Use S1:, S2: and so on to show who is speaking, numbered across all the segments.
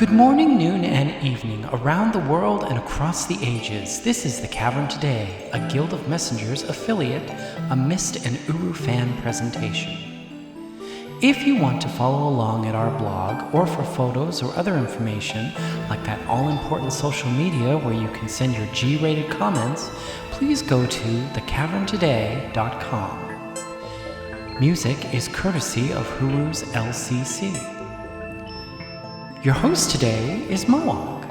S1: Good morning, noon, and evening, around the world and across the ages. This is the Cavern Today, a Guild of Messengers affiliate, a Myst and Uru fan presentation. If you want to follow along at our blog, or for photos or other information, like that all-important social media where you can send your G-rated comments, please go to thecaverntoday.com. Music is courtesy of Huru's LCC. Your host today is Mowog.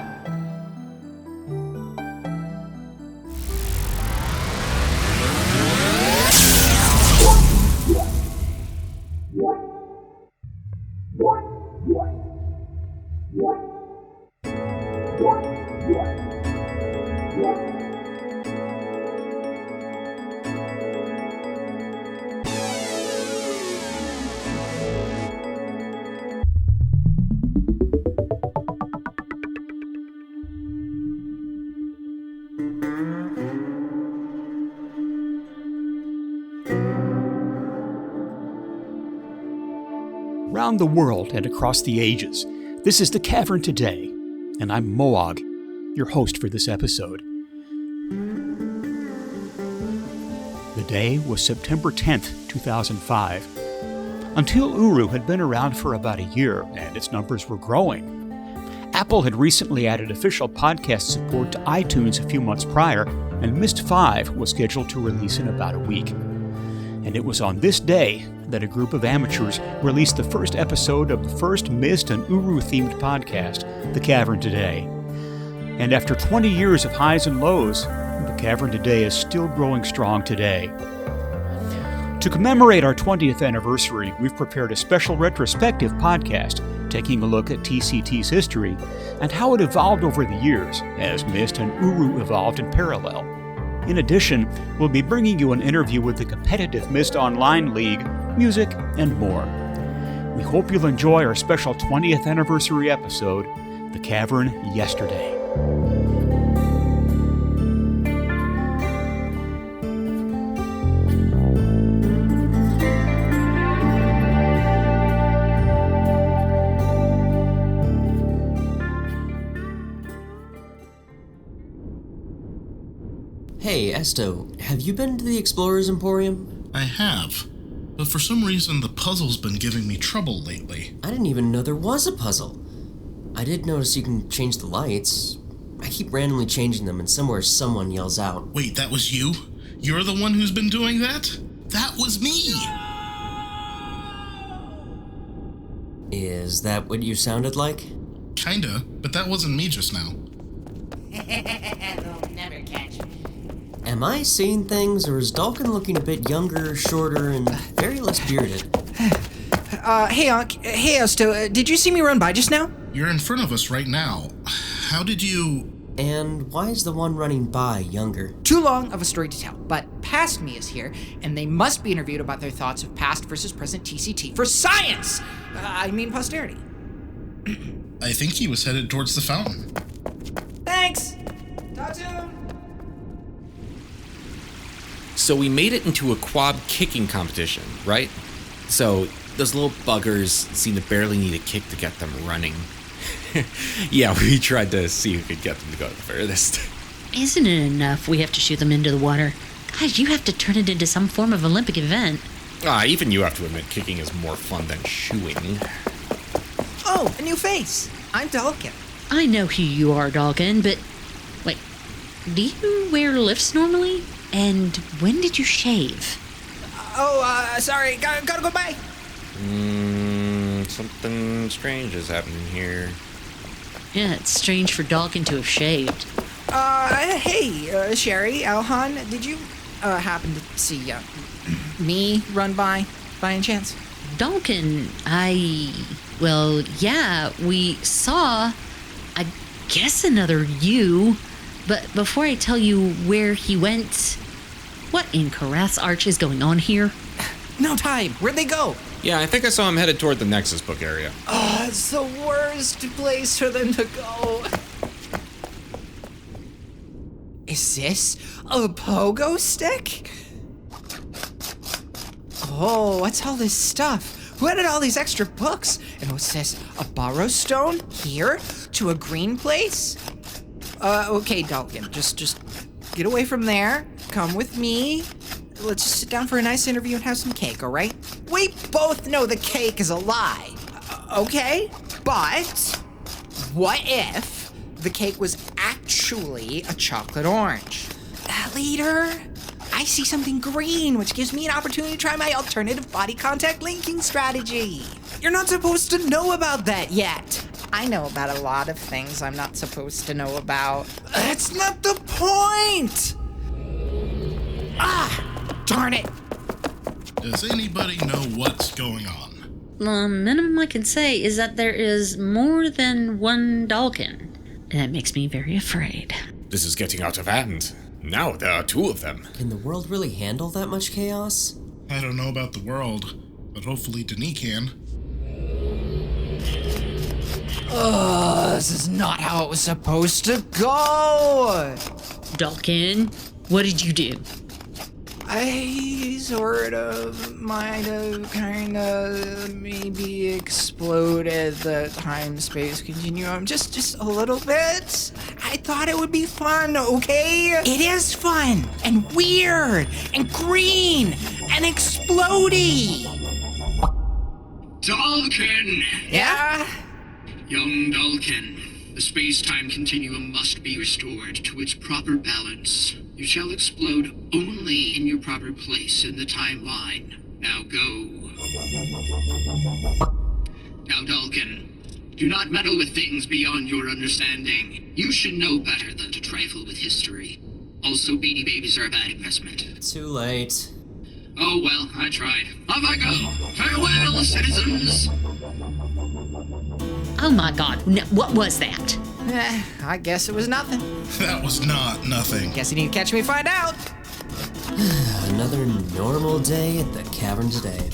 S2: Around the world and across the ages, this is the Cavern Today, and I'm Mowog, your host for this episode. The day was September 10th, 2005. Until Uru had been around for about a year, and its numbers were growing. Apple had recently added official podcast support to iTunes a few months prior, and Myst 5 was scheduled to release in about a week. And it was on this day that a group of amateurs released the first episode of the first Myst and Uru-themed podcast, The Cavern Today. And after 20 years of highs and lows, The Cavern Today is still growing strong today. To commemorate our 20th anniversary, we've prepared a special retrospective podcast taking a look at TCT's history and how it evolved over the years as Myst and Uru evolved in parallel. In addition, we'll be bringing you an interview with the competitive Myst Online League, music, and more. We hope you'll enjoy our special 20th anniversary episode, The Cavern Yesterday.
S3: Hey, Esto, have you been to the Explorer's Emporium?
S4: I have, but for some reason the puzzle's been giving me trouble lately.
S3: I didn't even know there was a puzzle. I did notice you can change the lights. I keep randomly changing them and somewhere someone yells out.
S4: Wait, that was you? You're the one who's been doing that? That was me!
S3: Is that what you sounded like?
S4: Kinda, but that wasn't me just now.
S5: They'll never catch me.
S3: Am I seeing things, or is Dalken looking a bit younger, shorter, and very less bearded?
S6: Hey, Esto, did you see me run by just now?
S4: You're in front of us right now. How did you...
S3: And why is the one running by younger?
S6: Too long of a story to tell, but past me is here, and they must be interviewed about their thoughts of past versus present TCT for science! I mean posterity.
S4: I think he was headed towards the fountain.
S6: Thanks! Talk soon!
S7: So we made it into a quad kicking competition, right? So those little buggers seem to barely need a kick to get them running. Yeah, we tried to see who could get them to go the furthest.
S5: Isn't it enough we have to shoot them into the water? God, you have to turn it into some form of Olympic event.
S7: Even you have to admit kicking is more fun than shooing.
S6: Oh, a new face! I'm Dalken.
S5: I know who you are, Dalken, but... Wait, do you wear lifts normally? And when did you shave?
S6: Sorry, gotta go by.
S7: Something strange is happening here.
S5: Yeah, it's strange for Dalken to have shaved.
S6: Hey, Sherry, Alhon, did you, happen to see, me run by any chance?
S5: Dalken, well, yeah, we saw, I guess another you, but before I tell you where he went, what in Karath's Arch is going on here?
S6: No time, where'd they go?
S7: Yeah, I think I saw him headed toward the Nexus book area.
S6: Oh, it's the worst place for them to go. Is this a pogo stick? Oh, what's all this stuff? Who added all these extra books? And what's this? A borrow stone? Here? To a green place? Okay, Dalken, just get away from there. Come with me. Let's just sit down for a nice interview and have some cake, all right? We both know the cake is a lie. Okay, but what if the cake was actually a chocolate orange? Leader, I see something green, which gives me an opportunity to try my alternative body contact linking strategy. You're not supposed to know about that yet. I know about a lot of things I'm not supposed to know about. That's not the point! Darn it!
S4: Does anybody know what's going on?
S5: The minimum I can say is that there is more than one Dalken. And that makes me very afraid.
S7: This is getting out of hand. Now there are 2 of them.
S3: Can the world really handle that much chaos?
S4: I don't know about the world, but hopefully Denis can.
S6: This is not how it was supposed to go!
S5: Dalken, what did you do?
S6: I sort of, might have, kinda, maybe exploded the time-space continuum just a little bit. I thought it would be fun, okay? It is fun, and weird, and green, and explodey!
S8: Dalken!
S6: Yeah?
S8: Young Dalken, the space-time continuum must be restored to its proper balance. You shall explode only in your proper place in the timeline. Now go. Now, Dalken, do not meddle with things beyond your understanding. You should know better than to trifle with history. Also, Beanie Babies are a bad investment.
S3: Too late.
S8: Oh well, I tried. Off I go! Farewell, citizens!
S5: Oh my god, no, what was that?
S6: I guess it was nothing.
S4: That was not nothing.
S6: Guess you need to catch me and find out.
S3: Another normal day at the Cavern today.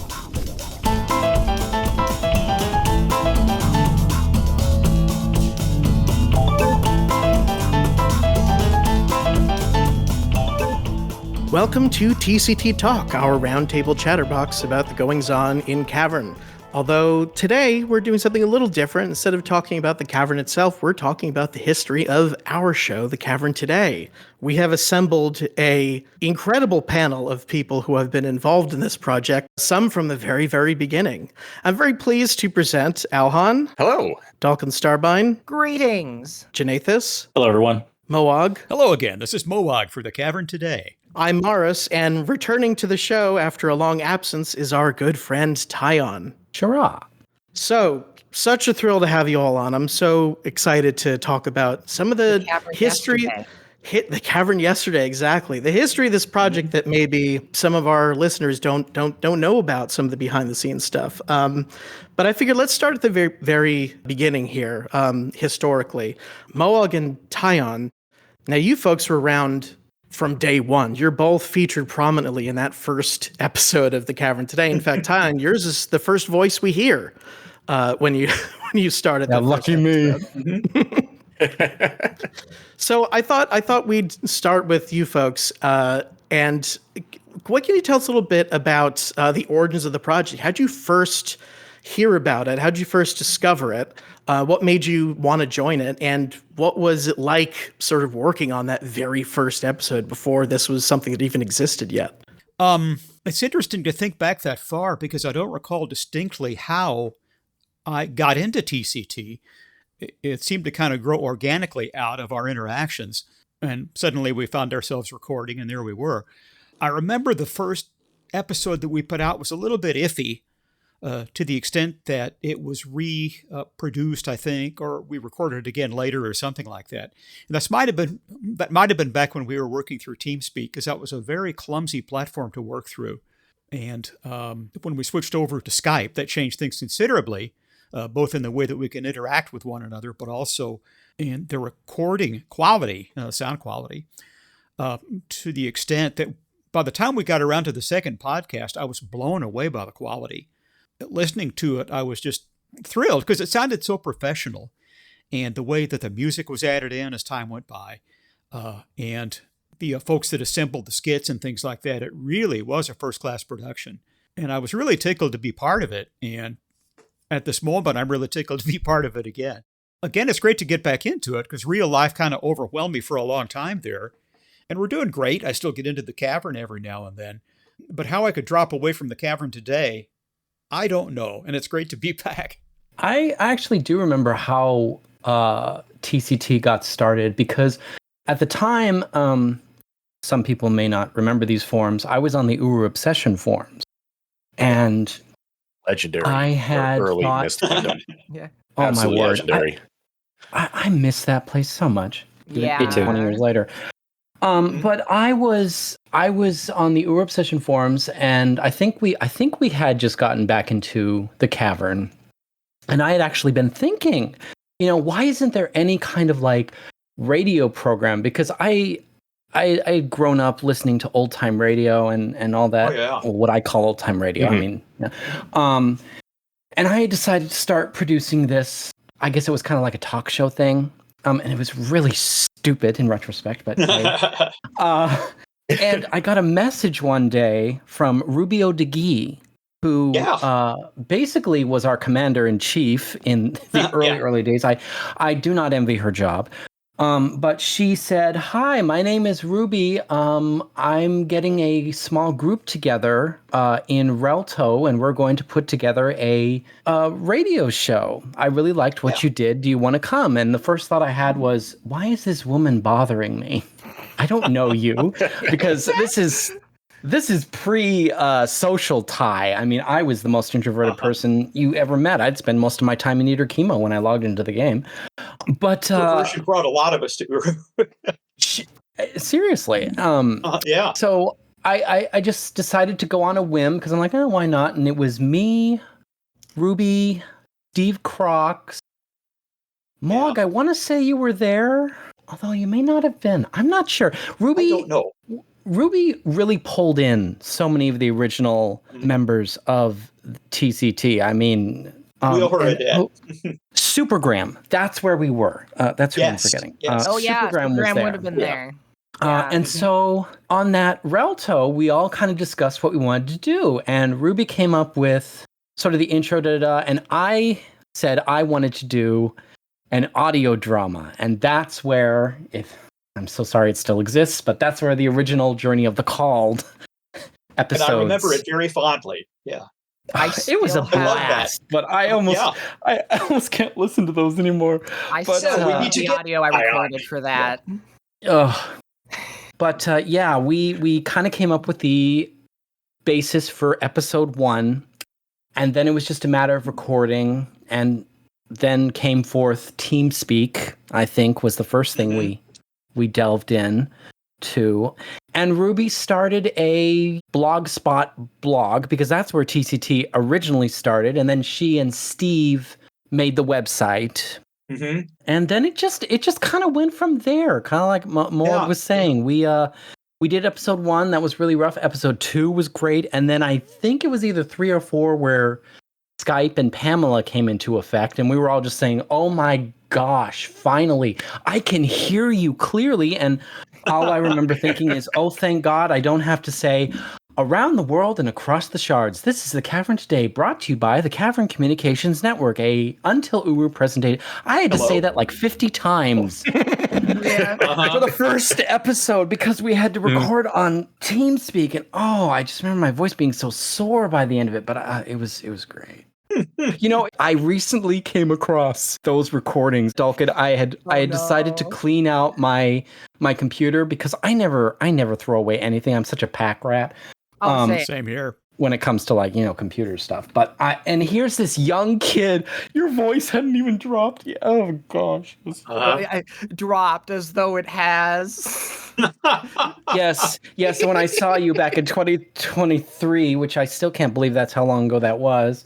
S9: Welcome to TCT Talk, our roundtable chatterbox about the goings-on in Cavern. Although today we're doing something a little different. Instead of talking about the Cavern itself, we're talking about the history of our show, The Cavern Today. We have assembled a incredible panel of people who have been involved in this project, some from the very, very beginning. I'm very pleased to present Alhon.
S7: Hello.
S9: Dalken Starbine.
S6: Greetings.
S9: Janathus.
S10: Hello, everyone.
S9: Mowog.
S2: Hello again. This is Mowog for the Cavern Today.
S9: I'm Maurus, and returning to the show after a long absence is our good friend Tyion.
S10: Hurrah.
S9: So, such a thrill to have you all on. I'm so excited to talk about some of the history. The Cavern yesterday, exactly. The history of this project that maybe some of our listeners don't know about, some of the behind the scenes stuff. But I figured let's start at the very, very beginning here, historically. Mowog and Tyion. Now, you folks were around from day one. You're both featured prominently in that first episode of The Cavern Today. In fact, Tyion, yours is the first voice we hear when you started.
S10: Yeah, lucky me.
S9: So I thought we'd start with you folks. And what can you tell us a little bit about the origins of the project? How'd you first hear about it? How'd you first discover it? What made you want to join it? And what was it like sort of working on that very first episode before this was something that even existed yet?
S2: It's interesting to think back that far because I don't recall distinctly how I got into TCT. It seemed to kind of grow organically out of our interactions. And suddenly we found ourselves recording, and there we were. I remember the first episode that we put out was a little bit iffy. To the extent that it was reproduced, I think, or we recorded it again later or something like that. And that might have been back when we were working through TeamSpeak, because that was a very clumsy platform to work through. And when we switched over to Skype, that changed things considerably, both in the way that we can interact with one another, but also in the recording quality, sound quality, to the extent that by the time we got around to the second podcast, I was blown away by the quality. Listening to it, I was just thrilled because it sounded so professional, and the way that the music was added in as time went by, and the folks that assembled the skits and things like that, it really was a first-class production. And I was really tickled to be part of it. And at this moment, I'm really tickled to be part of it again. Again, it's great to get back into it because real life kind of overwhelmed me for a long time there. And we're doing great. I still get into the Cavern every now and then. But how I could drop away from the Cavern today, I don't know. And it's great to be back.
S1: I actually do remember how TCT got started because at the time, some people may not remember these forums. I was on the Uru Obsession forums. And
S10: legendary.
S1: I had
S10: early
S1: thought,
S10: Myst fandom.
S6: Yeah.
S1: Oh,
S10: Absolutely
S1: my word.
S10: Legendary.
S1: I miss that place so much.
S6: Yeah.
S1: Even 20 years later. But I was on the Ur Obsession forums, and I think we had just gotten back into the Cavern, and I had actually been thinking, why isn't there any kind of like radio program? Because I'd grown up listening to old time radio and all that.
S2: Oh, yeah.
S1: Well, what I call old time radio.
S10: Mm-hmm.
S1: I mean, yeah. And I decided to start producing this. I guess it was kind of like a talk show thing. And it was really stupid in retrospect, but and I got a message one day from Rubio de Guy, who basically was our commander in chief in the early days. I do not envy her job. But she said, "Hi, my name is Ruby. I'm getting a small group together in Relto, and we're going to put together a radio show. I really liked what you did. Do you want to come?" And the first thought I had was, why is this woman bothering me? I don't know you, because this is pre social tie. I mean, I was the most introverted person you ever met. I'd spend most of my time in Eater Chemo when I logged into the game. But
S11: she brought a lot of us to Uru.
S1: Seriously.
S11: Yeah.
S1: So I just decided to go on a whim because I'm like, oh, why not? And it was me, Ruby, Steve Crocs, Mowog. I want to say you were there, although you may not have been. I'm not sure. Ruby.
S11: I don't know.
S1: Ruby really pulled in so many of the original members of TCT. I mean,
S11: we overheard that.
S1: Supergram. That's where we were. That's who I'm forgetting.
S6: Yes.
S1: Supergram
S6: would have been there.
S1: And so on that Relto, we all kind of discussed what we wanted to do. And Ruby came up with sort of the intro, and I said I wanted to do an audio drama. And that's where, I'm so sorry it still exists, but that's where the original Journey of the Called episodes.
S11: And I remember it very fondly. Yeah.
S1: It was a blast, but I almost can't listen to those anymore.
S6: We need the audio I recorded for that.
S1: But we kind of came up with the basis for episode 1, and then it was just a matter of recording, and then came forth TeamSpeak, I think, was the first thing we delved in to. And Ruby started a Blogspot blog because that's where TCT originally started. And then she and Steve made the website. Mm-hmm. And then it just kind of went from there. Kind of like Mowog was saying. We did episode 1. That was really rough. Episode 2 was great. And then I think it was either 3 or 4 where Skype and Pamela came into effect. And we were all just saying, oh my gosh, finally, I can hear you clearly. And all I remember thinking is, oh, thank God I don't have to say, around the world and across the shards. This is the Cavern Today, brought to you by the Cavern Communications Network, a Until Uru presentation. I had to say that like 50 times for the first episode because we had to record on TeamSpeak. And I just remember my voice being so sore by the end of it, but it was great. I recently came across those recordings, Dalken. I had decided to clean out my computer because I never throw away anything. I'm such a pack rat.
S2: Same here.
S1: When it comes to computer stuff. But and here's this young kid. Your voice hadn't even dropped yet. Oh gosh.
S6: I dropped as though it has.
S1: Yes. When I saw you back in 2023, which I still can't believe that's how long ago that was.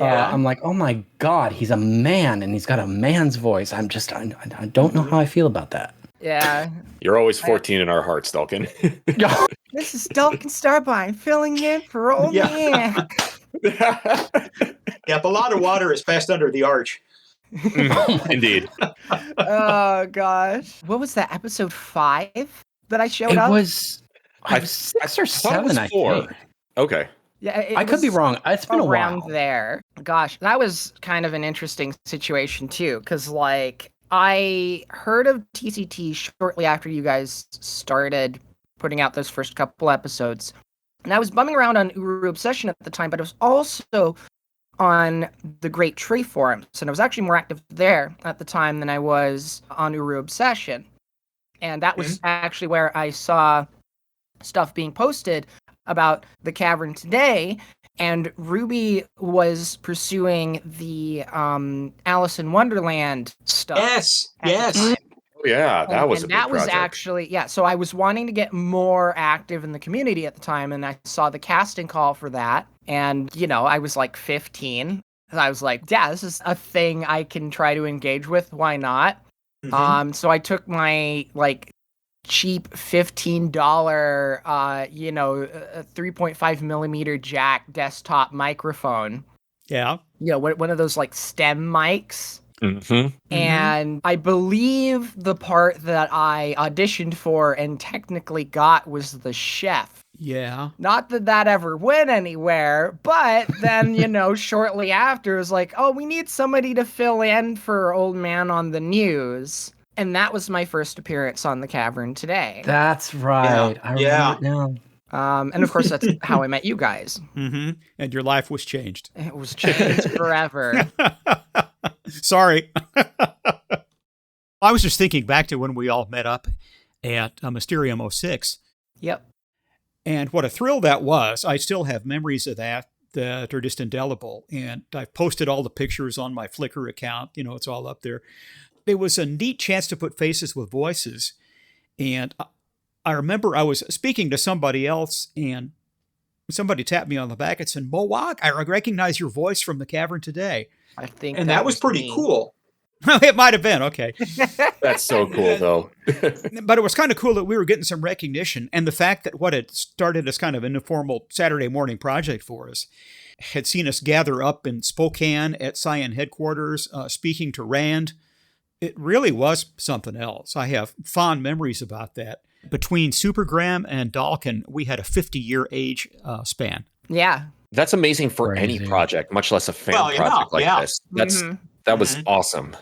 S1: I'm like, oh my God, he's a man and he's got a man's voice. I don't know how I feel about that.
S6: Yeah.
S10: You're always 14 in our hearts, Dalken.
S6: This is Dalken Starbine filling in for old man.
S11: The lot of water is passed under the arch.
S10: Indeed.
S6: Oh gosh. What was that, episode 5 that I showed up?
S1: It was 6 or 7, I think.
S10: Okay.
S6: Yeah,
S1: I could be wrong. It's been a
S6: around
S1: while.
S6: there. Gosh, that was kind of an interesting situation too, because like I heard of TCT shortly after you guys started putting out those first couple episodes, and I was bumming around on Uru Obsession at the time, but it was also on the Great Tree forums, and I was actually more active there at the time than I was on Uru Obsession, and that was actually where I saw stuff being posted about the Cavern today, and Ruby was pursuing the Alice in Wonderland stuff.
S11: Yes.
S10: Oh, yeah, that was a big
S6: that was
S10: project.
S6: actually so I was wanting to get more active in the community at the time, and I saw the casting call for that, and I was like 15, and I was like, yeah, this is a thing I can try to engage with, why not? So I took my like cheap $15 3.5 millimeter jack desktop microphone, one of those like STEM mics. And I believe the part that I auditioned for and technically got was the chef.
S2: Yeah.
S6: Not that ever went anywhere, but then, shortly after, it was like, oh, we need somebody to fill in for Old Man on the News. And that was my first appearance on the Cavern today.
S1: That's right. I remember it now.
S6: And of course, that's how I met you guys.
S2: And your life was changed.
S6: It was changed forever.
S2: Sorry. I was just thinking back to when we all met up at Mysterium 06.
S6: Yep.
S2: And what a thrill that was. I still have memories of that are just indelible. And I've posted all the pictures on my Flickr account. It's all up there. It was a neat chance to put faces with voices. And I remember I was speaking to somebody else, and somebody tapped me on the back and said, Mowog, I recognize your voice from the Cavern today.
S6: I think
S11: and that was pretty cool.
S2: It might have been. Okay.
S10: That's so cool, though.
S2: But it was kind of cool that we were getting some recognition. And the fact that what had started as kind of an informal Saturday morning project for us had seen us gather up in Spokane at Tyion headquarters, speaking to Rand. It really was something else. I have fond memories about that. Between Supergram and Dalken, we had a 50-year age span.
S6: Yeah.
S10: That's amazing for any project, much less a fan project like this. That was awesome.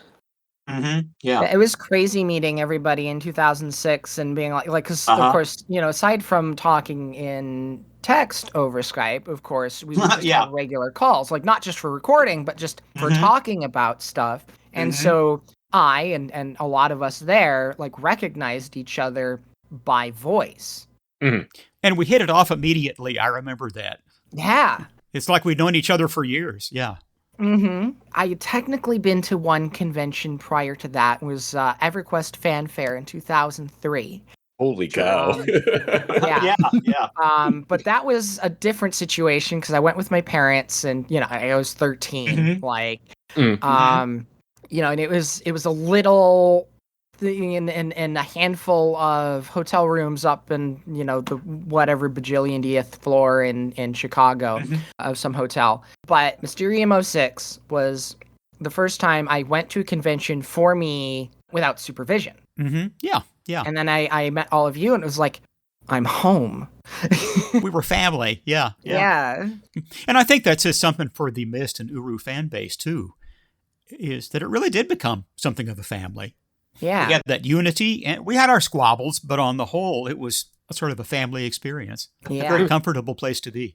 S11: Yeah.
S6: It was crazy meeting everybody in 2006 and being like, because of course, aside from talking in text over Skype, of course, we would just have regular calls, like not just for recording, but just for talking about stuff. And so I and a lot of us there like recognized each other by voice.
S2: And we hit it off immediately. I remember that.
S6: Yeah.
S2: It's like we'd known each other for years. Yeah.
S6: I had technically been to one convention prior to that. It was EverQuest Fanfare in 2003.
S10: Holy cow.
S6: Yeah. But that was a different situation because I went with my parents and, I was 13. And it was a little in a handful of hotel rooms up in, the whatever bajillionth floor in Chicago of some hotel. But Mysterium 06 was the first time I went to a convention for me without supervision.
S2: Yeah.
S6: And then I met all of you and it was like, I'm home.
S2: We were family. Yeah. And I think that says something for the Myst and Uru fan base too, is that it really did become something of a family.
S6: Yeah.
S2: We had that unity, and we had our squabbles, but on the whole, it was a sort of a family experience.
S6: Yeah.
S2: A very comfortable place to be.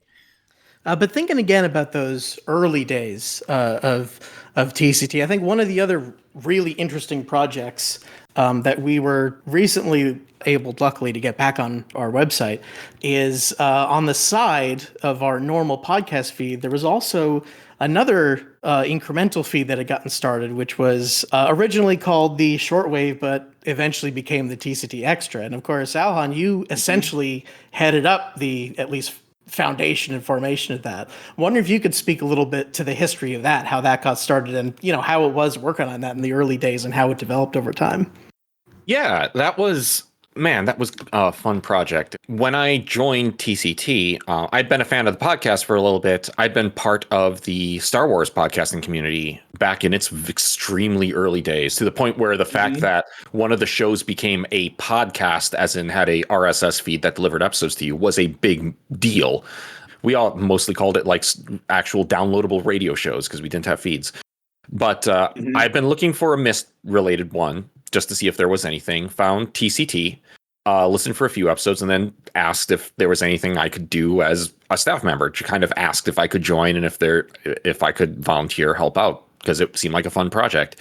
S9: But thinking again about those early days of TCT, I think one of the other really interesting projects that we were recently able, luckily, to get back on our website is on the side of our normal podcast feed, there was also another incremental feed that had gotten started, which was originally called the Shortwave, but eventually became the TCT Extra. And of course, Alhon, you essentially headed up the, at least, foundation and formation of that. I wonder if you could speak a little bit to the history of that, how that got started, and how it was working on that in the early days and how it developed over time.
S10: Yeah, that was a fun project. When I joined TCT, I'd been a fan of the podcast for a little bit. I'd been part of the Star Wars podcasting community back in its extremely early days, to the point where the fact that one of the shows became a podcast, as in had a RSS feed that delivered episodes to you, was a big deal. We all mostly called it like actual downloadable radio shows because we didn't have feeds. But I've been looking for a Myst related one just to see if there was anything. Found TCT, listened for a few episodes, and then asked if there was anything I could do as a staff member. Kind of asked if I could join and if I could volunteer, help out, because it seemed like a fun project.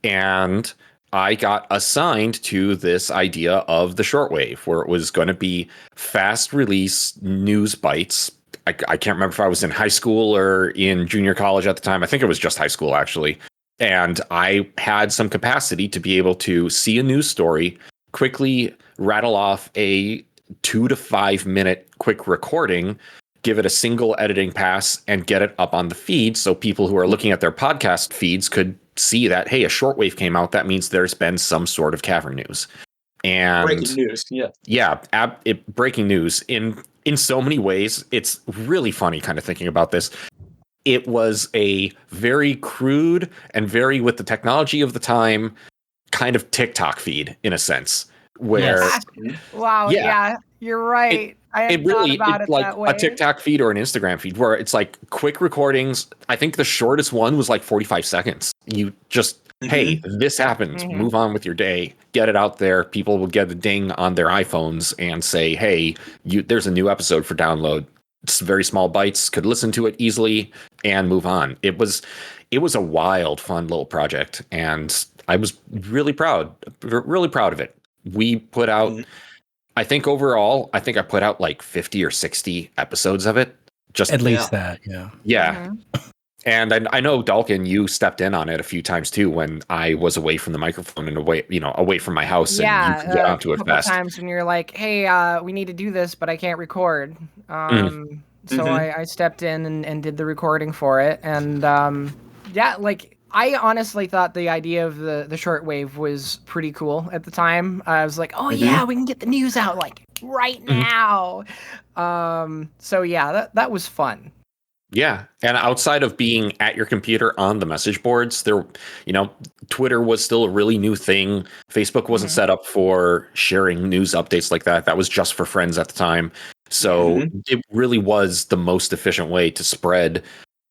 S10: And I got assigned to this idea of the shortwave, where it was going to be fast release news bites. I can't remember if I was in high school or in junior college at the time. I think it was just high school, actually. And I had some capacity to be able to see a news story, quickly rattle off a 2 to 5 minute quick recording, give it a single editing pass, and get it up on the feed so people who are looking at their podcast feeds could see that, hey, a shortwave came out. That means there's been some sort of Cavern news. And
S11: breaking news,
S10: breaking news in so many ways. It's really funny kind of thinking about this. It was a very crude and very with the technology of the time kind of TikTok feed in a sense, where
S12: wow, yeah, you're right. I hadn't thought about it
S10: like
S12: that way.
S10: A TikTok feed or an Instagram feed where it's like quick recordings. I think the shortest one was like 45 seconds. You just, hey, this happened. Move on with your day. Get it out there. People will get a ding on their iPhones and say, hey, there's a new episode for download. It's very small bites. Could listen to it easily and move on. It was a wild, fun little project, and I was really proud of it. We put out, I think overall, I put out like 50 or 60 episodes of it. Just
S1: at least that, yeah.
S10: Yeah. And I know, Dalken, you stepped in on it a few times too when I was away from the microphone and away from my house, and you could get onto it fast.
S12: Times when you're like, hey, we need to do this, but I can't record. So I stepped in and did the recording for it. And I honestly thought the idea of the shortwave was pretty cool at the time. I was like, oh yeah, we can get the news out like right now. So yeah, that was fun.
S10: Yeah. And outside of being at your computer on the message boards, Twitter was still a really new thing. Facebook wasn't set up for sharing news updates like that. That was just for friends at the time. So it really was the most efficient way to spread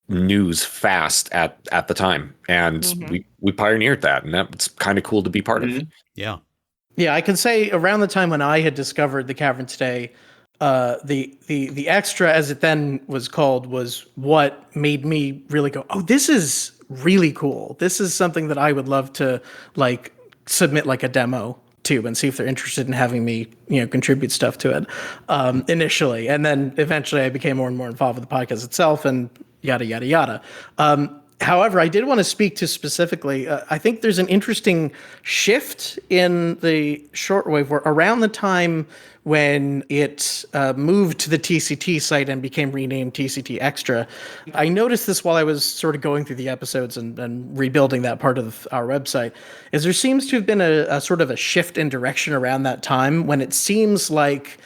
S10: news fast at the time. And we pioneered that. And that's kind of cool to be part of.
S2: Yeah.
S9: Yeah, I can say around the time when I had discovered the Cavern today, the extra, as it then was called, was what made me really go, oh, this is really cool. This is something that I would love to like submit like a demo to and see if they're interested in having me, contribute stuff to it initially. And then eventually I became more and more involved with the podcast itself and yada, yada, yada. However, I did want to speak to specifically, I think there's an interesting shift in the shortwave where around the time when it moved to the TCT site and became renamed TCT Extra. I noticed this while I was sort of going through the episodes and rebuilding that part of our website, is there seems to have been a sort of a shift in direction around that time when it seems like,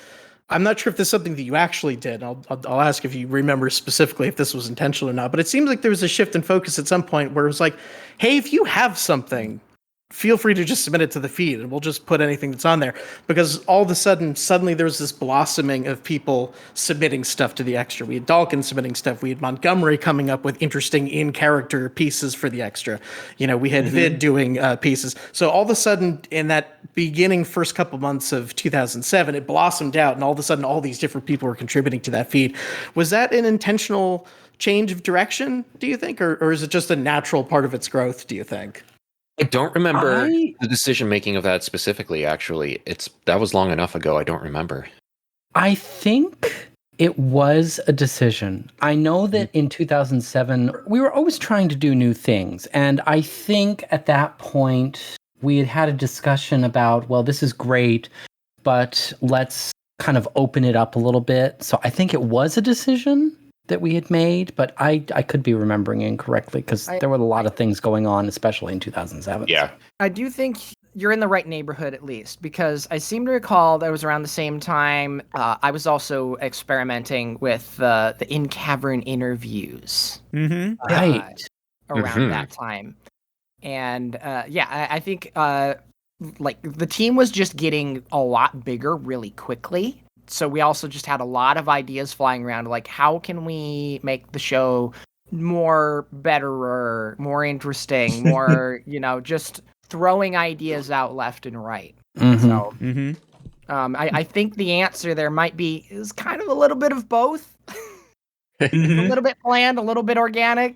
S9: I'm not sure if this is something that you actually did. I'll ask if you remember specifically if this was intentional or not, but it seems like there was a shift in focus at some point where it was like, hey, if you have something, feel free to just submit it to the feed and we'll just put anything that's on there. Because all of a suddenly there was this blossoming of people submitting stuff to the extra. We had Dalken submitting stuff. We had Montgomery coming up with interesting in-character pieces for the extra. We had Vid doing pieces. So all of a sudden in that beginning first couple months of 2007, it blossomed out and all of a sudden all these different people were contributing to that feed. Was that an intentional change of direction, do you think? Or is it just a natural part of its growth, do you think?
S10: I don't remember the decision making of that specifically, actually. That was long enough ago, I don't remember.
S1: I think it was a decision. I know that in 2007, we were always trying to do new things. And I think at that point, we had a discussion about, well, this is great, but let's kind of open it up a little bit. So I think it was a decision that we had made, but I could be remembering incorrectly because there were a lot of things going on, especially in 2007.
S10: Yeah.
S12: I do think you're in the right neighborhood at least, because I seem to recall that it was around the same time I was also experimenting with the in-cavern interviews.
S1: Right.
S12: Around that time. And I think like the team was just getting a lot bigger really quickly. so we also just had a lot of ideas flying around, like how can we make the show more betterer, more interesting, more, just throwing ideas out left and right. So I think the answer there is kind of a little bit of both. A little bit planned, a little bit organic.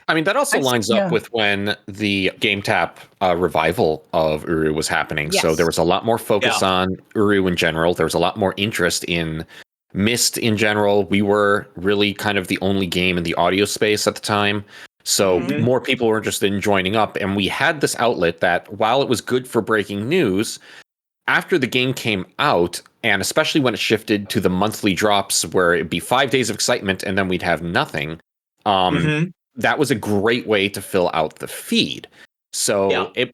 S10: I mean, that also lines up with when the Game Tap revival of Uru was happening.
S12: Yes.
S10: So there was a lot more focus on Uru in general. There was a lot more interest in Myst in general. We were really kind of the only game in the audio space at the time. So more people were interested in joining up. And we had this outlet that, while it was good for breaking news, after the game came out, and especially when it shifted to the monthly drops where it'd be 5 days of excitement and then we'd have nothing, that was a great way to fill out the feed. So it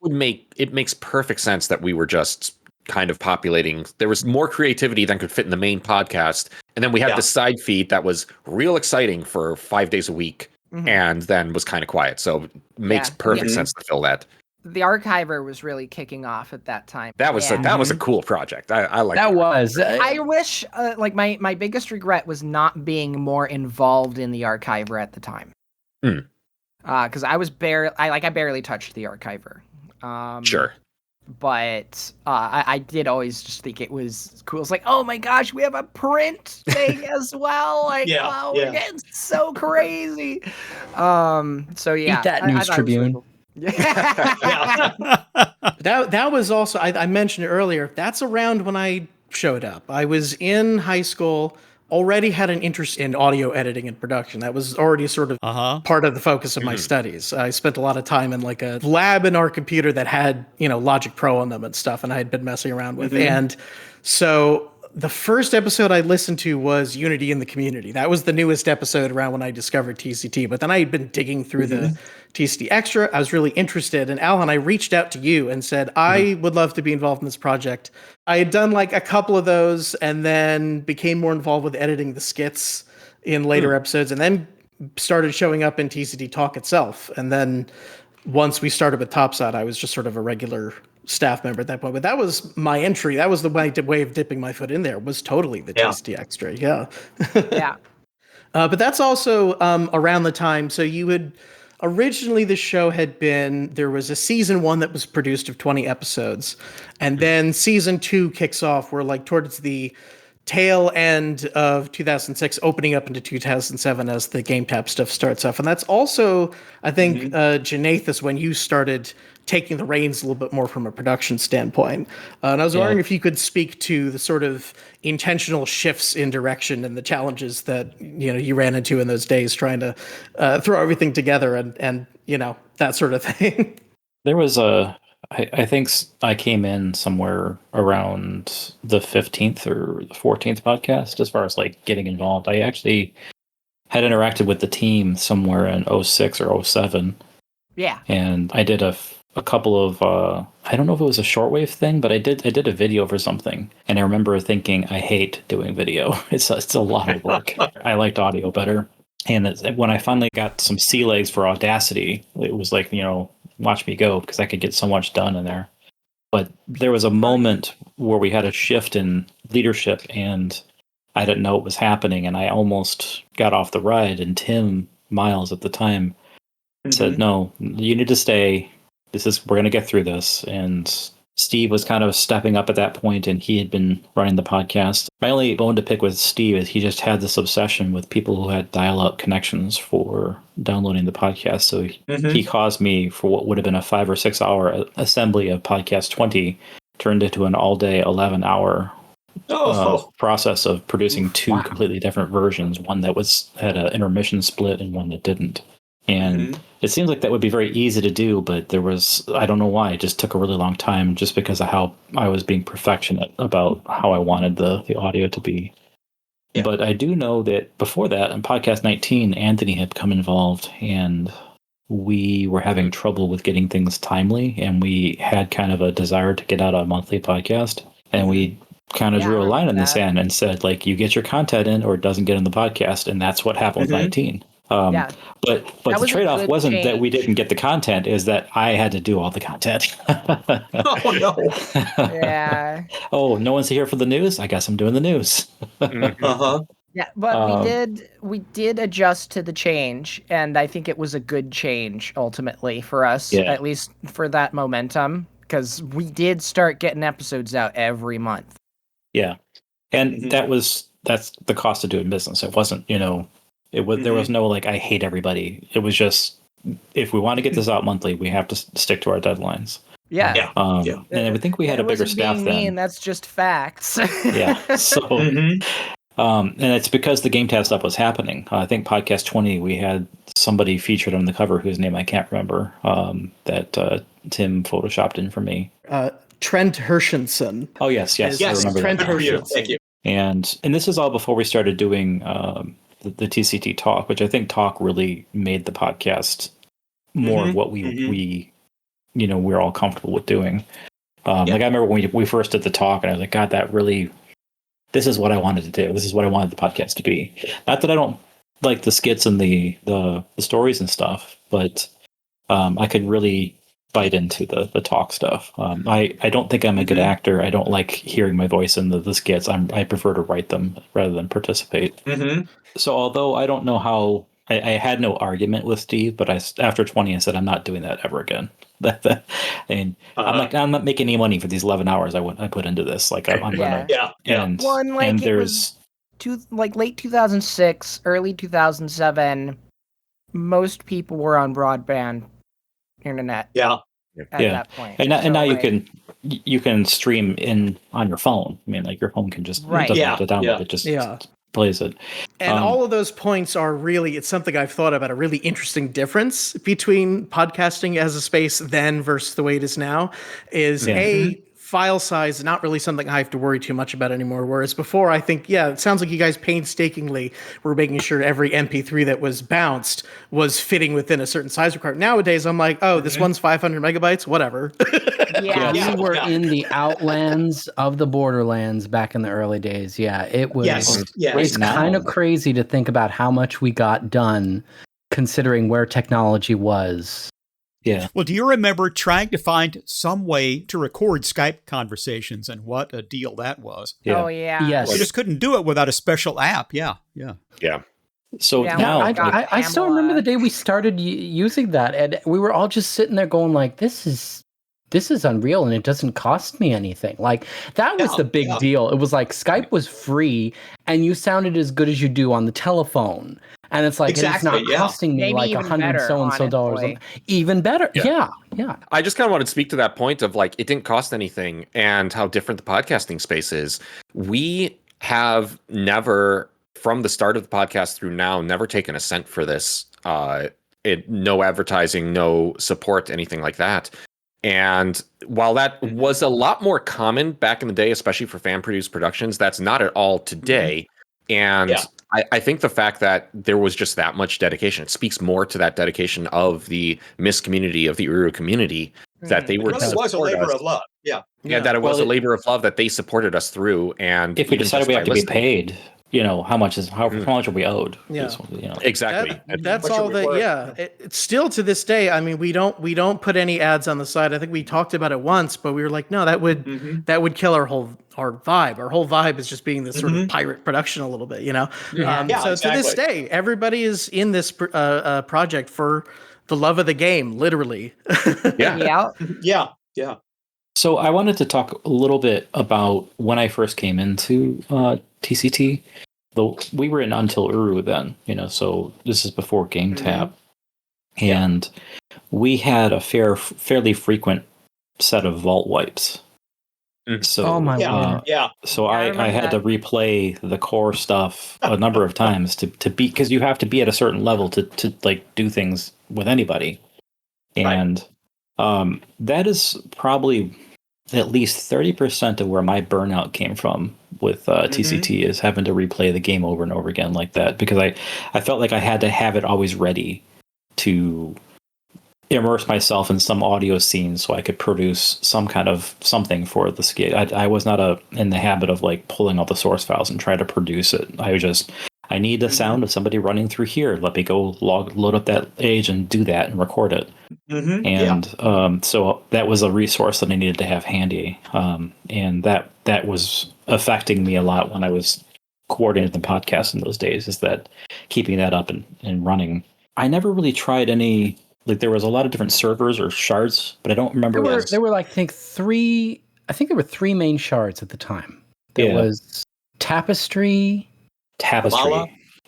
S10: makes perfect sense that we were just kind of populating. There was more creativity than could fit in the main podcast. And then we had the side feed that was real exciting for 5 days a week and then was kind of quiet. So it makes perfect sense to fill that.
S12: The Archiver was really kicking off at that time.
S10: That was a cool project. I like
S1: that. Was
S12: I wish my biggest regret was not being more involved in the Archiver at the time. Because I barely touched the Archiver.
S10: Sure.
S12: But I did always just think it was cool. It's like, oh my gosh, we have a print thing as well. Like, we're getting so crazy. So yeah,
S1: eat that, News Tribune.
S12: Cool.
S9: That was also, I mentioned it earlier, that's around when I showed up. I was in high school, already had an interest in audio editing and production. That was already sort of part of the focus of my studies. I spent a lot of time in like a lab in our computer that had, Logic Pro on them and stuff, and I had been messing around with. And so the first episode I listened to was Unity in the Community. That was the newest episode around when I discovered TCT. But then I had been digging through the TCT Extra. I was really interested. And Alhon, I reached out to you and said, I would love to be involved in this project. I had done like a couple of those and then became more involved with editing the skits in later episodes and then started showing up in TCT Talk itself. And then once we started with Topside, I was just sort of a regular staff member at that point. But that was my entry. That was the way of dipping my foot in there, was totally the TCT Extra. Yeah. But that's also around the time. So you had originally, the show there was a season 1 that was produced of 20 episodes. And then season 2 kicks off. We're like towards the tail end of 2006, opening up into 2007 as the Game Tap stuff starts off. And that's also, I think, Janathus, when you started taking the reins a little bit more from a production standpoint. And I was wondering if you could speak to the sort of intentional shifts in direction and the challenges that, you ran into in those days trying to throw everything together and that sort of thing.
S13: There was I think I came in somewhere around the 15th or the 14th podcast as far as like getting involved. I actually had interacted with the team somewhere in 06 or 07.
S12: Yeah.
S13: And I did a couple of I don't know if it was a shortwave thing, but I did a video for something, and I remember thinking, I hate doing video. It's a lot of work. I liked audio better. And when I finally got some sea legs for Audacity, it was like, watch me go, because I could get so much done in there. But there was a moment where we had a shift in leadership, and I didn't know what was happening, and I almost got off the ride. And Tim Miles at the time said, "No, you need to stay. We're going to get through this." And Steve was kind of stepping up at that point, and he had been running the podcast. My only bone to pick with Steve is he just had this obsession with people who had dial-up connections for downloading the podcast. So he caused me, for what would have been a 5 or 6 hour assembly of Podcast 20, turned into an all-day 11-hour process of producing two completely different versions, one that had an intermission split and one that didn't. And it seems like that would be very easy to do, but I don't know why, it just took a really long time, just because of how I was being perfectionate about how I wanted the audio to be. Yeah. But I do know that before that, in podcast 19, Anthony had come involved, and we were having trouble with getting things timely, and we had kind of a desire to get out a monthly podcast, and we kind of drew a line in the sand and said, like, you get your content in or it doesn't get in the podcast, and that's what happened with 19.
S12: Yeah.
S13: But
S12: That
S13: the
S12: was a
S13: trade-off
S12: good
S13: wasn't that we
S12: change.
S13: didn't get the content, is that I had to do all the content.
S11: Oh no.
S12: Yeah.
S13: Oh, no one's here for the news? I guess I'm doing the news.
S11: Uh-huh.
S12: Yeah, but
S13: Um,
S12: we did adjust to the change, and I think it was a good change ultimately for us,
S13: Yeah.
S12: at least for that momentum, because we did start getting episodes out every month.
S13: Yeah. And that's the cost of doing business. It wasn't, there was no like, I hate everybody. It was just, if we want to get this out monthly, we have to stick to our deadlines.
S12: Yeah.
S13: And I would think we had a bigger staff
S12: being
S13: then.
S12: mean, that's just facts.
S13: Yeah. So, and it's because the Game Tab stuff was happening. I think podcast 20, we had somebody featured on the cover whose name I can't remember, that Tim photoshopped in for me.
S9: Trent Hershenson.
S13: Oh yes, I remember
S9: Trent
S13: that.
S9: Hershenson.
S11: Thank you.
S13: And this is all before we started doing the TCT Talk, which I think Talk really made the podcast more of what we're all comfortable with doing. Like I remember when we first did the Talk, and I was like, God, this is what I wanted to do. This is what I wanted the podcast to be. Not that I don't like the skits and the stories and stuff, but I could really bite into the talk stuff. I don't think I'm a good actor. I don't like hearing my voice in the skits. I prefer to write them rather than participate. So although I don't know how, I had no argument with Steve, but after 20, I said, I'm not doing that ever again. And I'm not making any money for these 11 hours I put into this. Like I'm gonna, and there's
S12: late 2006, early 2007, most people were on broadband internet. At that point.
S13: And now you can stream in on your phone. I mean, like your phone can just it doesn't have to download it, just plays it.
S9: And all of those points are really, it's something I've thought about, a really interesting difference between podcasting as a space then versus the way it is now, is file size, not really something I have to worry too much about anymore. Whereas before, I think, it sounds like you guys painstakingly were making sure every MP3 that was bounced was fitting within a certain size requirement. Nowadays, I'm like, this one's 500 megabytes, whatever.
S1: We were in the outlands of the Borderlands back in the early days. Yeah, it was. It's kind of crazy to think about how much we got done, considering where technology was.
S13: Yeah.
S2: Well, do you remember trying to find some way to record Skype conversations, and what a deal that was?
S12: Oh yeah.
S1: Yes.
S2: You just couldn't do it without a special app. Yeah.
S13: So now
S1: I still remember the day we started using that, and we were all just sitting there going like, this is unreal, and it doesn't cost me anything. Like that was the big deal. It was like Skype was free, and you sounded as good as you do on the telephone. And it's like, it's not costing me like $100 so-and-so dollars. Even better. Yeah.
S10: I just kind of wanted to speak to that point of like, it didn't cost anything and how different the podcasting space is. We have never, from the start of the podcast through now, never taken a cent for this. No advertising, no support, anything like that. And while that was a lot more common back in the day, especially for fan-produced productions, that's not at all today. And I think the fact that there was just that much dedication, it speaks more to that dedication of the Myst community, of the Uru community, that they were.
S11: It was a labor of love.
S10: That it was a labor of love that they supported us through. And
S13: if we decided we have to be paid, how much are we owed?
S10: Exactly.
S9: That's all that. It's still to this day. I mean, we don't put any ads on the side. I think we talked about it once, but we were like, no, that would kill our vibe. Our whole vibe is just being this sort of pirate production a little bit, So to this day, everybody is in this project for the love of the game, literally.
S11: Yeah.
S13: So I wanted to talk a little bit about when I first came into TCT. We were in Until Uru then, so this is before Game Tab. And we had a fairly frequent set of vault wipes. So,
S1: oh my God.
S13: So I had to replay the core stuff a number of times to be, because you have to be at a certain level to like do things with anybody. And that is probably at least 30% of where my burnout came from with TCT, is having to replay the game over and over again like that, because I felt like I had to have it always ready to immerse myself in some audio scene so I could produce some kind of something for the skit. I was not in the habit of like pulling all the source files and trying to produce it. I need the sound of somebody running through here. Let me go load up that age and do that and record it. And so that was a resource that I needed to have handy. And that was affecting me a lot when I was coordinating the podcast in those days, is that keeping that up and running. I never really tried any, like there was a lot of different servers or shards, but I don't remember.
S1: There were like, I think there were three main shards at the time. There was Tapestry.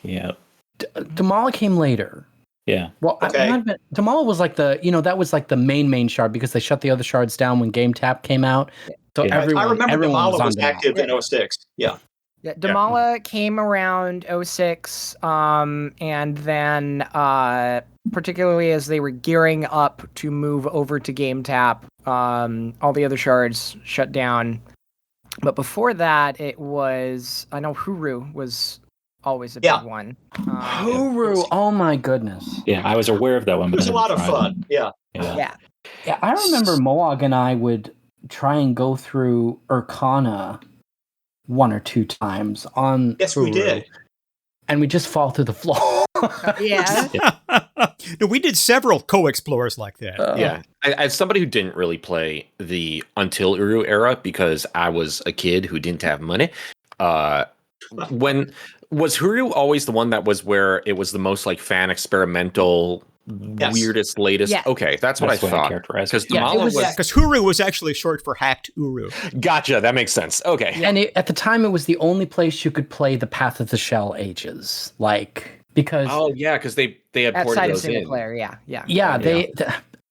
S13: Yeah.
S1: Damala came later.
S13: Yeah.
S1: Well, Damala was like that was like the main shard because they shut the other shards down when Game Tap came out. So
S11: I remember Damala was active
S1: Damala.
S11: in 06. Yeah.
S12: Yeah, Damala came around 06, and then particularly as they were gearing up to move over to Game Tap, all the other shards shut down. But before that, I know Huru was always a big one.
S1: Huru, oh my goodness.
S13: Yeah, I was aware of that one. But
S11: It was a lot of fun. Yeah,
S1: I remember Mowog and I would try and go through Urkana one or two times on
S11: Huru, we did.
S1: And we just fall through the floor.
S2: No, we did several co-explorers like that.
S10: As somebody who didn't really play the Until Uru era because I was a kid who didn't have money, when was Huru always the one that was where it was the most like fan experimental, weirdest, latest?
S12: Yeah.
S10: Okay, that's what I thought.
S2: Because Huru was actually short for hacked Uru.
S10: Gotcha, that makes sense. Okay,
S1: and at the time, it was the only place you could play the Path of the Shell Ages, because
S10: they had ported those in.
S12: Player,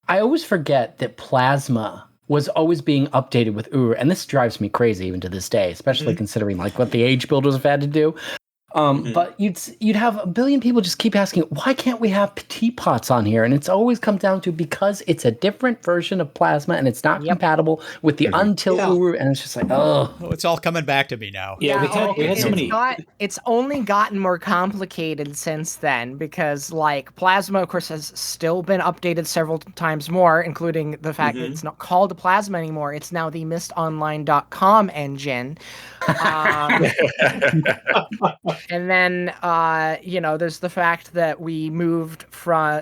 S1: I always forget that Plasma was always being updated with Uru, and this drives me crazy even to this day, especially considering like what the age builders have had to do. But you'd have a billion people just keep asking, why can't we have teapots on here? And it's always come down to because it's a different version of Plasma and it's not compatible with the Until Uru, and it's just like,
S2: it's all coming back to me now.
S13: Yeah, we had so many.
S12: It's only gotten more complicated since then because like Plasma, of course, has still been updated several times more, including the fact that it's not called Plasma anymore. It's now the MystOnline.com engine. And then, there's the fact that we moved from,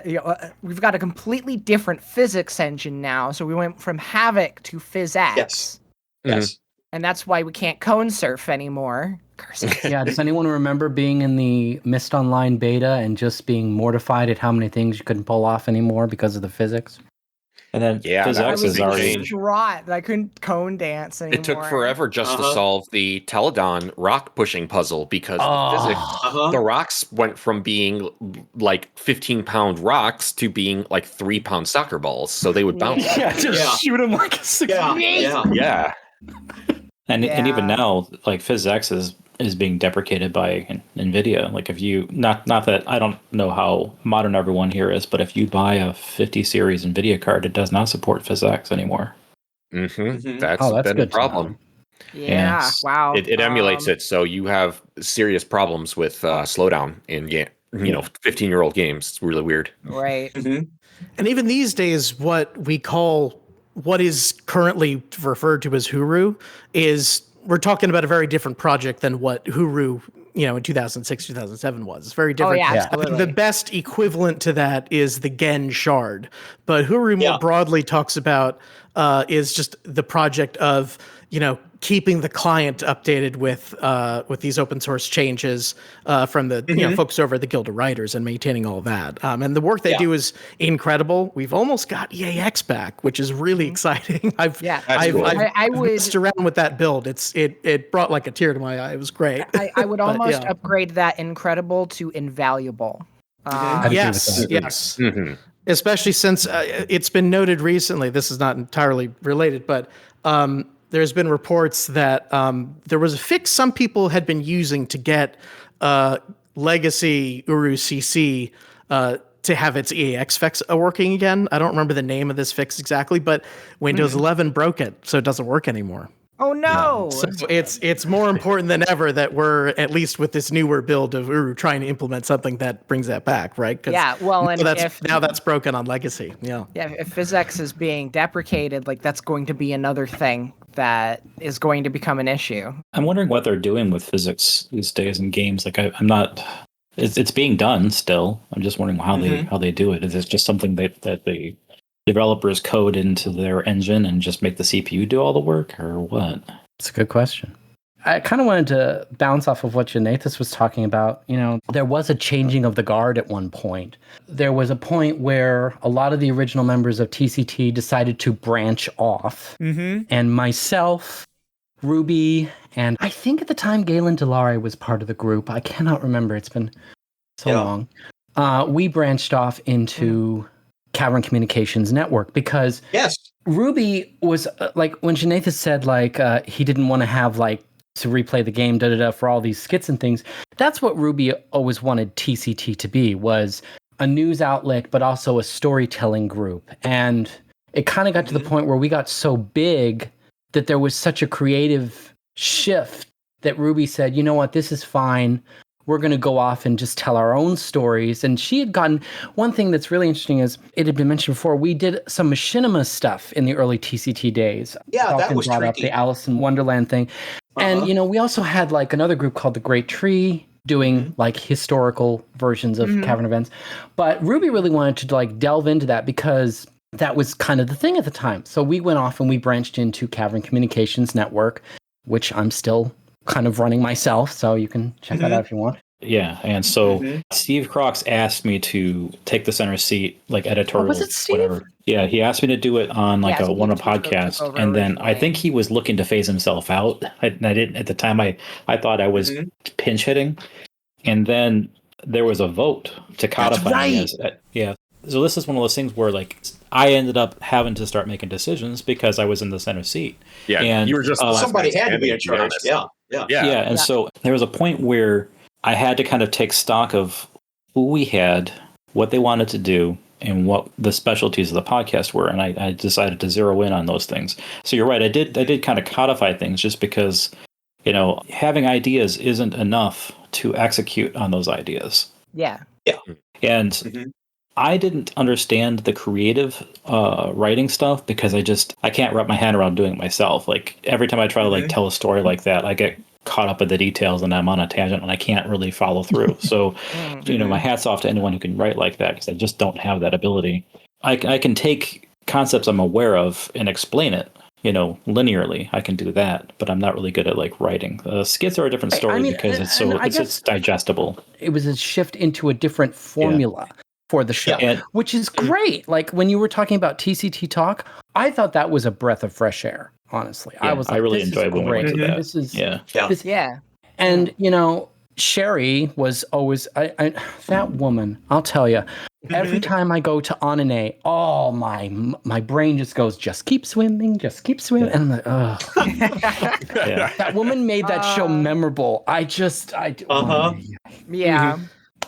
S12: we've got a completely different physics engine now. So we went from Havoc to PhysX.
S11: Yes.
S12: And that's why we can't cone surf anymore.
S1: Does anyone remember being in the Myst Online beta and just being mortified at how many things you couldn't pull off anymore because of the physics?
S13: And then PhysX is already
S12: distraught that I couldn't cone dance anymore.
S10: It took forever just to solve the Teledon rock pushing puzzle because the physics, the rocks went from being like 15-pound rocks to being like 3-pound soccer balls. So they would bounce.
S1: Shoot them like a 6
S10: Yeah.
S13: And even now, like PhysX is being deprecated by NVIDIA. Like if you, not that I don't know how modern everyone here is, but if you buy a 50 series NVIDIA card, it does not support PhysX anymore.
S10: That's been a problem.
S12: Yeah, wow.
S10: It emulates it, so you have serious problems with slowdown in 15-year-old games. It's really weird.
S12: Right.
S9: And even these days, what is currently referred to as Huru is, we're talking about a very different project than what Huru, in 2006, 2007 was. It's very different.
S12: Oh, yeah, absolutely.
S9: The best equivalent to that is the Gen shard. But Huru more broadly talks about is just the project of, keeping the client updated with these open source changes from the folks over at the Guild of Writers and maintaining all that. And the work they do is incredible. We've almost got EAX back, which is really exciting. I've messed around with that build. It brought like a tear to my eye. It was great.
S12: I would almost upgrade that incredible to invaluable.
S9: Yes. Mm-hmm. Especially since it's been noted recently. This is not entirely related, but there's been reports that there was a fix some people had been using to get legacy Uru CC to have its EAX fix working again. I don't remember the name of this fix exactly, but Windows 11 broke it, so it doesn't work anymore.
S12: Oh no!
S9: So it's more important than ever that we're, at least with this newer build of Uru, trying to implement something that brings that back, right? Now that's broken on legacy. Yeah.
S12: Yeah, if PhysX is being deprecated, like that's going to be another thing that is going to become an issue.
S13: I'm wondering what they're doing with physics these days in games. Like I'm not. It's being done still. I'm just wondering how they do it. Is it just something that the developers code into their engine and just make the CPU do all the work, or what?
S1: It's a good question. I kind of wanted to bounce off of what Janathus was talking about. You know, there was a changing of the guard at one point. There was a point where a lot of the original members of TCT decided to branch off. And myself, Ruby, and I think at the time Galen Delare was part of the group. I cannot remember. It's been so long. We branched off into Cavern Communications Network because Ruby was like, when Janathus said like he didn't want to have like to replay the game for all these skits and things, that's what Ruby always wanted TCT to be, was a news outlet but also a storytelling group. And it kind of got to the point where we got so big that there was such a creative shift that Ruby said, you know what, this is fine. We're going to go off and just tell our own stories. And she had gotten, one thing that's really interesting is, it had been mentioned before, we did some machinima stuff in the early TCT days.
S11: Yeah, that was
S1: brought
S11: tricky.
S1: up the Alice in Wonderland thing. And, you know, we also had like another group called the Great Tree doing like historical versions of Cavern events. But Ruby really wanted to like delve into that because that was kind of the thing at the time. So we went off and we branched into Cavern Communications Network, which I'm still kind of running myself. So you can check that out if you want.
S13: Yeah, and so Steve Crocs asked me to take the center seat, like editorial,
S1: was it Steve?
S13: whatever. Yeah, he asked me to do it on like a podcast, and then I think he was looking to phase himself out. I didn't at the time. I thought I was pinch hitting, and then there was a vote to codify me as So this is one of those things where like I ended up having to start making decisions because I was in the center seat.
S10: Yeah,
S13: and
S10: you were just
S11: somebody had to be in charge. Yeah.
S13: And so there was a point where I had to kind of take stock of who we had, what they wanted to do, and what the specialties of the podcast were, and I decided to zero in on those things. So you're right, I did kind of codify things just because, you know, having ideas isn't enough to execute on those ideas.
S12: Yeah.
S13: And I didn't understand the creative writing stuff because I can't wrap my hand around doing it myself. Like every time I try to like tell a story like that, I get caught up in the details and I'm on a tangent and I can't really follow through. So, you know, my hat's off to anyone who can write like that because I just don't have that ability. I can take concepts I'm aware of and explain it, you know, linearly. I can do that, but I'm not really good at like writing. Skits are a different story because it's digestible.
S1: It was a shift into a different formula for the show, which is great. Like when you were talking about TCT Talk, I thought that was a breath of fresh air. Honestly, I was like, I really enjoyed when we went to that. This is And you know, Sherry was always that woman. I'll tell you, every time I go to Onane, my brain just goes, just keep swimming, and I'm like, oh. That woman made that show memorable.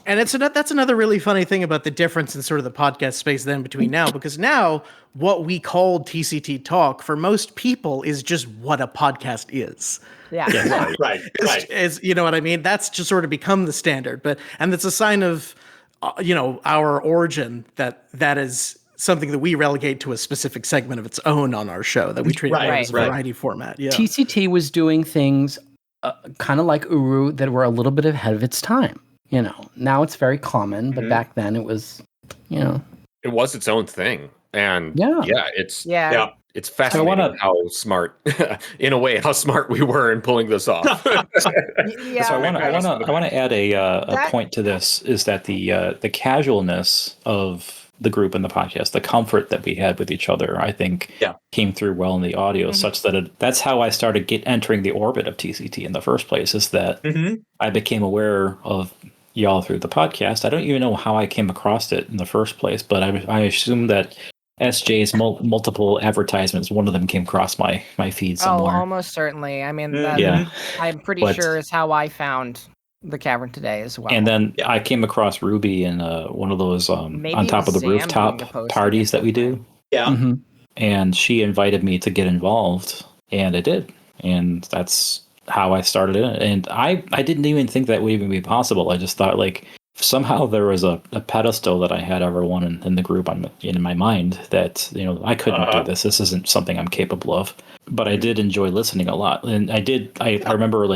S9: And that's another really funny thing about the difference in sort of the podcast space then between now, because now what we called TCT Talk for most people is just what a podcast is.
S11: Right.
S9: Is you know what I mean? That's just sort of become the standard, and it's a sign of you know, our origin that is something that we relegate to a specific segment of its own on our show, that we treat as a variety format. Yeah.
S1: TCT was doing things kind of like Uru that were a little bit ahead of its time. You know, now it's very common, but back then it was, you know,
S10: it was its own thing, and it's fascinating how smart, in a way, how smart we were in pulling this off.
S13: So I want to add a point to this, is that the casualness of the group and the podcast, the comfort that we had with each other, I think came through well in the audio, such that that's how I started entering the orbit of TCT in the first place, is that I became aware of y'all through the podcast. I don't even know how I came across it in the first place, but I assume that Essjay's multiple advertisements, one of them came across my feed somewhere.
S12: Oh, almost certainly. I mean, I'm pretty sure is how I found the Cavern today as well.
S13: And then I came across Ruby in one of those on top of the rooftop parties that we do.
S11: Yeah.
S13: And she invited me to get involved, and I did. And that's how I started it. And I didn't even think that would even be possible. I just thought, like, somehow there was a pedestal that I had everyone in the group in my mind that, I couldn't do this. This isn't something I'm capable of. But I did enjoy listening a lot. And I remember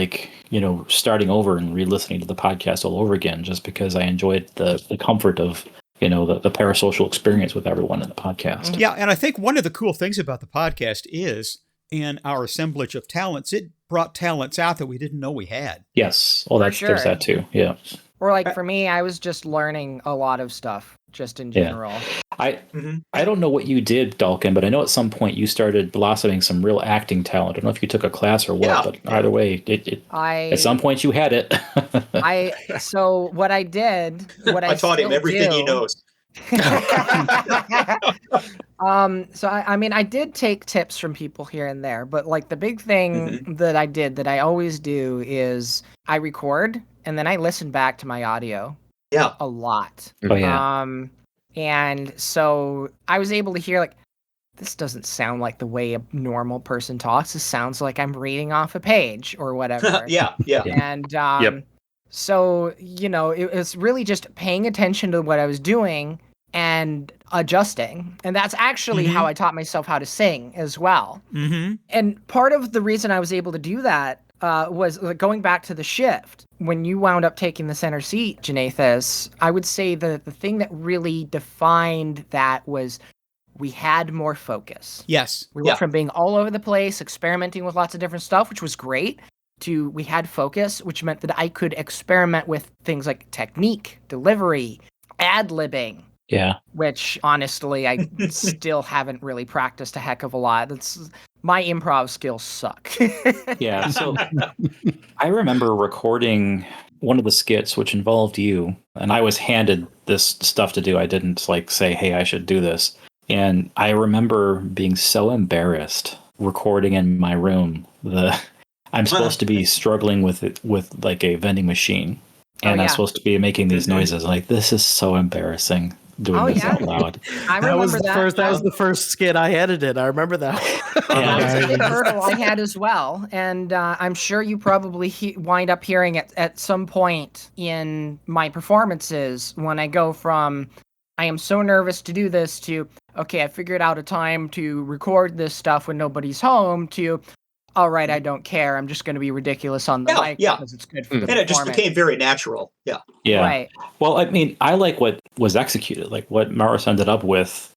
S13: starting over and re-listening to the podcast all over again, just because I enjoyed the comfort of, the parasocial experience with everyone in the podcast.
S2: Yeah. And I think one of the cool things about the podcast is, in our assemblage of talents, it brought talents out that we didn't know we had.
S13: Yes. Well, there's that too. Yeah.
S12: Or like for me, I was just learning a lot of stuff just in general.
S13: I don't know what you did, Dalken, but I know at some point you started blossoming some real acting talent. I don't know if you took a class or what, but either way, at some point you had it.
S12: So what I did, I
S11: taught him everything he knows.
S12: So I did take tips from people here and there, but like the big thing that I always do is I record and then I listen back to my audio.
S11: Yeah.
S12: A lot.
S13: Oh, yeah.
S12: And so I was able to hear like, this doesn't sound like the way a normal person talks. This sounds like I'm reading off a page or whatever.
S11: Yeah.
S12: And so, it was really just paying attention to what I was doing and adjusting. And that's actually how I taught myself how to sing as well. And part of the reason I was able to do that was going back to the shift. When you wound up taking the center seat, Janathus, I would say that the thing that really defined that was we had more focus.
S2: Yes.
S12: We went from being all over the place, experimenting with lots of different stuff, which was great, to we had focus, which meant that I could experiment with things like technique, delivery, ad-libbing.
S13: Yeah.
S12: Which, honestly, I still haven't really practiced a heck of a lot. My improv skills suck.
S13: Yeah, so I remember recording one of the skits which involved you, and I was handed this stuff to do. I didn't say, hey, I should do this. And I remember being so embarrassed recording in my room. I'm supposed to be struggling with like a vending machine, and I'm supposed to be making these noises. Like, this is so embarrassing. Doing this out loud.
S12: I remember that.
S9: That was the first skit I edited. I remember that.
S12: That was a big hurdle I had as well. And I'm sure you probably wind up hearing it at some point in my performances when I go from, I am so nervous to do this, to, okay, I figured out a time to record this stuff when nobody's home, to, all right, I don't care. I'm just going to be ridiculous on the mic because it's good for the
S11: And it just became very natural. Yeah.
S13: Yeah.
S12: Right.
S13: Well, I mean, I like what was executed, like what Maurus ended up with,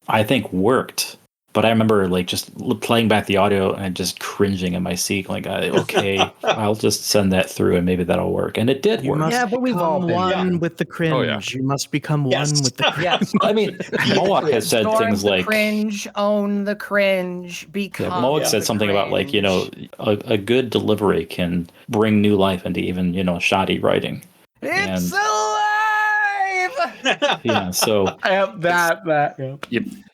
S13: I think worked. But I remember just playing back the audio and just cringing in my seat, like, okay, I'll just send that through and maybe that'll work. And it did work.
S9: Yeah, but we've all one with the cringe.
S10: Oh, yeah.
S9: You must become one with the cringe.
S12: Yes.
S13: I mean, Mowog has said things like
S12: cringe, own the cringe, become.
S13: Mowog said something about a good delivery can bring new life into even shoddy writing.
S12: It's alive.
S13: Yeah. So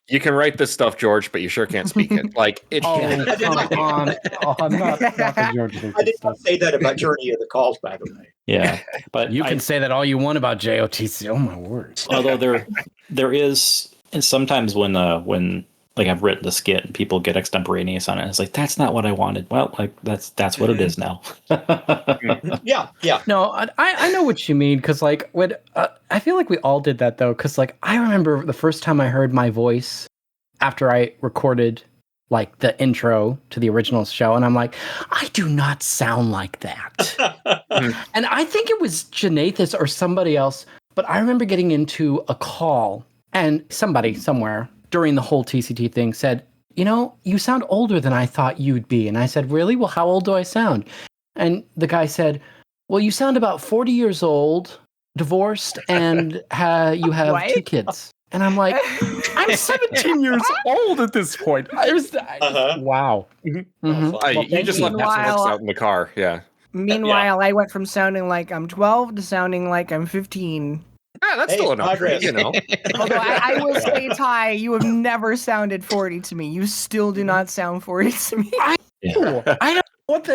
S10: You can write this stuff, George, but you sure can't speak it. Like it.
S14: Come on. Oh, not the George.
S11: I did not say that about Journey of the Calls, by the way.
S13: Yeah, but
S14: you can say that all you want about JOTC. Oh my word!
S13: Although there is, and sometimes when I've written the skit and people get extemporaneous on it, it's like, that's not what I wanted. Well, that's what it is now.
S11: Yeah.
S14: No, I know what you mean, because when I feel like we all did that though, because I remember the first time I heard my voice after I recorded the intro to the original show, and I'm like, I do not sound like that. And I think it was Janathus or somebody else, but I remember getting into a call and somebody somewhere during the whole TCT thing said, you sound older than I thought you'd be. And I said, really? Well, how old do I sound? And the guy said, well, you sound about 40 years old, divorced, and you have 2 kids. And I'm like, I'm 17 years old at this point. Wow.
S10: Mm-hmm. You just left Netflix out in the car. Yeah.
S12: Meanwhile, I went from sounding like I'm 12 to sounding like I'm 15.
S10: Yeah, that's still enough,
S12: Although I will say, Ty, you have never sounded 40 to me. You still do not sound 40 to me.
S14: I don't know what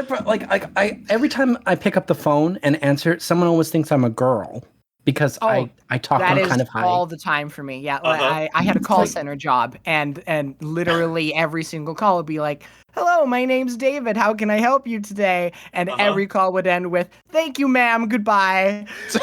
S14: I every time I pick up the phone and answer it, someone always thinks I'm a girl because I talk on kind of high.
S12: All the time for me. Yeah, I had a call center job, and literally every single call would be like, hello, my name's David. How can I help you today? And every call would end with, thank you, ma'am. Goodbye. So,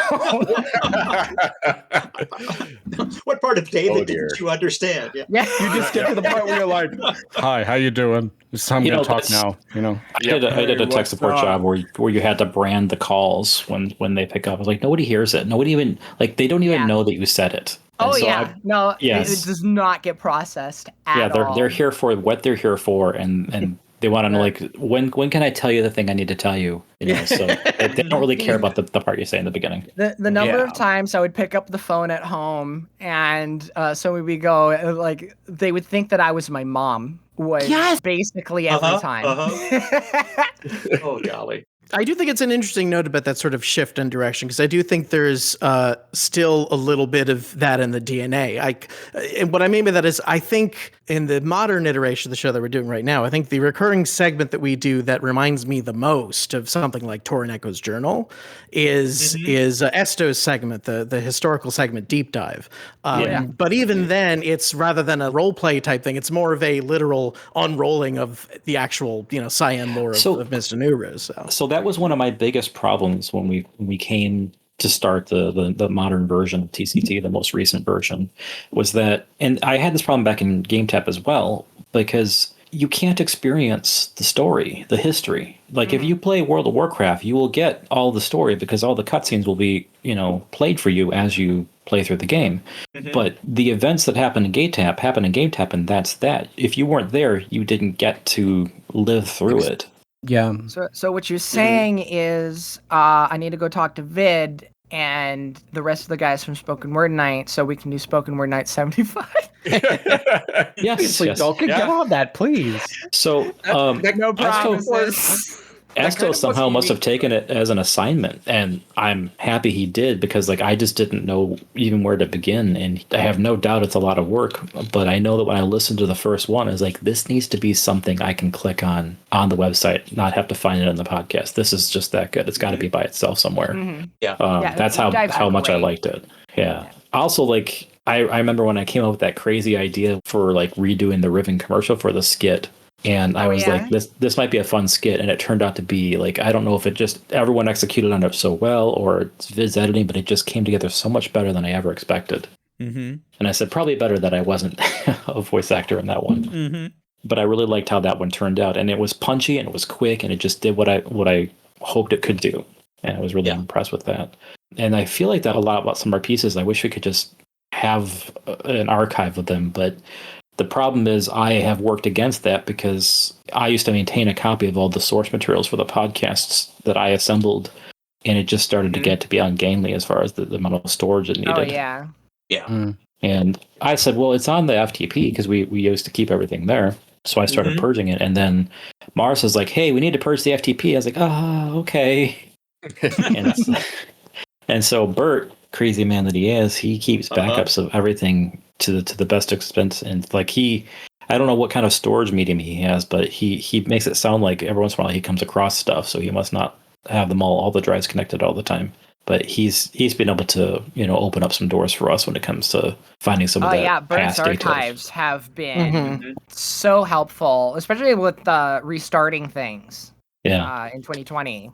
S11: What part of David didn't you understand?
S12: Yeah.
S14: You just get to the part where you're like, "Hi, how you doing? It's time to talk now." You know,
S13: I did a tech support job where you had to brand the calls when they pick up. I was like, nobody hears it. Nobody even they don't even know that you said it. And
S12: oh
S13: so
S12: yeah, no,
S13: yes.
S12: it does not get processed at all.
S13: They're here for what they're here for, and they want to know like when can I tell you the thing I need to tell you? You know, so they don't really care about the part you say in the beginning.
S12: The number of times I would pick up the phone at home, and so we would go like they would think that I was my mom. Was basically every time.
S11: Oh golly.
S9: I do think it's an interesting note about that sort of shift in direction, because I do think there's still a little bit of that in the DNA. And what I mean by that is I think in the modern iteration of the show that we're doing right now, I think the recurring segment that we do that reminds me the most of something like Torin Echo's Journal is Esto's segment, the historical segment Deep Dive. But even then, it's rather than a role play type thing, it's more of a literal unrolling of the actual, Cyan lore of Myst and Uru.
S13: So that was one of my biggest problems when we came to start the modern version of TCT, the most recent version, was that, and I had this problem back in GameTap as well, because you can't experience the story, the history. Like if you play World of Warcraft, you will get all the story because all the cutscenes will be, played for you as you play through the game. But the events that happen in GameTap, and that's that. If you weren't there, you didn't get to live through it.
S14: Yeah.
S12: So what you're saying is I need to go talk to Vid and the rest of the guys from Spoken Word Night so we can do Spoken Word Night 75.
S13: Yes.
S14: Dalken, get on that, please.
S13: So
S12: no promises.
S13: Esto somehow must have taken it as an assignment, and I'm happy he did, because I just didn't know even where to begin, and I have no doubt it's a lot of work, but I know that when I listened to the first one, I was like, this needs to be something I can click on the website, not have to find it in the podcast. This is just that good. It's got to be by itself somewhere. That's how much I liked it. Yeah. Also, I remember when I came up with that crazy idea for redoing the Riven commercial for the skit. And I was like, this might be a fun skit. And it turned out to be I don't know if it just everyone executed on it so well or it's Viz editing, but it just came together so much better than I ever expected. And I said, probably better that I wasn't a voice actor in that one. But I really liked how that one turned out. And it was punchy and it was quick and it just did what I hoped it could do. And I was really impressed with that. And I feel like that a lot about some of our pieces. I wish we could just have an archive of them, but the problem is I have worked against that because I used to maintain a copy of all the source materials for the podcasts that I assembled, and it just started to get to be ungainly as far as the amount of storage it needed.
S12: Oh, yeah.
S11: Yeah.
S13: And I said, well, it's on the FTP because we used to keep everything there. So I started purging it. And then Maurus was like, hey, we need to purge the FTP. I was like, okay. and so Bert, crazy man that he is, he keeps backups of everything to the best expense, and I don't know what kind of storage medium he has, but he makes it sound like every once in a while he comes across stuff, so he must not have them all the drives connected all the time. But he's been able to open up some doors for us when it comes to finding some of that
S12: Bert's
S13: past
S12: archives have been so helpful, especially with restarting things.
S13: Yeah.
S12: In 2020.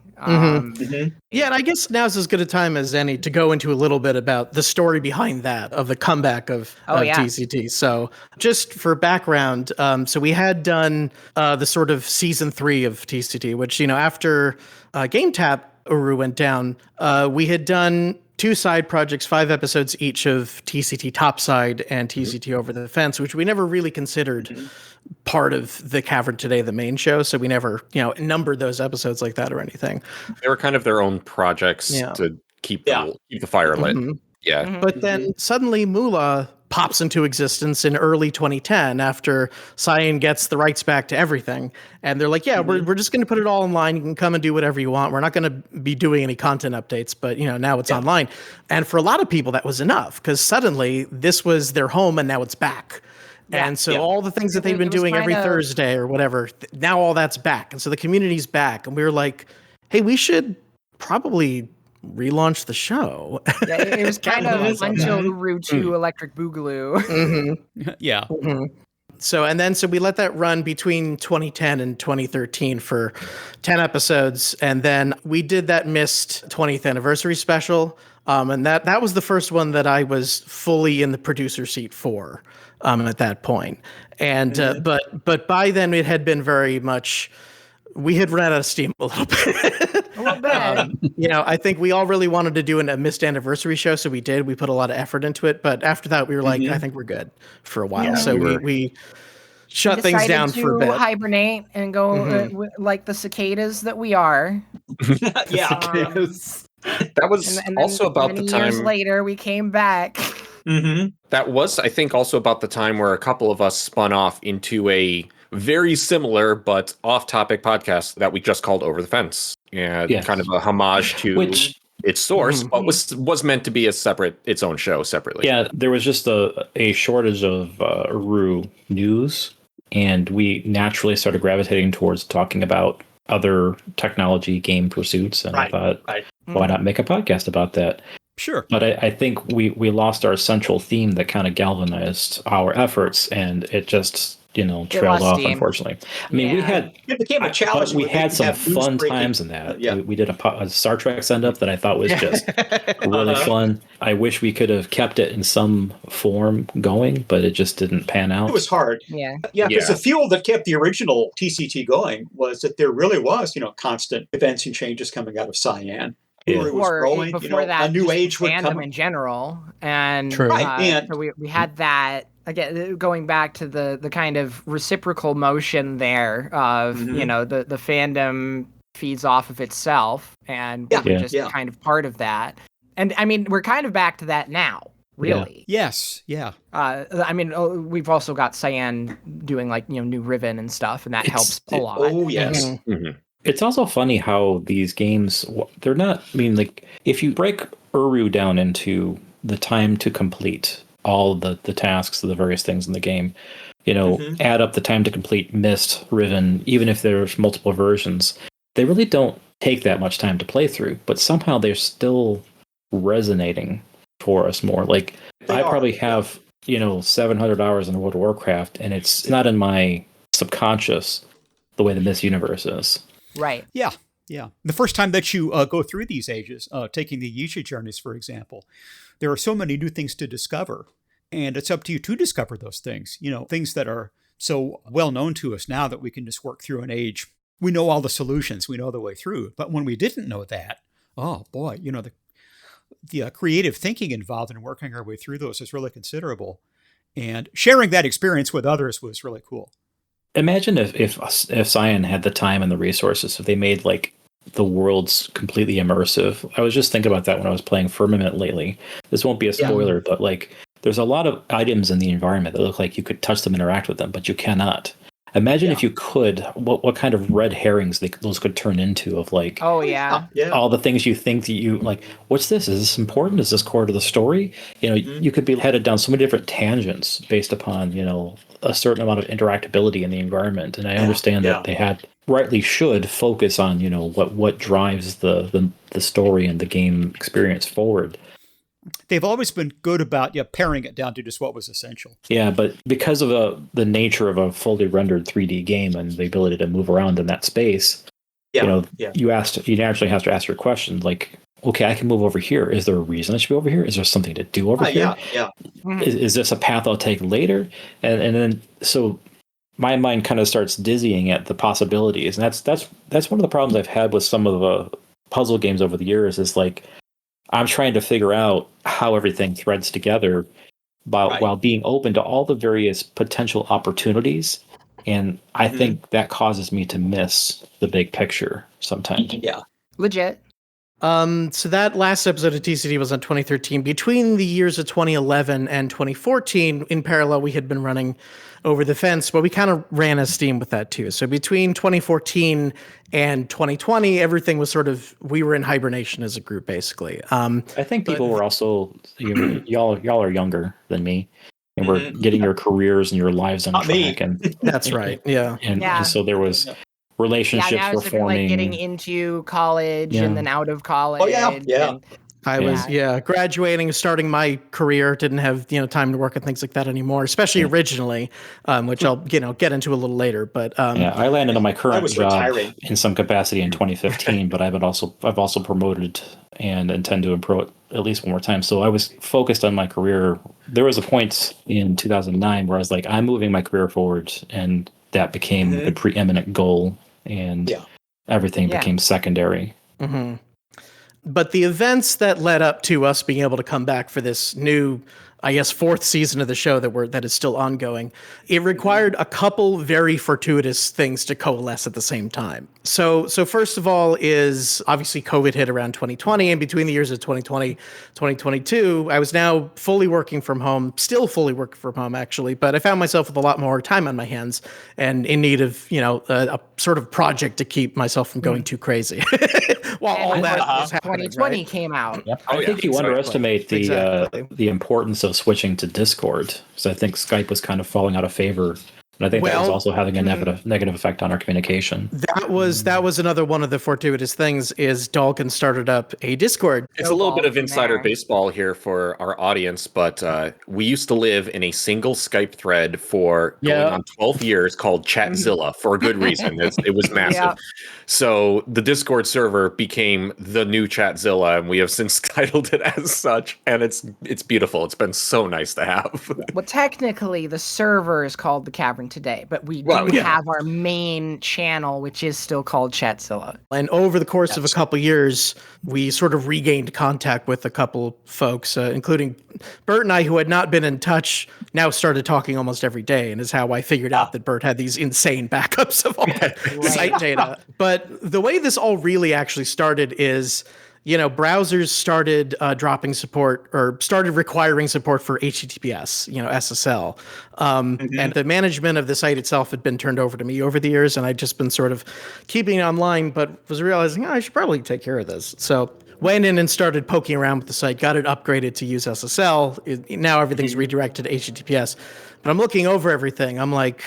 S9: Yeah, and I guess now's as good a time as any to go into a little bit about the story behind that, of the comeback of TCT. So just for background, so we had done the sort of season 3 of TCT, which, after GameTap Uru went down, we had done 2 side projects, 5 episodes each of TCT Topside and TCT Over the Fence, which we never really considered part of the Cavern Today, the main show. So we never, numbered those episodes like that or anything.
S10: They were kind of their own projects to keep the fire lit.
S9: But then suddenly Moolah pops into existence in early 2010 after Cyan gets the rights back to everything. And they're like, we're just going to put it all online. You can come and do whatever you want. We're not going to be doing any content updates, but now it's online. And for a lot of people, that was enough because suddenly this was their home and now it's back. And so all the things that they've been doing every Thursday or whatever, now all that's back. And so the community's back. And we were like, hey, we should probably relaunch the show.
S12: Yeah, it was kind of until Uru 2 Electric Boogaloo.
S9: So we let that run between 2010 and 2013 for 10 episodes. And then we did that Myst 20th anniversary special. And that was the first one that I was fully in the producer seat for at that point. And but by then it had been very much, we had run out of steam a little bit. I think we all really wanted to do a Myst anniversary show, so we did. We put a lot of effort into it, but after that, we were like, I think we're good for a while. Yeah, so we shut things down for a bit.
S12: Hibernate and go like the cicadas that we are.
S10: Cicadas. That was also about the time.
S12: Years later, we came back.
S10: That was, I think, also about the time where a couple of us spun off into a very similar but off-topic podcast that we just called Over the Fence. Yeah, kind of a homage to its source, but was meant to be its own show separately.
S13: Yeah, there was just a shortage of Uru news, and we naturally started gravitating towards talking about other technology game pursuits, and I thought, why not make a podcast about that?
S2: Sure.
S13: But I think we lost our central theme that kind of galvanized our efforts, and it just trailed off, unfortunately. I mean,
S11: it became a challenge.
S13: We had some fun times in that. We did a Star Trek send-up that I thought was just really fun. I wish we could have kept it in some form going, but it just didn't pan out.
S11: It was hard. Because the fuel that kept the original TCT going was that there really was, constant events and changes coming out of Cyan. It was growing,
S12: before that,
S11: a new age would come
S12: in general, and
S11: so
S12: we had that. Again, going back to the kind of reciprocal motion there of the fandom feeds off of itself, and we're just kind of part of that. And I mean, we're kind of back to that now, really.
S2: Yes. Yeah.
S12: I mean, we've also got Cyan doing new Riven and stuff, and that helps a lot.
S11: Oh yes.
S13: It's also funny how these games, they're not, I mean, like, if you break Uru down into the time to complete all the tasks of the various things in the game, add up the time to complete Myst, Riven, even if there's multiple versions, they really don't take that much time to play through, but somehow they're still resonating for us more. Like, I probably have, 700 hours in World of Warcraft, and it's not in my subconscious the way the Myst universe is.
S12: Right.
S2: Yeah. The first time that you go through these ages, taking the Essjay journeys, for example, there are so many new things to discover, and it's up to you to discover those things. Things that are so well known to us now that we can just work through an age. We know all the solutions, we know the way through. But when we didn't know that, oh boy, the creative thinking involved in working our way through those is really considerable, and sharing that experience with others was really cool.
S13: Imagine if Cyan had the time and the resources, if they made the worlds completely immersive. I was just thinking about that when I was playing Firmament lately. This won't be a spoiler, but there's a lot of items in the environment that look like you could touch them, interact with them, but you cannot. Imagine if you could, what kind of red herrings those could turn into of all the things you think that you what's this? Is this important? Is this core to the story? You could be headed down so many different tangents based upon, a certain amount of interactability in the environment. And I understand that they rightly should focus on, what drives the story and the game experience forward.
S2: They've always been good about paring it down to just what was essential.
S13: Yeah, but because of the nature of a fully rendered 3D game and the ability to move around in that space, you naturally have to ask your question, okay, I can move over here. Is there a reason I should be over here? Is there something to do over here? Is this a path I'll take later? And then so my mind kind of starts dizzying at the possibilities, and that's one of the problems I've had with some of the puzzle games over the years. Is I'm trying to figure out how everything threads together while being open to all the various potential opportunities. And I think that causes me to miss the big picture sometimes.
S11: Yeah.
S12: Legit.
S9: So that last episode of TCT was on 2013. Between the years of 2011 and 2014, in parallel, we had been running Over the Fence, but we kind of ran a steam with that too. So between 2014 and 2020, everything was we were in hibernation as a group, basically.
S13: I think people were also, y'all are younger than me, and we're getting your careers and your lives on track. And
S9: that's right. Yeah.
S13: And so there was relationships
S12: now
S13: were forming.
S12: Getting into college and then out of college.
S11: Oh yeah.
S12: And
S9: I was graduating, starting my career, didn't have time to work and things like that anymore, especially originally, which I'll get into a little later. But
S13: I landed on my current job
S11: retiring.
S13: in some capacity in 2015, but I've also promoted and intend to improve it at least one more time. So I was focused on my career. There was a point in 2009 where I was like, I'm moving my career forward, and that became the preeminent goal, and everything became secondary.
S9: Mm-hmm. But the events that led up to us being able to come back for this new, I guess, fourth season of the show that is still ongoing, it required a couple very fortuitous things to coalesce at the same time. So first of all is obviously COVID hit around 2020, and between the years of 2020, 2022, I was now fully working from home, still fully working from home actually, but I found myself with a lot more time on my hands and in need of, a sort of project to keep myself from going too crazy. While all that was happening,
S12: 2020 came out.
S13: Yep. I think you underestimate the importance of switching to Discord. So I think Skype was kind of falling out of favor. And I think that was also having a negative effect on our communication.
S9: That was another one of the fortuitous things is Dalken started up a Discord.
S10: It's a little bit of insider baseball here for our audience, but we used to live in a single Skype thread for going on 12 years called Chatzilla for a good reason. It was massive. Yeah. So the Discord server became the new Chatzilla, and we have since titled it as such, and it's beautiful. It's been so nice to have.
S12: Well, technically, the server is called the Cavern today, but we do have our main channel, which is still called Chatzilla.
S9: And over the course of a couple years, we sort of regained contact with a couple folks, including Bert and I, who had not been in touch, now started talking almost every day, and is how I figured out that Bert had these insane backups of all the site data. But the way this all really actually started is, browsers started dropping support or started requiring support for HTTPS, SSL. And the management of the site itself had been turned over to me over the years, and I'd just been sort of keeping it online, but was realizing, I should probably take care of this. So went in and started poking around with the site, got it upgraded to use SSL. Now everything's redirected to HTTPS. But I'm looking over everything. I'm like,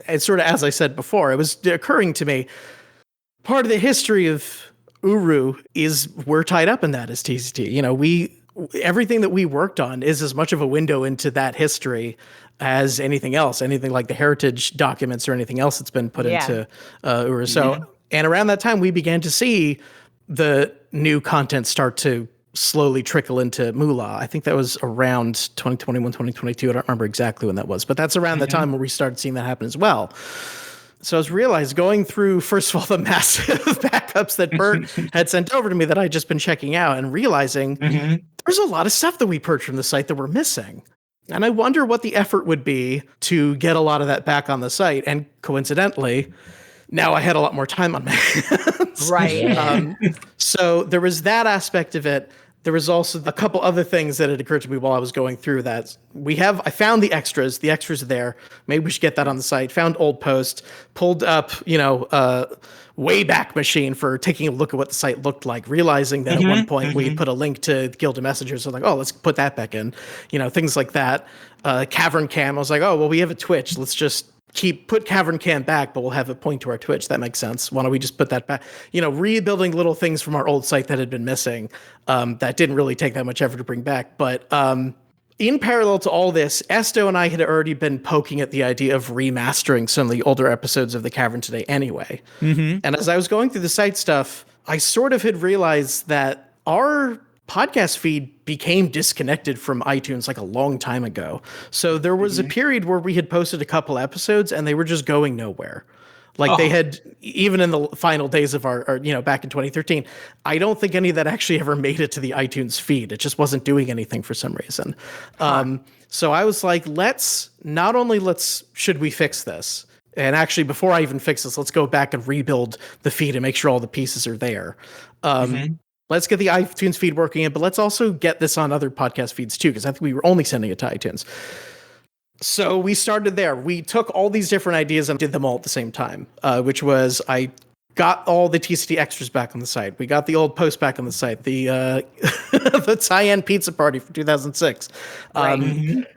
S9: it's sort of, as I said before, it was occurring to me, part of the history of Uru is we're tied up in that as TCT. Everything that we worked on is as much of a window into that history as anything else, anything like the heritage documents or anything else that's been put into Uru. So, and around that time, we began to see the new content start to slowly trickle into Moolah. I think that was around 2021, 2022. I don't remember exactly when that was, but that's around the time where we started seeing that happen as well. So I was realized going through, first of all, the massive backups that Bert had sent over to me that I'd just been checking out and realizing there's a lot of stuff that we purged from the site that we're missing. And I wonder what the effort would be to get a lot of that back on the site. And coincidentally, now I had a lot more time on my hands.
S12: Right.
S9: So there was that aspect of it. There was also a couple other things that had occurred to me while I was going through that. I found the extras. The extras are there. Maybe we should get that on the site. Found old posts, pulled up, Wayback Machine for taking a look at what the site looked like, realizing that at one point we put a link to Guild of Messengers. So like, let's put that back in, things like that. Cavern Cam, I was like, well, we have a Twitch. Let's just put Cavern Cam back, but we'll have it point to our Twitch. That makes sense. Why don't we just put that back? Rebuilding little things from our old site that had been missing, that didn't really take that much effort to bring back. But in parallel to all this, Esto and I had already been poking at the idea of remastering some of the older episodes of The Cavern today anyway. And as I was going through the site stuff, I sort of had realized that our podcast feed became disconnected from iTunes like a long time ago. So there was a period where we had posted a couple episodes and they were just going nowhere. Like they had, even in the final days of our back in 2013, I don't think any of that actually ever made it to the iTunes feed. It just wasn't doing anything for some reason. So I was like, should we fix this? And actually, before I even fix this, let's go back and rebuild the feed and make sure all the pieces are there. Let's get the iTunes feed working, but let's also get this on other podcast feeds too, because I think we were only sending it to iTunes. So we started there. We took all these different ideas and did them all at the same time, which was I got all the TCT extras back on the site. We got the old post back on the site. The the Tyion pizza party from 2006.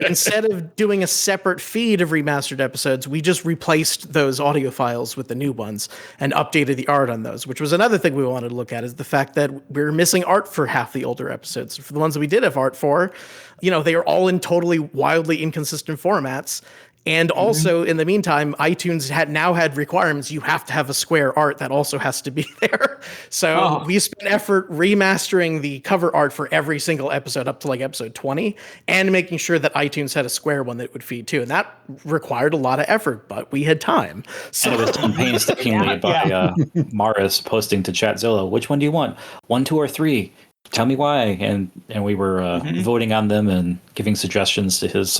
S9: Instead of doing a separate feed of remastered episodes, we just replaced those audio files with the new ones and updated the art on those, which was another thing we wanted to look at, is the fact that we're missing art for half the older episodes. For the ones that we did have art for, they are all in totally wildly inconsistent formats. And also, in the meantime, iTunes now had requirements. You have to have a square art that also has to be there. So we spent effort remastering the cover art for every single episode up to like episode 20 and making sure that iTunes had a square one that would feed too. And that required a lot of effort, but we had time. So
S13: and it was done painstakingly by Maurus posting to Chatzilla, which one do you want? 1, 2, or 3? Tell me why. And we were voting on them and giving suggestions to his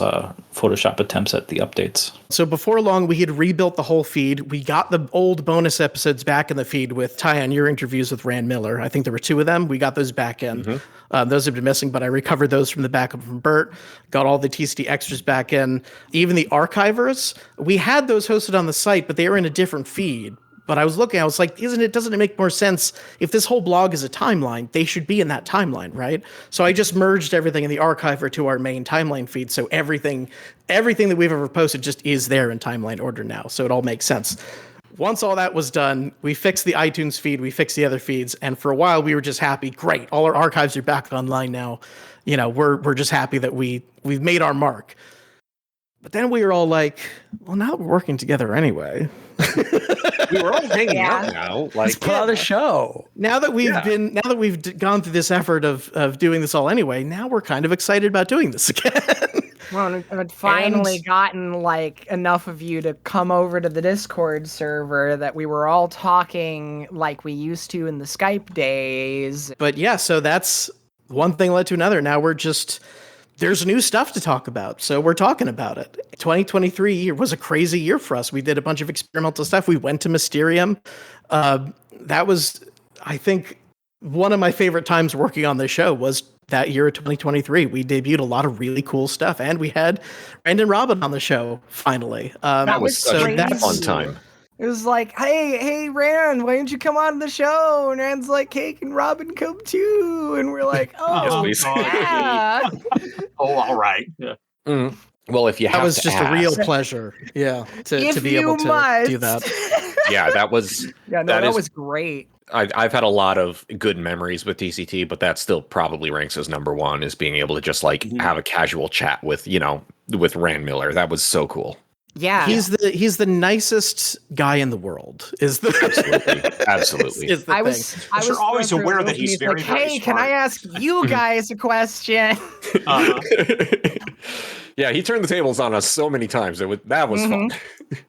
S13: Photoshop attempts at the updates.
S9: So before long, we had rebuilt the whole feed. We got the old bonus episodes back in the feed with Tyion, your interviews with Rand Miller. I think there were 2 of them. We got those back in. Those have been missing, but I recovered those from the backup from Bert. Got all the TCT extras back in. Even the archivers, we had those hosted on the site, but they were in a different feed. But I was looking, I was like, doesn't it make more sense if this whole blog is a timeline, they should be in that timeline, right? So I just merged everything in the archiver to our main timeline feed. So everything that we've ever posted just is there in timeline order now. So it all makes sense. Once all that was done, we fixed the iTunes feed, we fixed the other feeds. And for a while we were just happy. Great. All our archives are back online now. We're just happy that we've made our mark. But then we were all like, well, now that we're working together anyway.
S10: We were all hanging out now.
S14: Let's put on a show.
S9: Now that we've gone through this effort of doing this all anyway, now we're kind of excited about doing this again.
S12: Well, I'd finally gotten like enough of you to come over to the Discord server that we were all talking like we used to in the Skype days.
S9: But yeah, so that's one thing led to another. Now there's new stuff to talk about, so we're talking about it. 2023 was a crazy year for us. We did a bunch of experimental stuff. We went to Mysterium. That was, I think, one of my favorite times working on this show was that year of 2023. We debuted a lot of really cool stuff, and we had Rand and Robin on the show, finally.
S10: That was such a fun time.
S12: It was like, hey, Rand, why don't you come on the show? And Rand's like, hey, can Robin come too? And we're like, yeah.
S11: All right. Yeah.
S10: Well, if you have
S9: that was
S10: to
S9: just
S10: ask,
S9: a real pleasure, to be able to do that.
S10: Yeah, that was.
S12: That was great.
S10: I've had a lot of good memories with TCT, but that still probably ranks as number one, is being able to just have a casual chat with Rand Miller. That was so cool.
S12: Yeah,
S9: he's the nicest guy in the world.
S10: Absolutely.
S9: Is the
S12: I
S9: thing.
S12: was
S11: always aware that he's very,
S12: like, hey,
S11: very
S12: can I ask you guys a question?
S10: Yeah, he turned the tables on us so many times. That was fun.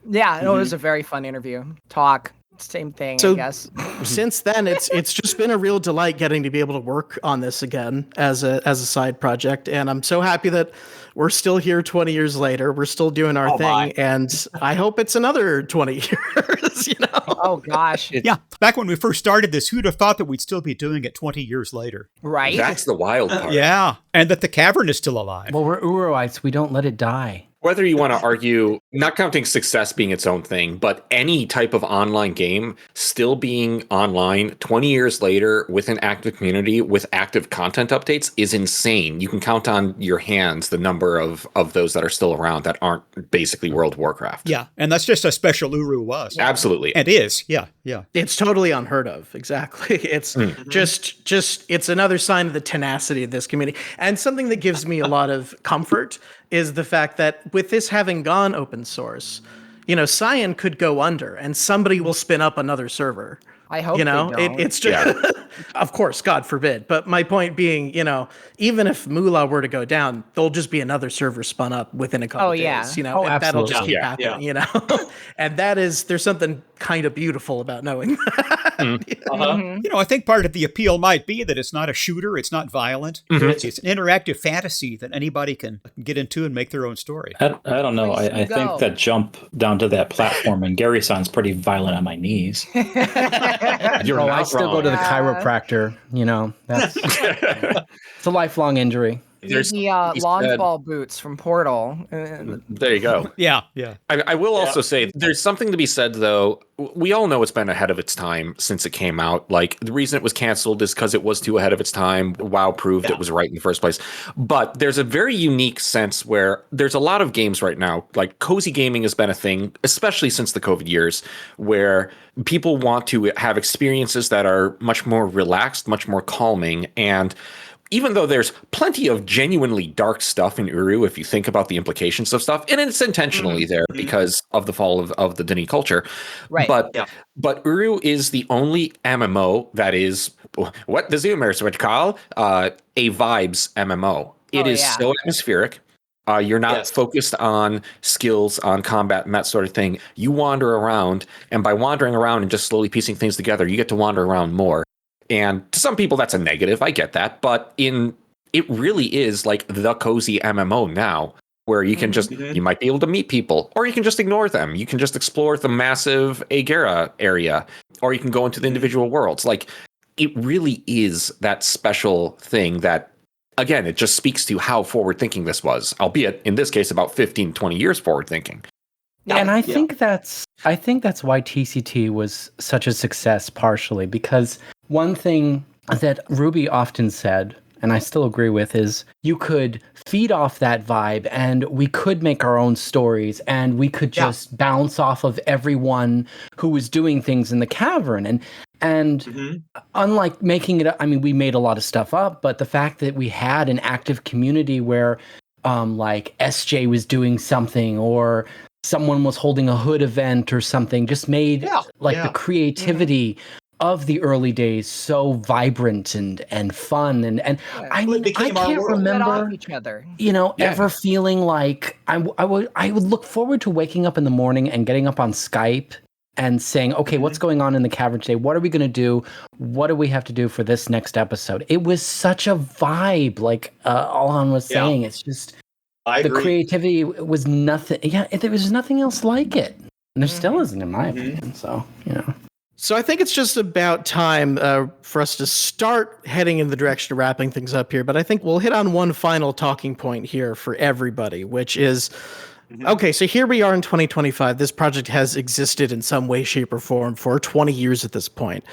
S12: Yeah, it was a very fun interview. Talk. Same thing,
S9: so,
S12: I guess.
S9: Since then, it's just been a real delight getting to be able to work on this again as a side project, and I'm so happy that we're still here 20 years later. We're still doing our thing, and I hope it's another 20 years.
S12: Oh gosh.
S2: Yeah, back when we first started this, who'd have thought that we'd still be doing it 20 years later?
S12: Right.
S10: That's the wild part.
S2: Yeah, and that the Cavern is still alive.
S14: Well, we're Uruites. We don't let it die.
S10: Whether you want to argue, not counting success being its own thing, but any type of online game still being online 20 years later with an active community with active content updates is insane. You can count on your hands the number of those that are still around that aren't basically World of Warcraft.
S2: Yeah, and that's just how special Uru was.
S10: Absolutely.
S2: It is, yeah.
S9: It's totally unheard of, exactly. It's just it's another sign of the tenacity of this community. And something that gives me a lot of comfort is the fact that with this having gone open source, Tyion could go under and somebody will spin up another server.
S12: I hope they don't.
S9: It's just, of course, God forbid. But my point being, even if Moolah were to go down, there'll just be another server spun up within a couple days. And that'll just keep happening. And there's something kind of beautiful about knowing that.
S2: I think part of the appeal might be that it's not a shooter, it's not violent. It's an interactive fantasy that anybody can get into and make their own story.
S13: I don't know. I think that jump down to that platform and Gary sounds pretty violent on my knees.
S14: I still go to the chiropractor. That's it's a lifelong injury.
S10: There's
S12: launch ball boots from Portal.
S10: There you go.
S2: Yeah.
S10: I will also say there's something to be said, though. We all know it's been ahead of its time since it came out. Like, the reason it was canceled is because it was too ahead of its time. WoW proved it was right in the first place. But there's a very unique sense where there's a lot of games right now, like cozy gaming has been a thing, especially since the COVID years, where people want to have experiences that are much more relaxed, much more calming. And even though there's plenty of genuinely dark stuff in Uru, if you think about the implications of stuff, and it's intentionally there because of the fall of the Dini culture.
S12: Right.
S10: But Uru is the only MMO that is what the Zoomers would call a vibes MMO. It is so atmospheric. You're not focused on skills, on combat, and that sort of thing. You wander around, and by wandering around and just slowly piecing things together, you get to wander around more. And to some people, that's a negative. I get that. But it really is like the cozy MMO now, where you can just, you might be able to meet people, or you can just ignore them. You can just explore the massive Agera area, or you can go into the individual worlds. Like, it really is that special thing that, again, it just speaks to how forward-thinking this was, albeit in this case about 15, 20 years forward-thinking.
S14: And I think that's why TCT was such a success, partially because one thing that Ruby often said, and I still agree with, is you could feed off that vibe and we could make our own stories and we could just bounce off of everyone who was doing things in the Cavern. And unlike making it, I mean, we made a lot of stuff up, but the fact that we had an active community where like Essjay was doing something, or someone was holding a hood event or something, just made the creativity of the early days so vibrant and fun. And I can't remember
S12: each other.
S14: Ever feeling like I would look forward to waking up in the morning and getting up on Skype and saying, okay, what's going on in the Cavern today? What are we going to do? What do we have to do for this next episode? It was such a vibe, like Alhon was saying. It's just the creativity was nothing. Yeah, there was nothing else like it. And there still isn't, in my opinion. So,
S9: So I think it's just about time for us to start heading in the direction of wrapping things up here. But I think we'll hit on one final talking point here for everybody, which is, okay, so here we are in 2025. This project has existed in some way, shape, or form for 20 years at this point.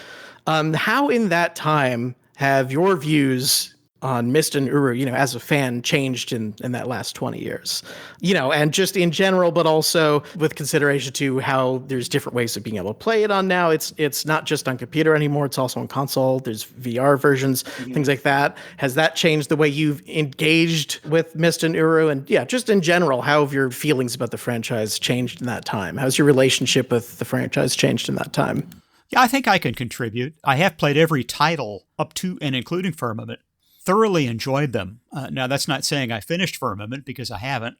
S9: How in that time have your views on Myst and Uru, as a fan, changed in that last 20 years? And just in general, but also with consideration to how there's different ways of being able to play it on now. It's not just on computer anymore. It's also on console. There's VR versions, things like that. Has that changed the way you've engaged with Myst and Uru? And just in general, how have your feelings about the franchise changed in that time? How's your relationship with the franchise changed in that time?
S2: Yeah, I think I can contribute. I have played every title up to and including Firmament. Thoroughly enjoyed them. Now, that's not saying I finished Firmament, because I haven't.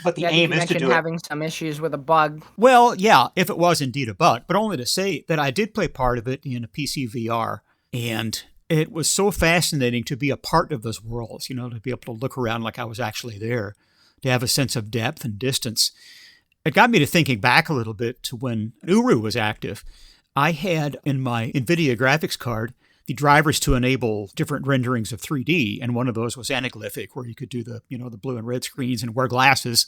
S12: But the aim is to do having some issues with a bug.
S2: Well, yeah, if it was indeed a bug, but only to say that I did play part of it in a PC VR, and it was so fascinating to be a part of those worlds, to be able to look around like I was actually there, to have a sense of depth and distance. It got me to thinking back a little bit to when Uru was active. I had in my NVIDIA graphics card the drivers to enable different renderings of 3D, and one of those was anaglyphic, where you could do the the blue and red screens and wear glasses,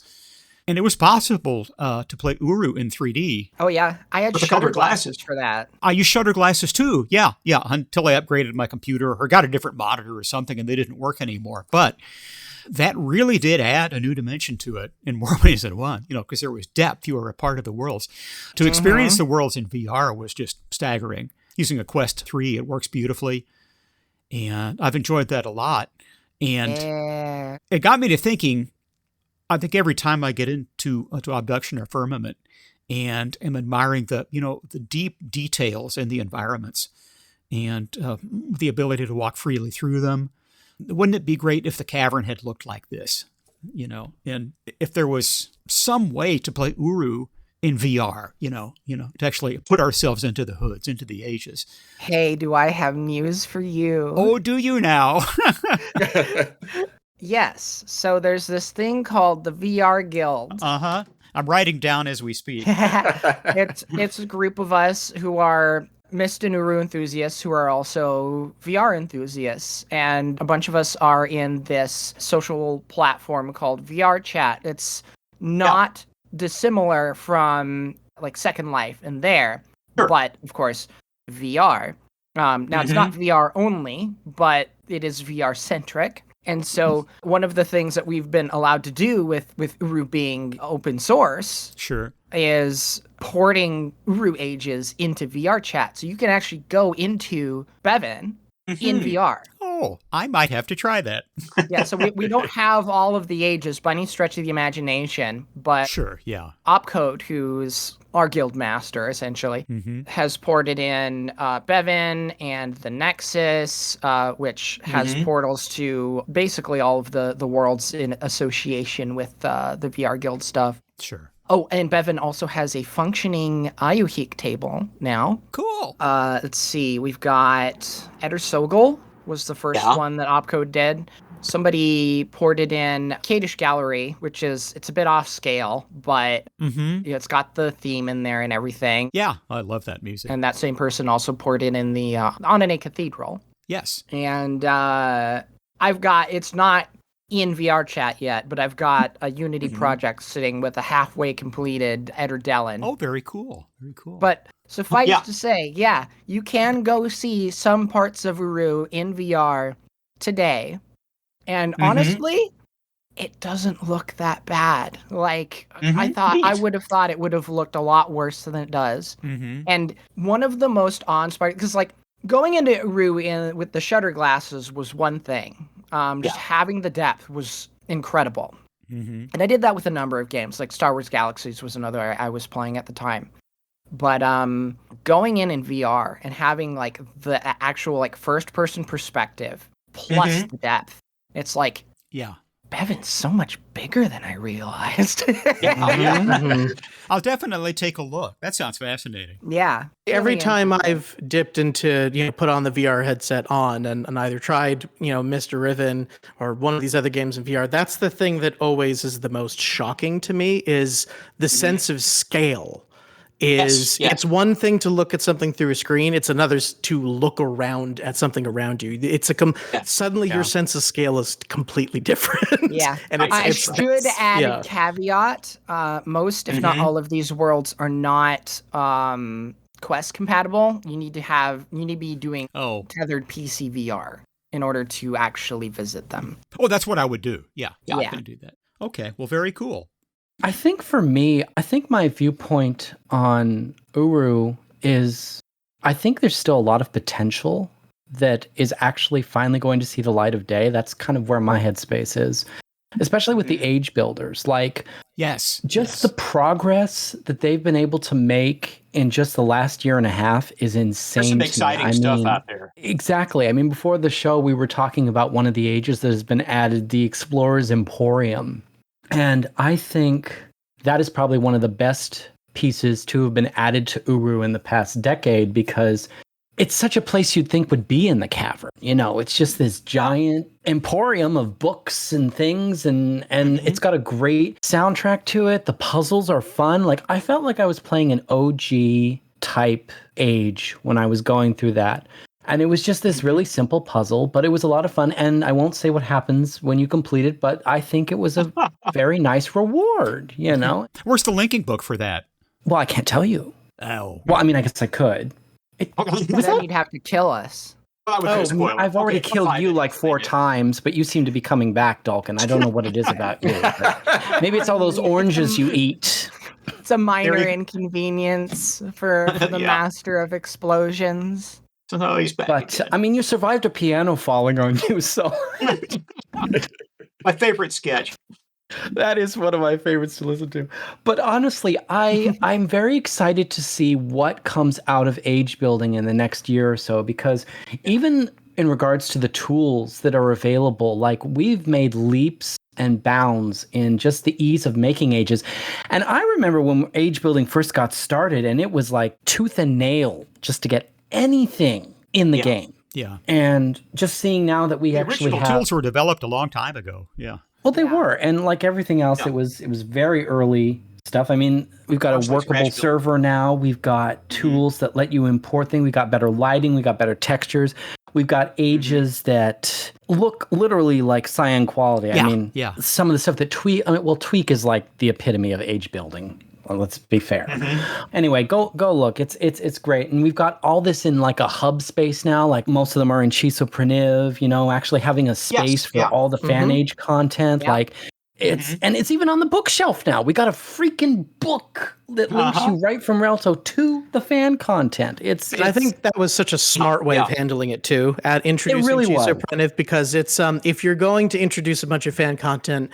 S2: and it was possible to play Uru in 3D.
S12: Oh yeah, I had shutter glasses for that.
S2: I used shutter glasses too. Yeah, until I upgraded my computer or got a different monitor or something, and they didn't work anymore. But that really did add a new dimension to it in more ways than one. Because there was depth. You were a part of the worlds. To experience the worlds in VR was just staggering. Using a Quest 3, it works beautifully, and I've enjoyed that a lot. And it got me to thinking, I think every time I get into Abduction or Firmament and am admiring the deep details in the environments and the ability to walk freely through them, wouldn't it be great if the Cavern had looked like this? And if there was some way to play Uru in VR, to actually put ourselves into the hoods, into the ages.
S12: Hey, do I have news for you?
S2: Oh, do you now?
S12: Yes. So there's this thing called the VR Guild.
S2: I'm writing down as we speak.
S12: It's a group of us who are Myst and Uru enthusiasts who are also VR enthusiasts. And a bunch of us are in this social platform called VR Chat. It's not dissimilar from like Second Life and there, but of course, VR. Now, it's not VR only, but it is VR centric. And so one of the things that we've been allowed to do with Uru being open source is porting Uru ages into VR chat. So you can actually go into Bevan in VR.
S2: Oh, I might have to try that.
S12: Yeah, so we don't have all of the ages by any stretch of the imagination, but Opcode, who's our guild master, essentially, has ported in Bevan and the Nexus, which has portals to basically all of the worlds in association with the VR guild stuff.
S2: Sure.
S12: Oh, and Bevan also has a functioning Ayuhik table now.
S2: Cool.
S12: Let's see. We've got Eder Sogol was the first one that Opcode did. Somebody ported in Kadish Gallery, which it's a bit off scale, but it's got the theme in there and everything.
S2: Yeah, I love that music.
S12: And that same person also ported in the Onane Cathedral.
S2: Yes.
S12: And I've got, it's not in VR chat yet, but I've got a Unity project sitting with a halfway completed Eder Dellen.
S2: Oh, very cool. Very cool.
S12: But suffice to say, you can go see some parts of Uru in VR today. And honestly, it doesn't look that bad. Like, I would have thought it would have looked a lot worse than it does. And one of the most awe-inspiring, because like going into Uru with the shutter glasses was one thing. Just having the depth was incredible. And I did that with a number of games, like Star Wars Galaxies was another I was playing at the time. But going in VR and having like the actual like first person perspective plus the depth, it's like, Bevan's so much bigger than I realized.
S2: I'll definitely take a look. That sounds fascinating.
S12: Yeah.
S9: Every time I've dipped into, put on the VR headset on and either tried, Mr. Riven or one of these other games in VR, that's the thing that always is the most shocking to me is the sense of scale. It's one thing to look at something through a screen. It's another to look around at something around you. It's suddenly your sense of scale is completely different.
S12: Yeah. And I should add a caveat. Most, if not all of these worlds are not Quest compatible. You need to be doing tethered PC VR in order to actually visit them.
S2: Oh, that's what I would do. Yeah. I can do that. Okay. Well, very cool.
S14: I think for me, my viewpoint on Uru is I think there's still a lot of potential that is actually finally going to see the light of day. That's kind of where my headspace is, especially with the age builders. Like, the progress that they've been able to make in just the last year and a half is insane.
S11: There's some exciting stuff out there.
S14: Exactly. I mean, before the show, we were talking about one of the ages that has been added, the Explorer's Emporium. And I think that is probably one of the best pieces to have been added to Uru in the past decade because it's such a place you'd think would be in the Cavern. It's just this giant emporium of books and things, and it's got a great soundtrack to it. The puzzles are fun. Like, I felt like I was playing an OG type age when I was going through that. And it was just this really simple puzzle, but it was a lot of fun. And I won't say what happens when you complete it, but I think it was a very nice reward,
S2: Where's the linking book for that?
S14: Well, I can't tell you.
S2: Oh.
S14: Well, I mean, I guess I could.
S12: Then you'd have to kill us.
S14: I've already killed you like 4 times, but you seem to be coming back, Dalken. I don't know what it is about you. Maybe it's all those oranges you eat.
S12: It's a minor inconvenience for the master of explosions.
S11: So he's back.
S14: But I mean, you survived a piano falling on you, so
S11: my favorite sketch.
S14: That is one of my favorites to listen to. But honestly, I'm very excited to see what comes out of age building in the next year or so, because even in regards to the tools that are available, like we've made leaps and bounds in just the ease of making ages. And I remember when age building first got started, and it was like tooth and nail just to get anything in the game.
S2: Yeah.
S14: And just seeing now that we actually have...
S2: The original tools were developed a long time ago. Yeah.
S14: Well, they were. And like everything else, it was very early stuff. I mean, we've got a workable server now. We've got tools that let you import things. We got better lighting. We got better textures. We've got ages that look literally like cyan quality.
S2: Yeah,
S14: I mean, some of the stuff that Tweak is like the epitome of age building. Well, let's be fair. Anyway, go look. It's great. And we've got all this in like a hub space now. Like most of them are in Chiso-Primiv, actually having a space for all the fan age content. Like and it's even on the bookshelf now. We got a freaking book that links you right from Relto to the fan content. I think
S9: that was such a smart way of handling it too. At introducing Chiso-Primiv, because it's if you're going to introduce a bunch of fan content,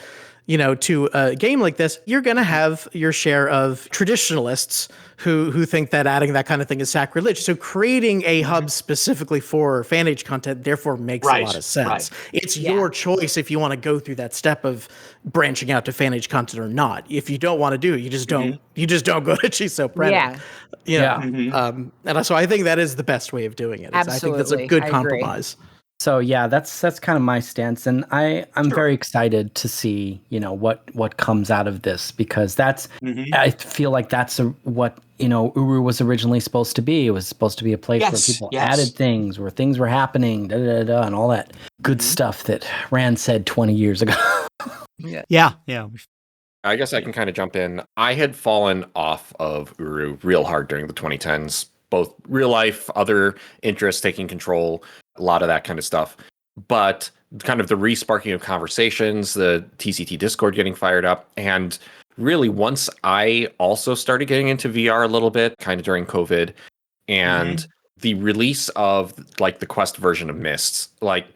S9: to a game like this, you're going to have your share of traditionalists who think that adding that kind of thing is sacrilege. So creating a hub specifically for fan age content therefore makes a lot of sense. It's your choice if you want to go through that step of branching out to fan age content or not. If you don't want to do it, you just don't. You just don't go to Chiso-Primiv. And so I think that is the best way of doing it. I think that's a good compromise.
S14: So yeah, that's kind of my stance, and I'm very excited to see what comes out of this, because that's I feel like that's what Uru was originally supposed to be. It was supposed to be a place where people added things, where things were happening, and all that good stuff that Rand said 20 years ago.
S2: Yeah.
S10: I guess I can kind of jump in. I had fallen off of Uru real hard during the 2010s, both real life, other interests taking control, a lot of that kind of stuff. But kind of the resparking of conversations, the TCT Discord getting fired up, and really once I also started getting into VR a little bit, kind of during COVID, and the release of like the Quest version of Myst, like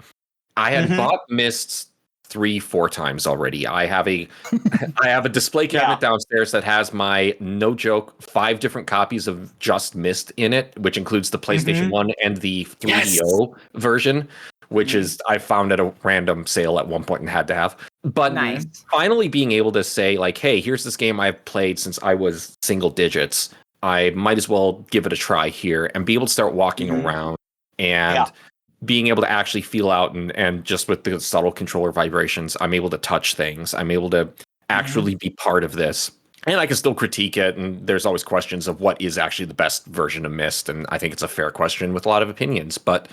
S10: I had bought Myst 3-4 times already. I have a display cabinet downstairs that has my, no joke, 5 different copies of just Myst in it, which includes the PlayStation 1 and the 3DO version, which is I found at a random sale at one point and had to have. But finally being able to say like, hey, here's this game I've played since I was single digits. I might as well give it a try here and be able to start walking around and being able to actually feel out and just with the subtle controller vibrations, I'm able to touch things. I'm able to actually be part of this. And I can still critique it. And there's always questions of what is actually the best version of Myst. And I think it's a fair question with a lot of opinions. But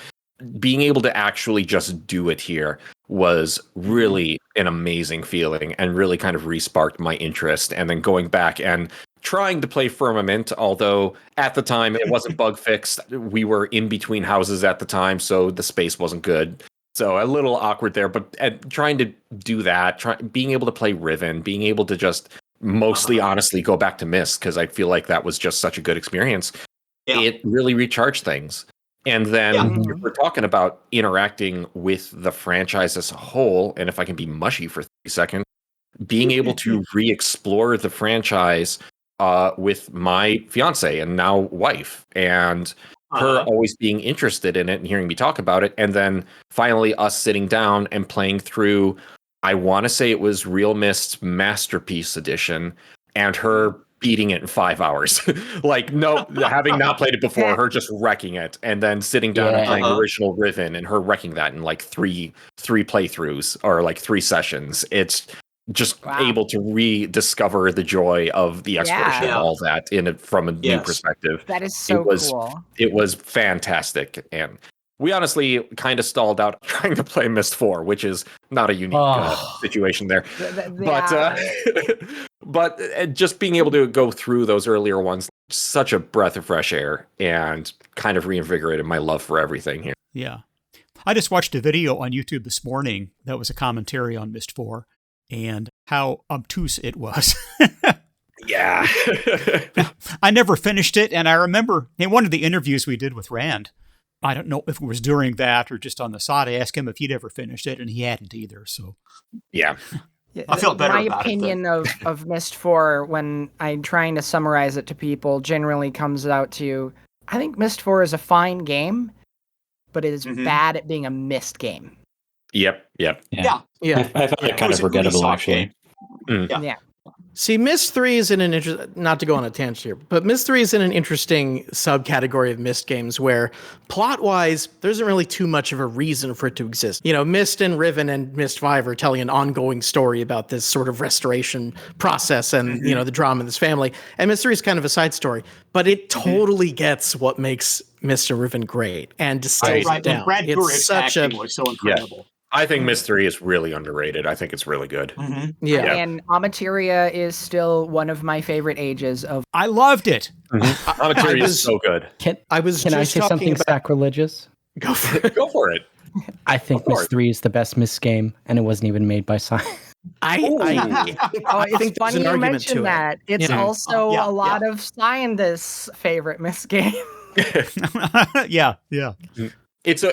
S10: being able to actually just do it here was really an amazing feeling and really kind of resparked my interest. And then going back and trying to play Firmament, although at the time it wasn't bug fixed. We were in between houses at the time, so the space wasn't good. So a little awkward there, but trying to do that, being able to play Riven, being able to just mostly honestly go back to Myst, because I feel like that was just such a good experience. It really recharged things. And then if we're talking about interacting with the franchise as a whole, and if I can be mushy for 3 seconds, being able to re-explore the franchise with my fiance and now wife, and her always being interested in it and hearing me talk about it. And then finally us sitting down and playing through, I want to say it was Real Myst Masterpiece Edition, and her beating it in 5 hours. Like, no, having not played it before, her just wrecking it, and then sitting down and playing original Riven and her wrecking that in like three playthroughs or like 3 sessions. It's just able to rediscover the joy of the exploration and all that from a new perspective.
S12: That is so cool.
S10: It was fantastic. And we honestly kind of stalled out trying to play Myst 4, which is not a unique situation there. But just being able to go through those earlier ones, such a breath of fresh air, and kind of reinvigorated my love for everything here.
S2: Yeah. I just watched a video on YouTube this morning that was a commentary on Myst 4 and how obtuse it was.
S10: Yeah.
S2: I never finished it, and I remember in one of the interviews we did with Rand, I don't know if it was during that or just on the side, I asked him if he'd ever finished it, and he hadn't either. So,
S11: I felt better
S12: my
S11: about
S12: opinion of Myst 4, when I'm trying to summarize it to people, generally comes out to, I think Myst 4 is a fine game, but it is bad at being a Myst game.
S10: Yep.
S13: I found it kind of forgettable, actually.
S12: Yeah.
S9: See, Myst 3 is in an not to go on a tangent here, but Myst 3 is in an interesting subcategory of Myst games where plot-wise, there isn't really too much of a reason for it to exist. You know, Myst and Riven and Myst 5 are telling an ongoing story about this sort of restoration process and, you know, the drama in this family. And Myst 3 is kind of a side story, but it totally gets what makes Myst and Riven great and distills it down.
S11: And Brad Dourif's acting was so incredible.
S10: Yeah. I think Myst 3 is really underrated. I think it's really good.
S9: Yeah.
S12: And Amateria is still one of my favorite ages of.
S2: I loved it.
S10: Amateria is so good.
S14: Can I say something sacrilegious?
S9: Go for it.
S10: Go for it.
S14: I think Myst 3 is the best Myst game, and it wasn't even made by Science.
S12: It's funny you mention that. It's also a lot of scientists' favorite Myst game.
S2: Yeah.
S10: It's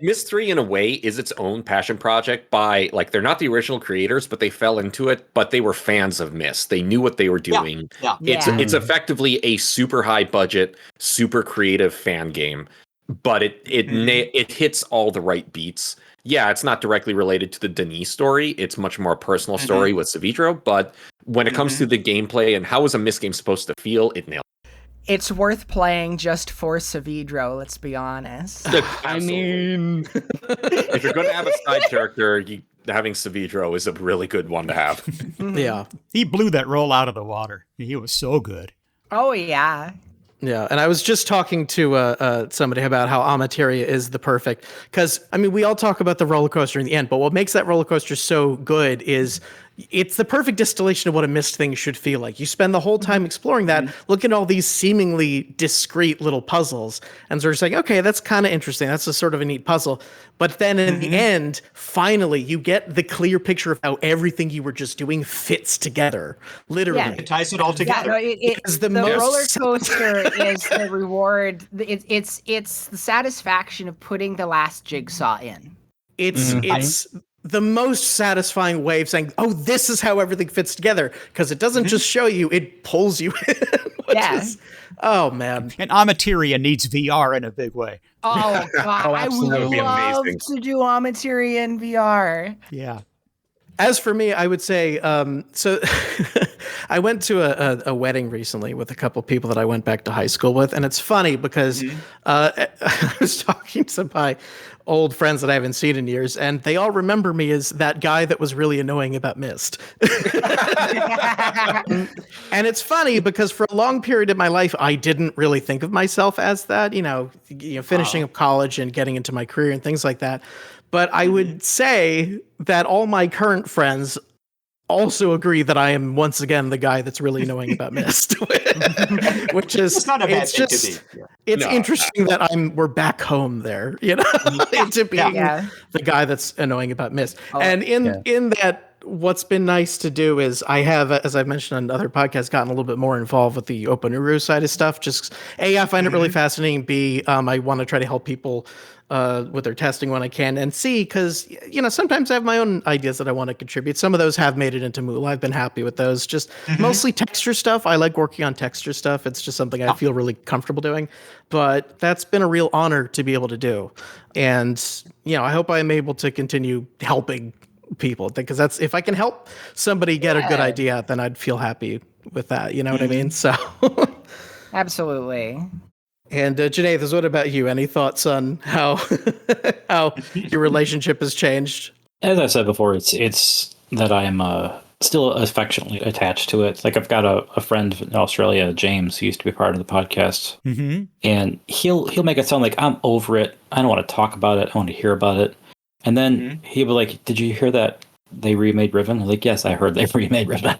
S10: Myst 3 in a way is its own passion project by, like, they're not the original creators, but they fell into it, but they were fans of Myst. They knew what they were doing. It's effectively a super high budget, super creative fan game, but it hits all the right beats. Yeah, it's not directly related to the Denis story. It's much more a personal story with Saavedra, but when it comes to the gameplay and how is a Myst game supposed to feel, it nails.
S12: It's worth playing just for Saavedra, let's be honest.
S10: I mean, if you're going to have a side character, having Saavedra is a really good one to have.
S9: Yeah.
S2: He blew that roll out of the water. He was so good.
S12: Oh, yeah.
S9: Yeah, and I was just talking to somebody about how Amateria is the perfect, because, I mean, we all talk about the roller coaster in the end, but what makes that roller coaster so good is it's the perfect distillation of what a Myst thing should feel like. You spend the whole time exploring that, look at all these seemingly discrete little puzzles, and sort of saying, okay, that's kind of interesting. That's a sort of a neat puzzle. But then in the end, finally, you get the clear picture of how everything you were just doing fits together. Literally.
S11: Yeah, it ties it all together.
S12: Yeah, the roller coaster is the reward. It's the satisfaction of putting the last jigsaw in.
S9: It's the most satisfying way of saying, oh, this is how everything fits together. Because it doesn't just show you, it pulls you in. Oh, man.
S2: And Amateria needs VR in a big way.
S12: Oh, God. I would love to do Amateria in VR.
S2: Yeah.
S9: As for me, I would say, so I went to a wedding recently with a couple people that I went back to high school with. And it's funny because I was talking to my old friends that I haven't seen in years, and they all remember me as that guy that was really annoying about Myst. And it's funny because for a long period of my life, I didn't really think of myself as that, finishing up college and getting into my career and things like that. But I would say that all my current friends also agree that I am once again the guy that's really annoying about Myst, which is
S11: it's not a bad thing to be.
S9: It's interesting that we're back home there, into being the guy that's annoying about Myst. And in that, what's been nice to do is I have, as I've mentioned on other podcasts, gotten a little bit more involved with the Open Uru side of stuff. Just A, I find it really fascinating. B, I want to try to help people with their testing when I can, and C, because sometimes I have my own ideas that I want to contribute. Some of those have made it into Moola. I've been happy with those. Just mostly texture stuff. I like working on texture stuff. It's just something I feel really comfortable doing. But that's been a real honor to be able to do, and I hope I am able to continue helping people, because that's, if I can help somebody get a good idea, then I'd feel happy with that. You know what I mean? So
S12: absolutely.
S9: And Janae, what about you? Any thoughts on how your relationship has changed?
S13: As I said before, it's that I am still affectionately attached to it. Like, I've got a friend in Australia, James, who used to be part of the podcast, and he'll make it sound like I'm over it. I don't want to talk about it. I want to hear about it. And then he'll be like, "Did you hear that they remade Riven?" I'm like, "Yes, I heard they remade Riven."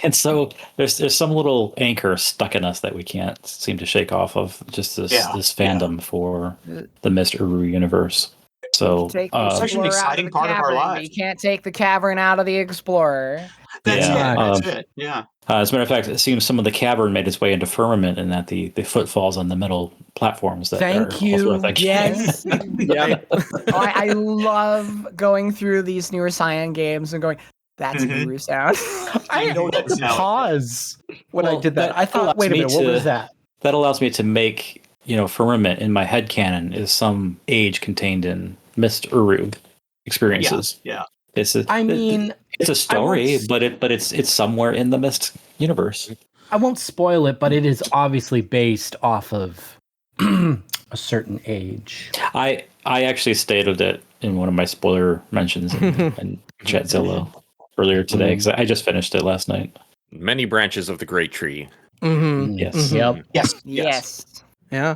S13: And so there's some little anchor stuck in us that we can't seem to shake off of, just this fandom for the Myst Uru universe. So
S11: such an exciting part of our lives.
S12: You can't take the Cavern out of the Explorer.
S11: That's it. Yeah.
S13: As a matter of fact, it seems some of the Cavern made its way into Firmament, and that the footfalls on the middle platforms that
S12: Thank you. Yes. I love going through these newer Cyan games and going, that's Uru sound.
S14: I know that pause when I did that. I thought, wait a minute, what was that?
S13: That allows me to make, Firmament in my headcanon is some age contained in Myst Uru experiences.
S11: Yeah.
S14: I mean,
S13: It's a story, but it's somewhere in the Myst universe.
S14: I won't spoil it, but it is obviously based off of a certain age.
S13: I actually stated it in one of my spoiler mentions in Chatzilla earlier today because I just finished it last night.
S10: Many branches of the great tree.
S9: Mm-hmm.
S13: Yes.
S9: Mm-hmm.
S14: Yep.
S12: Yes.
S9: Yeah.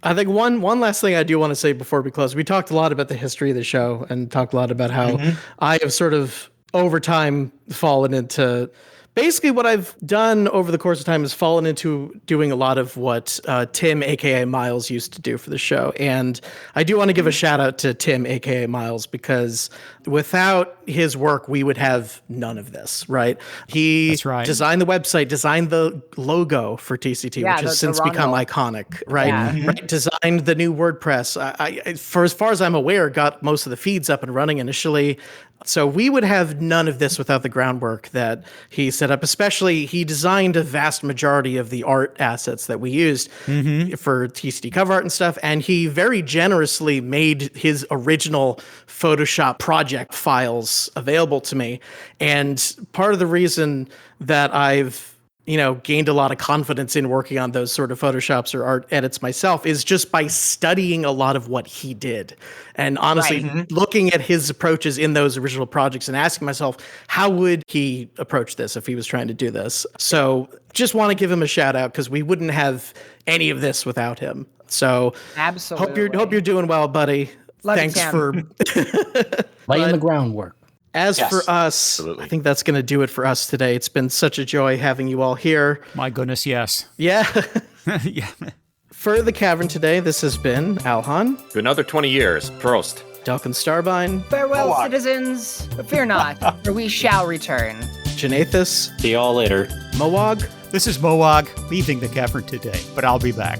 S9: I think one last thing I do want to say before we close. We talked a lot about the history of the show and talked a lot about how I have sort of over time fallen into basically what I've done over the course of time is fallen into doing a lot of what Tim, aka Miles, used to do for the show. And I do want to give a shout out to Tim, aka Miles, because without his work, we would have none of this, right? He designed the website, designed the logo for TCT, which has since become iconic, right?
S12: Yeah.
S9: Right? Designed the new WordPress. I, for as far as I'm aware, got most of the feeds up and running initially. So we would have none of this without the groundwork that he set up. Especially, he designed a vast majority of the art assets that we used for TCT cover art and stuff. And he very generously made his original Photoshop project files available to me. And part of the reason that I've gained a lot of confidence in working on those sort of Photoshops or art edits myself is just by studying a lot of what he did. And honestly, looking at his approaches in those original projects and asking myself, how would he approach this if he was trying to do this? So just want to give him a shout out because we wouldn't have any of this without him. So
S12: absolutely
S9: hope you're doing well, buddy. Thanks for
S14: laying the groundwork.
S9: As for us, I think that's going to do it for us today. It's been such a joy having you all here.
S2: My goodness, yes.
S9: Yeah.
S2: Yeah.
S9: For the Cavern today, this has been Alhon.
S10: To another 20 years. Prost.
S9: Dalken Starbine.
S12: Farewell, citizens. Fear not, for we shall return.
S9: Janathus.
S13: See y'all later.
S9: Mowog.
S2: This is Mowog, leaving the Cavern today, but I'll be back.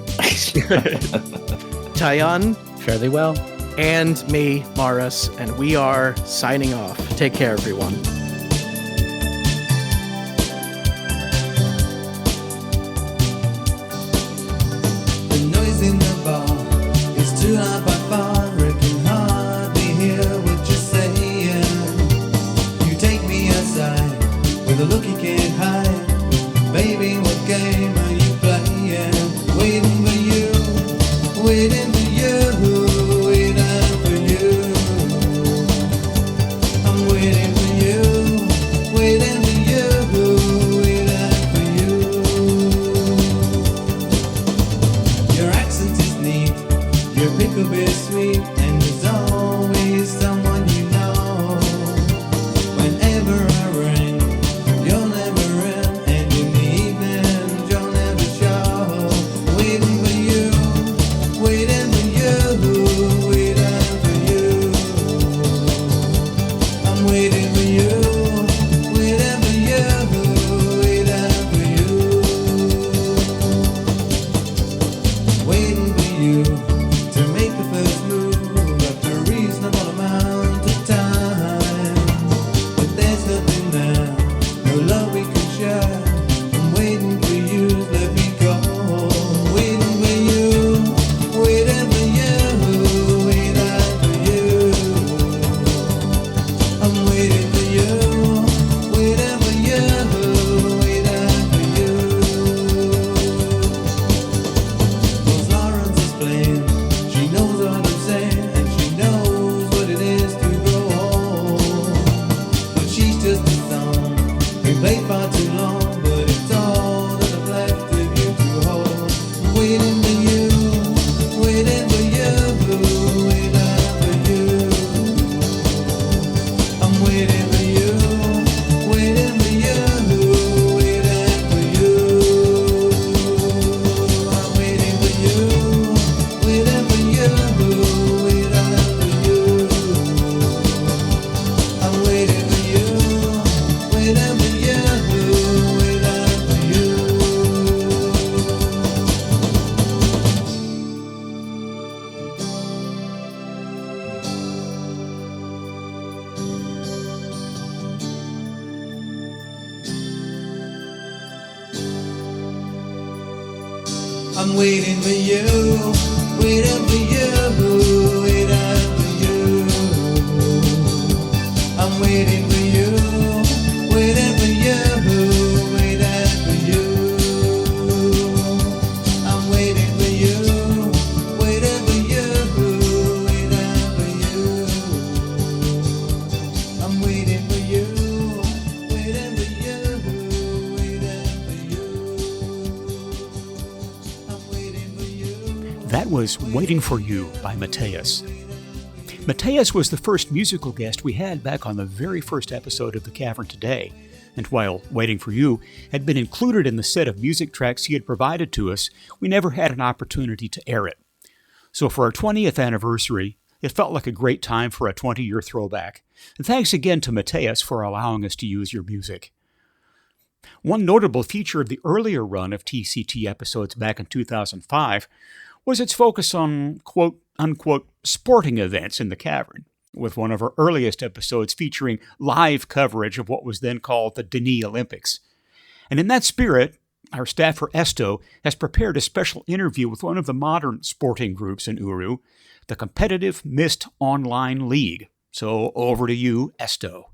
S9: Tyion.
S14: Fare thee well.
S9: And me, Maurus, and we are signing off. Take care, everyone.
S15: The noise in the bar is too loud by far. I can hardly hear what you're saying. You take me aside with a look you can't hide. Baby, what game are you playing? Waiting for you, waiting for you. Could be sweet, and there's always someone you know. Whenever I ring, you'll never in, and in the evening you'll never show. Waiting for you, waiting for you, waiting for you. I'm waiting for you, waiting for you, waiting for you, waiting for you. I'm waiting for you, waiting for you, waiting for you. I'm waiting for you.
S2: was Waiting for You by Mateus. Mateus was the first musical guest we had back on the very first episode of The Cavern Today, and while Waiting for You had been included in the set of music tracks he had provided to us, we never had an opportunity to air it. So for our 20th anniversary, it felt like a great time for a 20-year throwback, and thanks again to Mateus for allowing us to use your music. One notable feature of the earlier run of TCT episodes back in 2005 was its focus on quote-unquote sporting events in the Cavern, with one of our earliest episodes featuring live coverage of what was then called the Denis Olympics. And in that spirit, our staffer Esto has prepared a special interview with one of the modern sporting groups in Uru, the competitive Myst Online League. So over to you, Esto.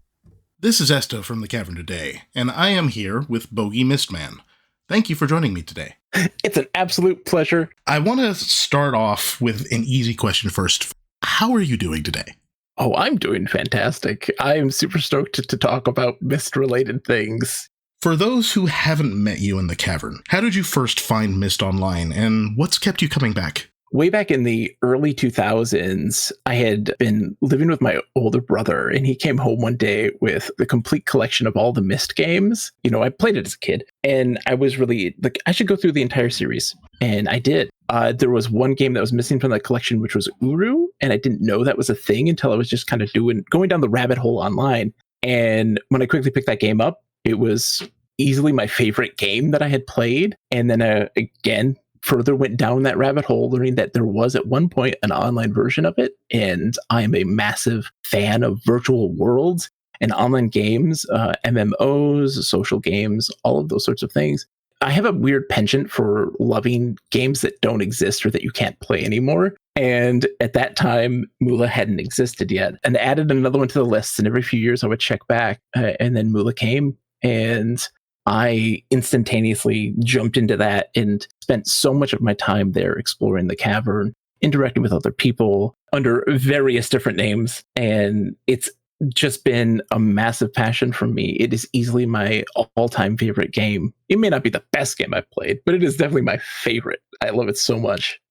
S4: This is Esto from the Cavern Today, and I am here with Bogey Mystman. Thank you for joining me today.
S16: It's an absolute pleasure.
S4: I want to start off with an easy question first. How are you doing today?
S16: Oh, I'm doing fantastic. I am super stoked to talk about Myst-related things.
S4: For those who haven't met you in the Cavern, how did you first find Myst Online, and what's kept you coming back?
S16: Way back in the early 2000s, I had been living with my older brother, and he came home one day with the complete collection of all the Myst games. You know, I played it as a kid, and I was really like, I should go through the entire series. And I did. There was one game that was missing from that collection, which was Uru, and I didn't know that was a thing until I was just kind of going down the rabbit hole online. And when I quickly picked that game up, it was easily my favorite game that I had played. And then again, further went down that rabbit hole, learning that there was at one point an online version of it. And I am a massive fan of virtual worlds and online games, MMOs, social games, all of those sorts of things. I have a weird penchant for loving games that don't exist or that you can't play anymore. And at that time, Moolah hadn't existed yet, and added another one to the list. And every few years I would check back, and then Moolah came, and I instantaneously jumped into that and spent so much of my time there exploring the Cavern, interacting with other people under various different names. And it's just been a massive passion for me. It is easily my all-time favorite game. It may not be the best game I've played, but it is definitely my favorite. I love it so much.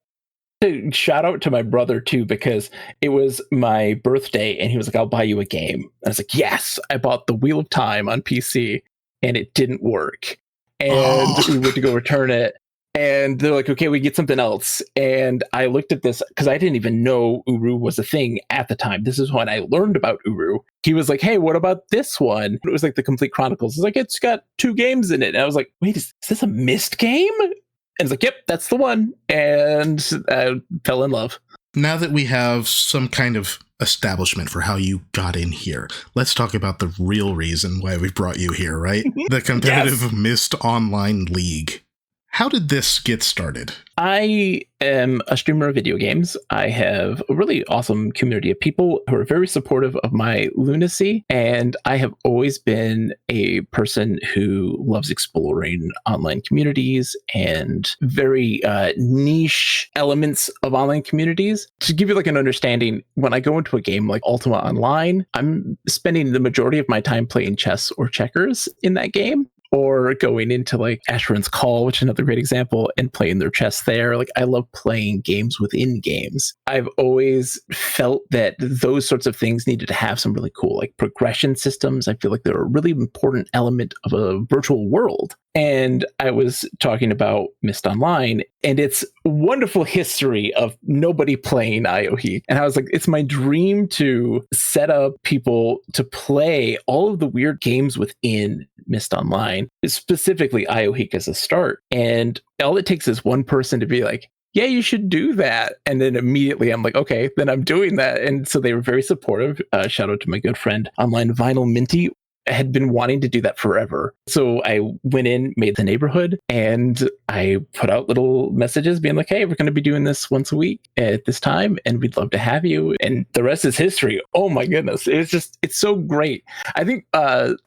S16: Shout out to my brother too, because it was my birthday and he was like, I'll buy you a game. And I was like, yes. I bought the Wheel of Time on PC and it didn't work. And we went to go return it. And they're like, okay, we get something else. And I looked at this because I didn't even know Uru was a thing at the time. This is when I learned about Uru. He was like, hey, what about this one? It was like the Complete Chronicles. It's like, it's got 2 games in it. And I was like, wait, is this a Myst game? And it's like, yep, that's the one. And I fell in love.
S4: Now that we have some kind of establishment for how you got in here, let's talk about the real reason why we brought you here, right? The competitive yes. Myst Online League. How did this get started?
S16: I am a streamer of video games. I have a really awesome community of people who are very supportive of my lunacy. And I have always been a person who loves exploring online communities and very niche elements of online communities. To give you like an understanding, when I go into a game like Ultima Online, I'm spending the majority of my time playing chess or checkers in that game. Or going into like Asheron's Call, which is another great example, and playing their chess there. Like, I love playing games within games. I've always felt that those sorts of things needed to have some really cool like progression systems. I feel like they're a really important element of a virtual world. And I was talking about Myst Online and its wonderful history of nobody playing IOHeek. And I was like, it's my dream to set up people to play all of the weird games within Myst Online, specifically IOHeek as a start. And all it takes is one person to be like, yeah, you should do that. And then immediately I'm like, okay, then I'm doing that. And so they were very supportive. Shout out to my good friend Online Vinyl Minty. I had been wanting to do that forever. So I went in, made the neighborhood, and I put out little messages being like, hey, we're going to be doing this once a week at this time, and we'd love to have you. And the rest is history. Oh my goodness. It's so great. I think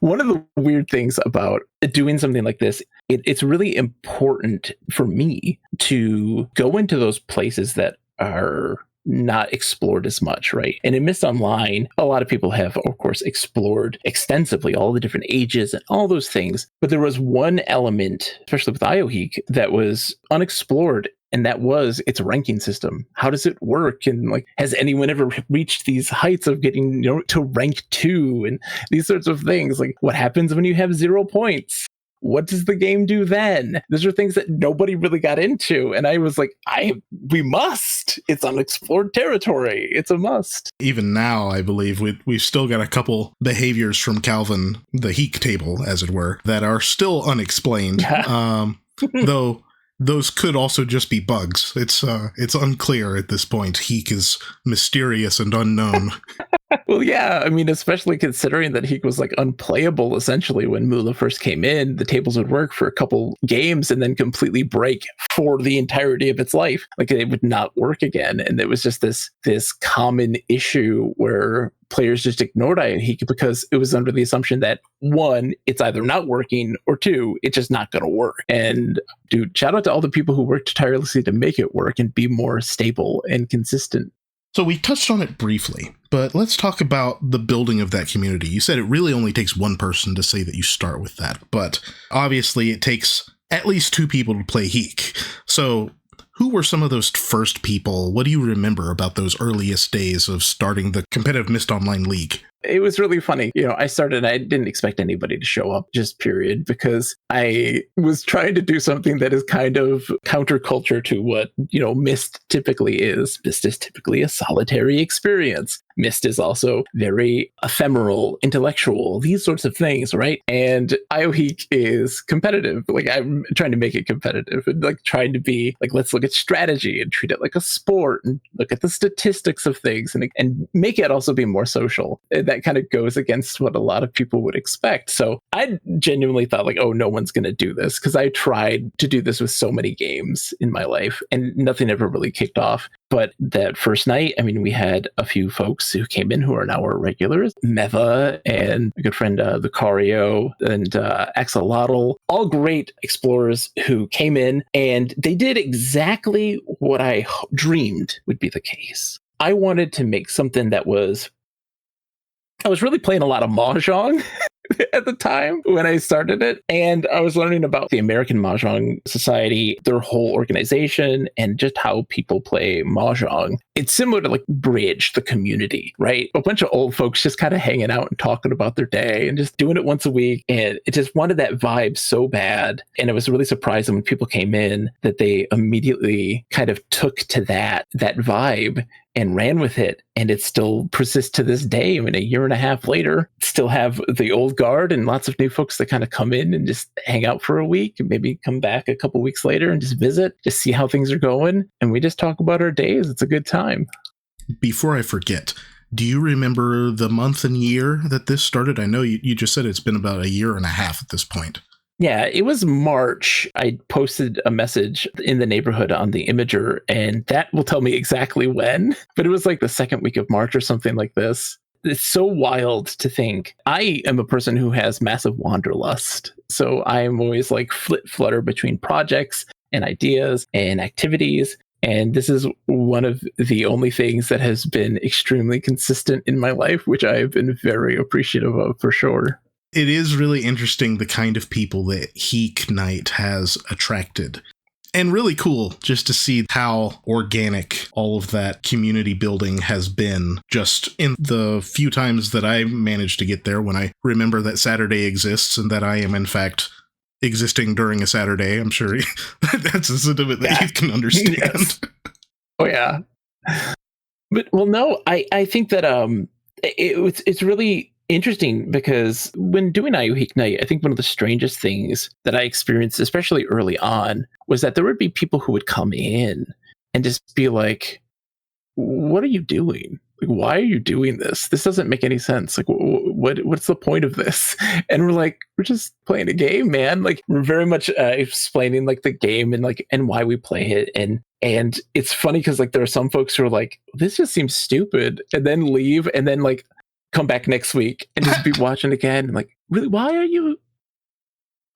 S16: one of the weird things about doing something like this, it's really important for me to go into those places that are not explored as much, right? And in Myst Online, a lot of people have, of course, explored extensively all the different ages and all those things. But there was one element, especially with IOHeek, that was unexplored And that was its ranking system. How does it work? And like, has anyone ever reached these heights of getting, to rank 2 and these sorts of things? Like, what happens when you have 0 points? What does the game do then? Those are things that nobody really got into. And I was like, we must. It's unexplored territory. It's a must.
S4: Even now, I believe we've still got a couple behaviors from Calvin, the Heek table, as it were, that are still unexplained. Though those could also just be bugs. It's unclear at this point. Heek is mysterious and unknown.
S16: Well, yeah, I mean, especially considering that Heek was like unplayable essentially when Moolah first came in. The tables would work for a couple games and then completely break for the entirety of its life. Like, it would not work again. And it was just this common issue where players just ignored Heek because it was under the assumption that 1, it's either not working, or 2, it's just not going to work. And dude, shout out to all the people who worked tirelessly to make it work and be more stable and consistent.
S4: So we touched on it briefly, but let's talk about the building of that community. You said it really only takes one person to say that you start with that, but obviously it takes at least 2 people to play Heek. So who were some of those first people? What do you remember about those earliest days of starting the competitive Myst Online League?
S16: It was really funny. I started, I didn't expect anybody to show up, just period, because I was trying to do something that is kind of counterculture to what, Myst typically is. Myst is typically a solitary experience. Myst is also very ephemeral, intellectual, these sorts of things, right? And IOHeek is competitive. Like, I'm trying to make it competitive and like trying to be like, let's look at strategy and treat it like a sport and look at the statistics of things and make it also be more social. That kind of goes against what a lot of people would expect. So I genuinely thought like, oh, no one's going to do this, because I tried to do this with so many games in my life and nothing ever really kicked off. But that first night, I mean, we had a few folks who came in who are now our regulars, Meva and a good friend, Lucario and Axolotl, all great explorers who came in, and they did exactly what I dreamed would be the case. I wanted to make something that I was really playing a lot of Mahjong at the time when I started it. And I was learning about the American Mahjong Society, their whole organization, and just how people play Mahjong. It's similar to like Bridge, the community, right? A bunch of old folks just kind of hanging out and talking about their day and just doing it once a week. And it just wanted that vibe so bad. And it was really surprising when people came in that they immediately kind of took to that vibe and ran with it. And it still persists to this day. I mean, a year and a half later, still have the old guard and lots of new folks that kind of come in and just hang out for a week and maybe come back a couple weeks later and just visit, just see how things are going. And we just talk about our days. It's a good time.
S4: Before I forget, do you remember the month and year that this started? I know you just said it's been about a year and a half at this point.
S16: Yeah, it was March. I posted a message in the neighborhood on the Imager, and that will tell me exactly when. But it was like the second week of March or something like this. It's so wild to think. I am a person who has massive wanderlust. So I'm always like flutter between projects and ideas and activities. And this is one of the only things that has been extremely consistent in my life, which I have been very appreciative of for sure.
S4: It is really interesting the kind of people that Heek Night has attracted. And really cool just to see how organic all of that community building has been just in the few times that I managed to get there, when I remember that Saturday exists and that I am in fact existing during a Saturday. I'm sure that's a sentiment that you can understand.
S16: Yes. Oh, yeah. But, well, no, I think that it's really interesting, because when doing IOHeek Night, I think one of the strangest things that I experienced, especially early on, was that there would be people who would come in and just be like, what are you doing? Like, why are you doing this? This doesn't make any sense. Like, what's the point of this? And we're like, we're just playing a game, man. Like, we're very much explaining like the game and why we play it. And it's funny because like there are some folks who are like, this just seems stupid, and then leave, and then like come back next week and just be watching again. And like, really, why are you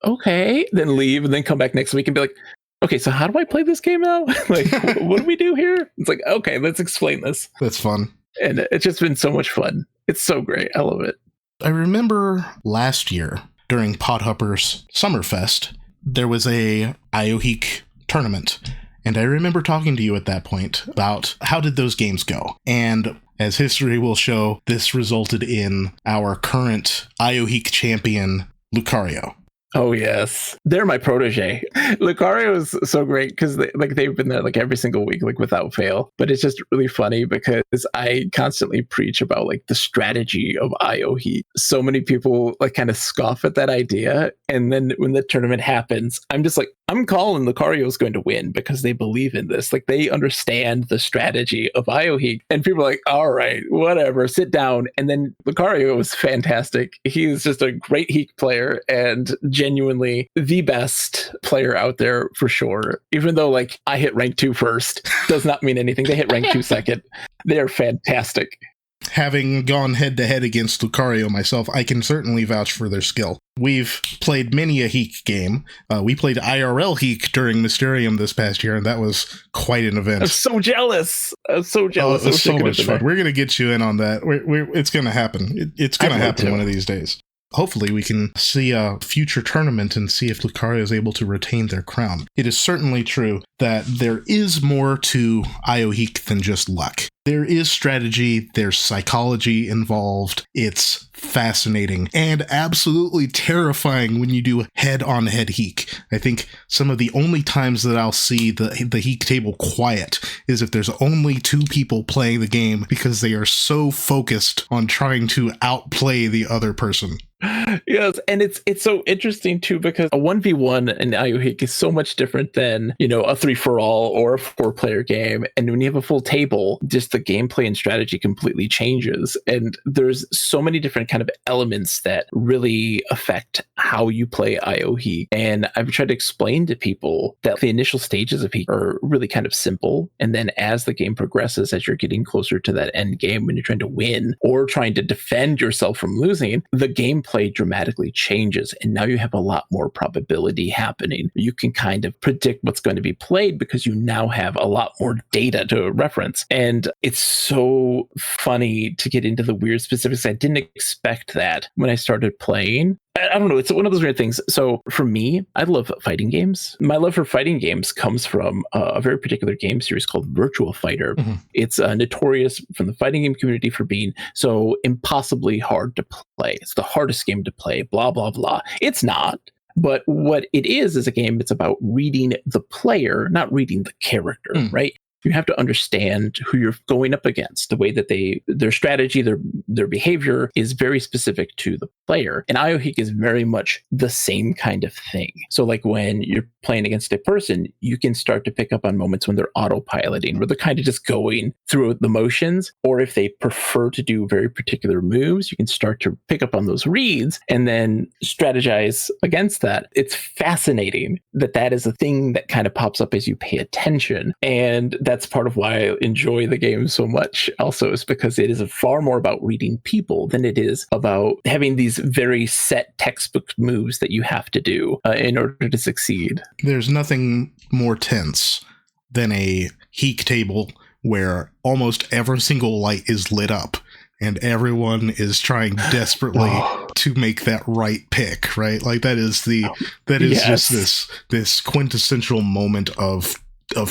S16: okay? Then leave and then come back next week and be like, okay, so how do I play this game now? Like, what do we do here? It's like, okay, let's explain this.
S4: That's fun.
S16: And it's just been so much fun. It's so great. I love it.
S4: I remember last year during Podhopper's Summerfest, there was a IOHeek tournament. And I remember talking to you at that point about how did those games go? And as history will show, this resulted in our current IOHeek champion, Lucario.
S16: Oh yes, they're my protege. Lucario is so great because they've been there like every single week, like without fail. But it's just really funny because I constantly preach about like the strategy of IOHeek. So many people like kind of scoff at that idea, and then when the tournament happens, I'm just like, I'm calling Lucario is going to win because they believe in this. Like they understand the strategy of IOHeek, and people are like, all right, whatever, sit down. And then Lucario is fantastic. He's just a great Heek player and genuinely the best player out there for sure. Even though like I hit rank 2 first, does not mean anything. They hit rank 2 second. They are fantastic.
S4: Having gone head to head against Lucario myself, I can certainly vouch for their skill. We've played many a Heek game. We played IRL Heek during Mysterium this past year, and that was quite an event.
S16: I'm so jealous. I'm so jealous.
S4: Oh, it was so much fun. We're going to get you in on that. It's going to happen. It's going to happen one of these days. Hopefully we can see a future tournament and see if Lucario is able to retain their crown. It is certainly true that there is more to IOHeek than just luck. There is strategy, there's psychology involved. It's fascinating and absolutely terrifying when you do head-on-head Heek. I think some of the only times that I'll see the Heek table quiet is if there's only 2 people playing the game because they are so focused on trying to outplay the other person.
S16: Yes, and it's so interesting too because a 1v1 in IOHeek is so much different than, you know, a 3-for-all or a 4-player game. And when you have a full table, just the gameplay and strategy completely changes. And there's so many different kind of elements that really affect how you play IOHeek. And I've tried to explain to people that the initial stages of Heek are really kind of simple. And then as the game progresses, as you're getting closer to that end game when you're trying to win or trying to defend yourself from losing, the gameplay dramatically changes. And now you have a lot more probability happening. You can kind of predict what's going to be played because you now have a lot more data to reference. And it's so funny to get into the weird specifics. I didn't expect that when I started playing. I don't know. It's one of those weird things. So for me, I love fighting games. My love for fighting games comes from a very particular game series called Virtua Fighter. Mm-hmm. It's notorious from the fighting game community for being so impossibly hard to play. It's the hardest game to play, blah, blah, blah. It's not. But what it is a game that's about reading the player, not reading the character, right? You have to understand who you're going up against, the way that their strategy, their behavior is very specific to the player. And IOHeek is very much the same kind of thing. So like when you're playing against a person, you can start to pick up on moments when they're autopiloting, where they're kind of just going through the motions. Or if they prefer to do very particular moves, you can start to pick up on those reads and then strategize against that. It's fascinating that is a thing that kind of pops up as you pay attention. And that's part of why I enjoy the game so much also, is because it is far more about reading people than it is about having these very set textbook moves that you have to do in order to succeed.
S4: There's nothing more tense than a Heek table where almost every single light is lit up and everyone is trying desperately to make that right pick, right? Like that is just this quintessential moment of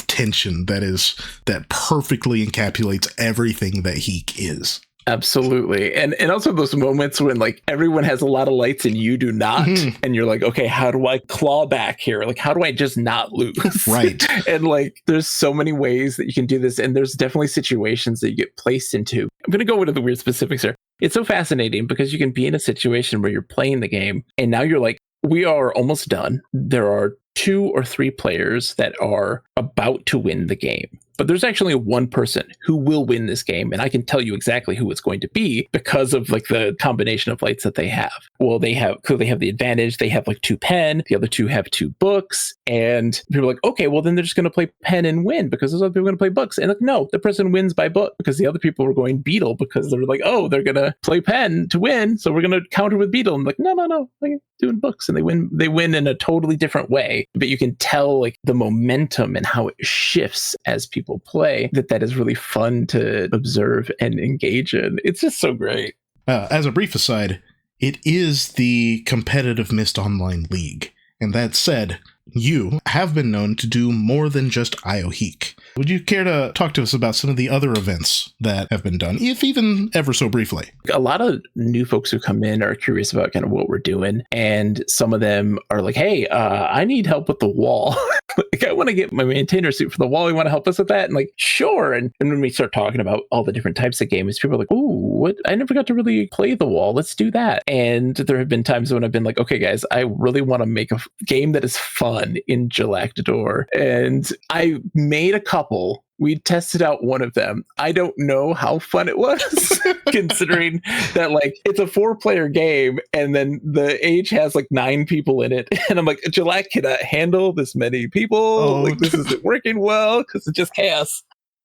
S4: tension that perfectly encapsulates everything that Heek is.
S16: Absolutely. And also those moments when like everyone has a lot of lights and you do not, and you're like, okay, how do I claw back here? Like, how do I just not lose?
S4: Right.
S16: And like, there's so many ways that you can do this. And there's definitely situations that you get placed into. I'm going to go into the weird specifics here. It's so fascinating because you can be in a situation where you're playing the game and now you're like, we are almost done. There are 2 or 3 players that are about to win the game. But there's actually one person who will win this game, and I can tell you exactly who it's going to be because of like the combination of lights that they have. Well, they clearly have the advantage. They have like 2 pen. The other 2 have 2 books. And people are like, okay, well then they're just going to play pen and win because those other people are going to play books. And like, no, the person wins by book because the other people were going beetle because they're like, oh, they're going to play pen to win, so we're going to counter with beetle. I'm like, no, like, doing books, and they win in a totally different way. But you can tell like the momentum and how it shifts as people play, that is really fun to observe and engage in. It's just so great.
S4: As a brief aside, it is the competitive Myst Online League. And that said, you have been known to do more than just IOHeek. Would you care to talk to us about some of the other events that have been done, if even ever so briefly?
S16: A lot of new folks who come in are curious about kind of what we're doing. And some of them are like, hey, I need help with the wall. Like, I want to get my maintainer suit for the wall. You want to help us with that? And like, sure. And when we start talking about all the different types of games, people are like, ooh, what? I never got to really play the wall. Let's do that. And there have been times when I've been like, okay, guys, I really want to make a game that is fun in Jedlicka. And I made a couple. We tested out one of them. I don't know how fun it was, considering that like it's a 4-player game and then the age has like 9 people in it. And I'm like, Jedlicka cannot handle this many people.
S4: Oh.
S16: Like this isn't working well because it's just chaos.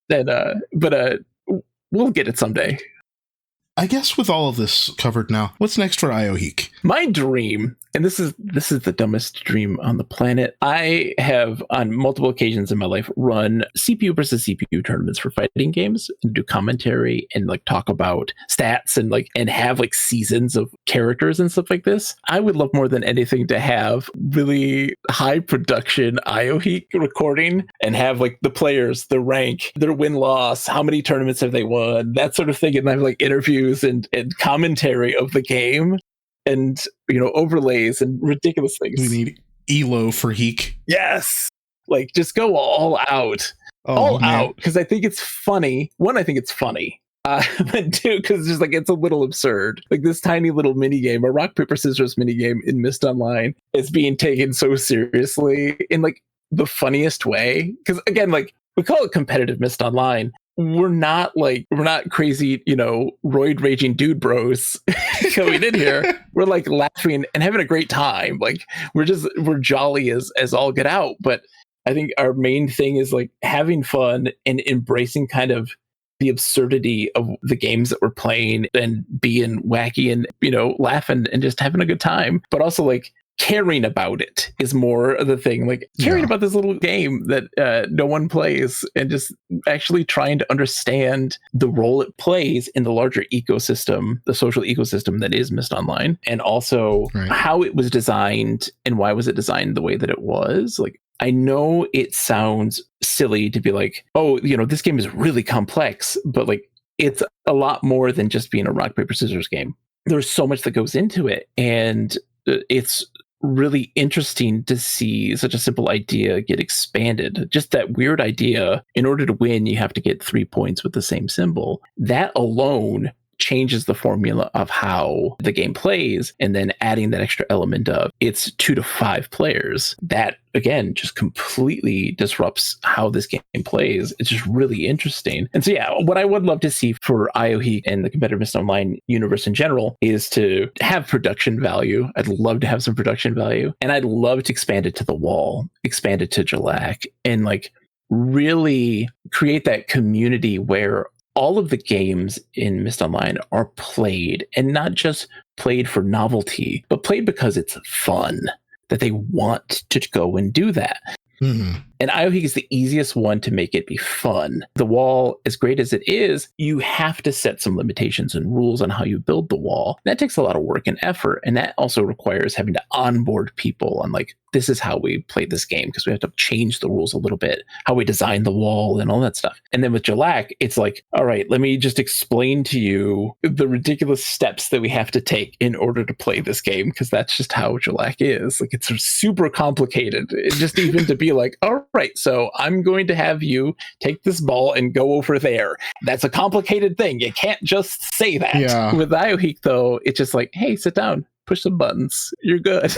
S16: And but we'll get it someday.
S4: I guess with all of this covered now, what's next for IOHeek?
S16: My dream, and this is the dumbest dream on the planet. I have on multiple occasions in my life run CPU versus CPU tournaments for fighting games and do commentary and like talk about stats and have like seasons of characters and stuff like this. I would love more than anything to have really high production IOHeek recording and have like the players, the rank, their win-loss, how many tournaments have they won, that sort of thing, and have like interviews and commentary of the game. And, overlays and ridiculous things.
S4: We need ELO for Heek.
S16: Yes. Like, just go all out. Out. Because I think it's funny. One, I think it's funny. But two, because just like it's a little absurd. Like this tiny little mini game, a rock, paper, scissors mini game in Myst Online is being taken so seriously in like the funniest way. Because again, like we call it competitive Myst Online. We're not crazy, roid raging dude bros coming in here. We're like laughing and having a great time. Like we're jolly as all get out. But I think our main thing is like having fun and embracing kind of the absurdity of the games that we're playing and being wacky and, laughing and just having a good time. But also like caring about it is more of the thing, like caring about this little game that no one plays and just actually trying to understand the role it plays in the larger ecosystem, the social ecosystem that is Myst Online, and also how it was designed and why was it designed the way that it was. Like, I know it sounds silly to be like, oh, this game is really complex, but like it's a lot more than just being a rock, paper, scissors game. There's so much that goes into it, and it's really interesting to see such a simple idea get expanded. Just that weird idea, in order to win, you have to get 3 points with the same symbol. That alone changes the formula of how the game plays, and then adding that extra element of it's 2 to 5 players. That again just completely disrupts how this game plays. It's just really interesting. And so what I would love to see for IOHeek and the competitive Myst Online universe in general is to have production value. I'd love to have some production value, and I'd love to expand it to the wall, expand it to Jedlicka, and like really create that community where all of the games in Myst Online are played, and not just played for novelty, but played because it's fun, that they want to go and do that. Mm-hmm. And IOHeek is the easiest one to make it be fun. The wall, as great as it is, you have to set some limitations and rules on how you build the wall. That takes a lot of work and effort. And that also requires having to onboard people on like, this is how we play this game, because we have to change the rules a little bit, how we design the wall and all that stuff. And then with Jedlicka, it's like, all right, let me just explain to you the ridiculous steps that we have to take in order to play this game, because that's just how Jedlicka is. Like, it's super complicated. It just even to be like, all right, so I'm going to have you take this ball and go over there. That's a complicated thing. You can't just say that. Yeah. With IOHeek, though, it's just like, hey, sit down, push some buttons. You're good.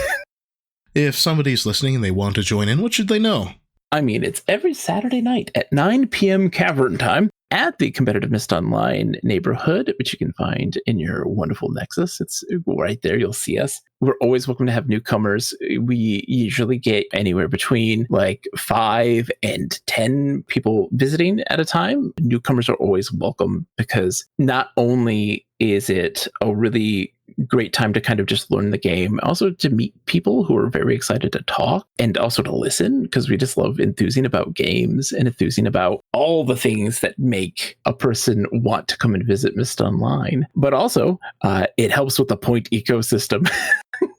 S4: If somebody's listening and they want to join in, what should they know?
S16: I mean, it's every Saturday night at 9 p.m. Cavern time at the competitive Myst Online neighborhood, which you can find in your wonderful Nexus. It's right there. You'll see us. We're always welcome to have newcomers. We usually get anywhere between like 5 and 10 people visiting at a time. Newcomers are always welcome, because not only is it a really great time to kind of just learn the game, also to meet people who are very excited to talk and also to listen, because we just love enthusing about games and enthusing about all the things that make a person want to come and visit Myst Online. But also, it helps with the point ecosystem.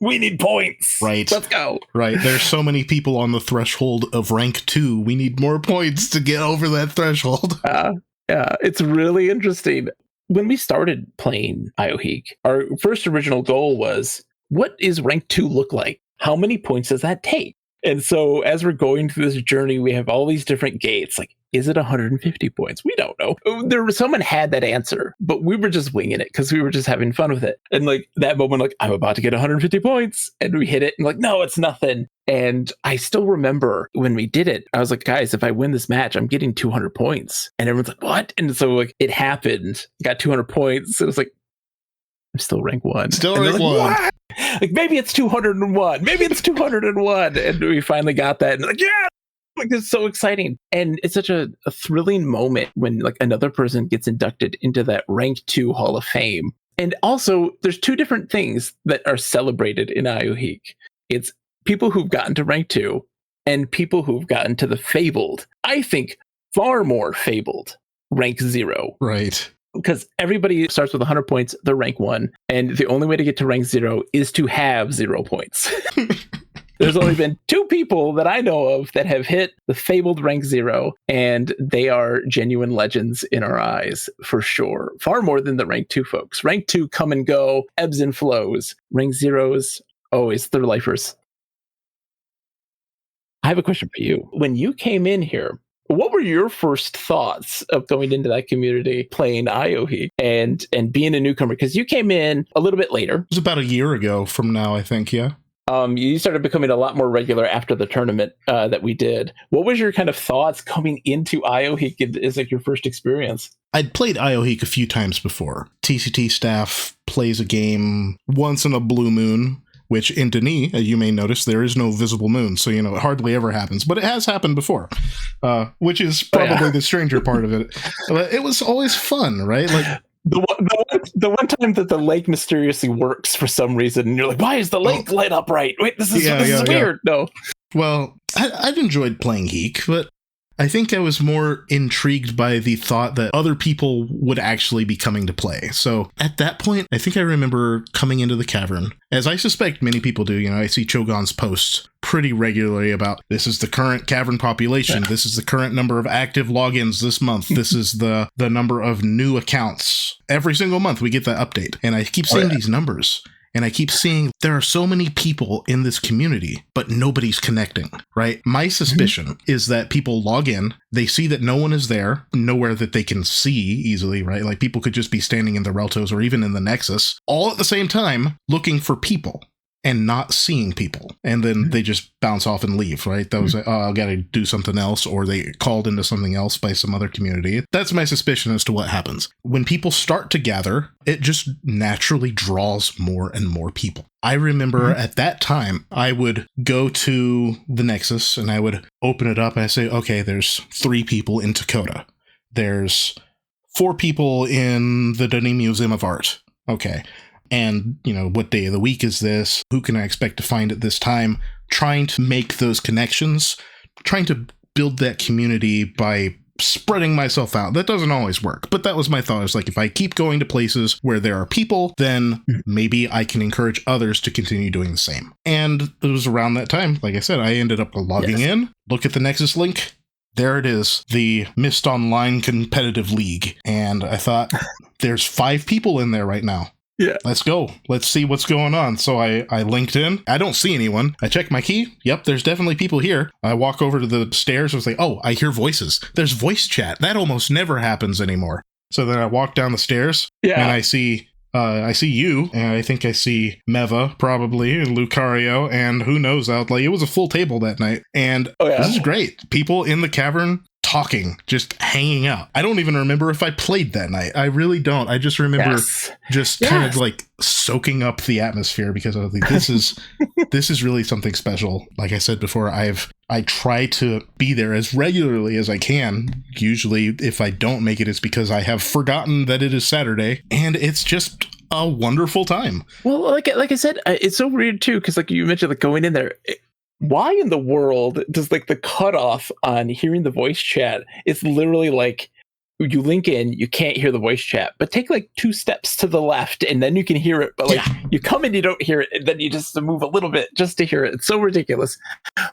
S16: We need points.
S4: Right.
S16: Let's go.
S4: Right. There's so many people on the threshold of rank 2. We need more points to get over that threshold.
S16: Yeah, it's really interesting. When we started playing IOHeek, our first original goal was, what is rank 2 look like? How many points does that take? And so as we're going through this journey, we have all these different gates. Like, is it 150 points? We don't know. Someone had that answer, but we were just winging it because we were just having fun with it. And like that moment, like, I'm about to get 150 points. And we hit it and like, no, it's nothing. And I still remember when we did it, I was like, guys, if I win this match, I'm getting 200 points. And everyone's like, what? And so like it happened, got 200 points. It was like, I'm still rank 1.
S4: Still rank 1.
S16: What? Like maybe it's 201. Maybe it's 201. And we finally got that. And like, yeah, like it's so exciting. And it's such a thrilling moment when like another person gets inducted into that rank 2 Hall of Fame. And also there's two different things that are celebrated in IOHeek. It's people who've gotten to rank 2 and people who've gotten to the fabled, I think far more fabled, rank 0.
S4: Right.
S16: Because everybody starts with 100 points, they're rank 1, and the only way to get to rank 0 is to have 0 points. There's only been 2 people that I know of that have hit the fabled rank 0, and they are genuine legends in our eyes, for sure. Far more than the rank 2 folks. Rank 2 come and go, ebbs and flows. Rank 0s, always third lifers. I have a question for you. When you came in here, what were your first thoughts of going into that community, playing IOHeek, and being a newcomer? Because you came in a little bit later.
S4: It was about a year ago from now, I think, yeah.
S16: You started becoming a lot more regular after the tournament that we did. What was your kind of thoughts coming into IOHeek as like your first experience?
S4: I'd played IOHeek a few times before. TCT staff plays a game once in a blue moon, which in Denis, you may notice, there is no visible moon. So, it hardly ever happens. But it has happened before, which is probably the stranger part of it. But it was always fun, right? Like
S16: the one time that the lake mysteriously works for some reason, and you're like, why is the lake light up right? Wait, this is weird. No.
S4: Well, I've enjoyed playing Heek, but I think I was more intrigued by the thought that other people would actually be coming to play. So at that point, I think I remember coming into the Cavern, as I suspect many people do. I see Cho'Gahn's posts pretty regularly about this is the current Cavern population. This is the current number of active logins this month. This is the number of new accounts. Every single month we get that update. And I keep seeing these numbers. And I keep seeing there are so many people in this community, but nobody's connecting, right? My suspicion is that people log in, they see that no one is there, nowhere that they can see easily, right? Like people could just be standing in the Reltos or even in the Nexus, all at the same time looking for people and not seeing people. And then they just bounce off and leave, right? That was like, oh, I gotta do something else, or they called into something else by some other community. That's my suspicion as to what happens. When people start to gather, it just naturally draws more and more people. I remember at that time, I would go to the Nexus and I would open it up and I say, okay, there's 3 people in Dakota. There's 4 people in the Denis Museum of Art. Okay. And, what day of the week is this? Who can I expect to find at this time? Trying to make those connections, trying to build that community by spreading myself out. That doesn't always work, but that was my thought. It's like, if I keep going to places where there are people, then maybe I can encourage others to continue doing the same. And it was around that time, like I said, I ended up logging in, look at the Nexus link. There it is, the Myst Online Competitive League. And I thought, there's 5 people in there right now.
S16: Yeah.
S4: Let's go. Let's see what's going on. So I linked in. I don't see anyone. I check my key. Yep, there's definitely people here. I walk over to the stairs and was like, oh, I hear voices. There's voice chat. That almost never happens anymore. So then I walk down the stairs and I see you, and I think I see Meva probably, and Lucario, and who knows out. Like, it was a full table that night. And this is great. People in the Cavern talking, just hanging out. I don't even remember if I played that night. I really don't. I just remember kind of like soaking up the atmosphere, because I was like, this is really something special. Like I said before, I try to be there as regularly as I can. Usually if I don't make it, it's because I have forgotten that it is Saturday, and it's just a wonderful time.
S16: Well, like I said, it's so weird too, because like you mentioned, like going in there, why in the world does like the cutoff on hearing the voice chat, it's literally like you link in, you can't hear the voice chat, but take like 2 steps to the left and then you can hear it. But like you come in, you don't hear it, and then you just move a little bit just to hear it. It's so ridiculous.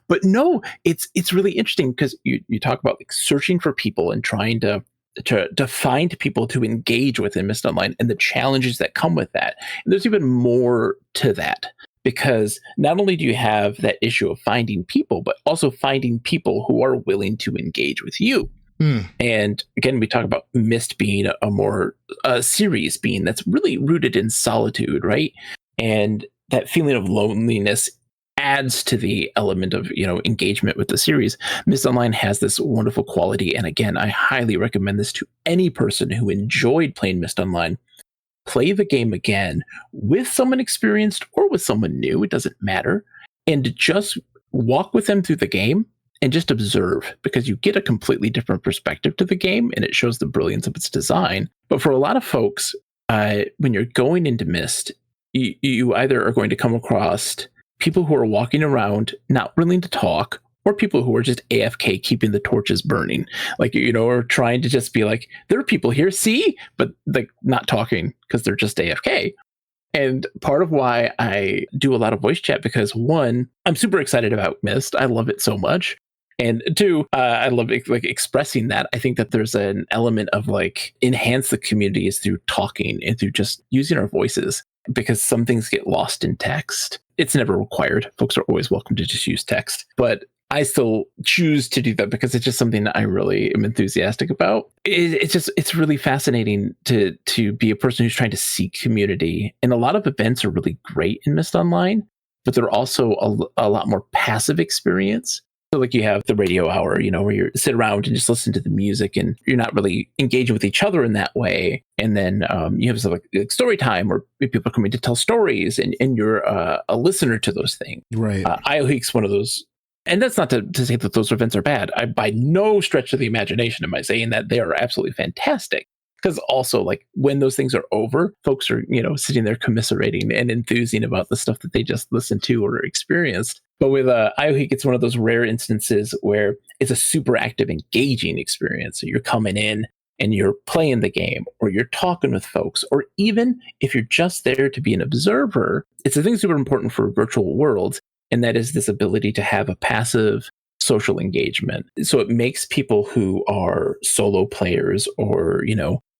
S16: But no, it's really interesting because you talk about like searching for people and trying to find people to engage with in Myst Online and the challenges that come with that. And there's even more to that, because not only do you have that issue of finding people, but also finding people who are willing to engage with you. And again, we talk about Myst being a more series being that's really rooted in solitude, right? And that feeling of loneliness adds to the element of, engagement with the series. Myst Online has this wonderful quality. And again, I highly recommend this to any person who enjoyed playing Myst Online. Play the game again with someone experienced or with someone new. It doesn't matter. And just walk with them through the game and just observe, because you get a completely different perspective to the game and it shows the brilliance of its design. But for a lot of folks, when you're going into Myst, you either are going to come across people who are walking around not willing to talk, or people who are just AFK keeping the torches burning, like, or trying to just be like, there are people here, see, but like not talking because they're just AFK. And part of why I do a lot of voice chat, because 1, I'm super excited about Myst. I love it so much. And 2, I love like expressing that. I think that there's an element of like enhance the communities through talking and through just using our voices, because some things get lost in text. It's never required. Folks are always welcome to just use text, but I still choose to do that because it's just something that I really am enthusiastic about. It's really fascinating to be a person who's trying to seek community. And a lot of events are really great in Myst Online, but they're also a lot more passive experience. So like you have the radio hour, where you sit around and just listen to the music and you're not really engaging with each other in that way. And then you have stuff like story time, where people are coming to tell stories and you're a listener to those things.
S4: Right.
S16: IOHeek's one of those. And that's not to say that those events are bad. I, by no stretch of the imagination am I saying that. They are absolutely fantastic. Because also, like, when those things are over, folks are, sitting there commiserating and enthusing about the stuff that they just listened to or experienced. But with IOHeek, it's one of those rare instances where it's a super active, engaging experience. So you're coming in and you're playing the game, or you're talking with folks, or even if you're just there to be an observer. It's a thing super important for virtual worlds. And that is this ability to have a passive social engagement. So it makes people who are solo players or,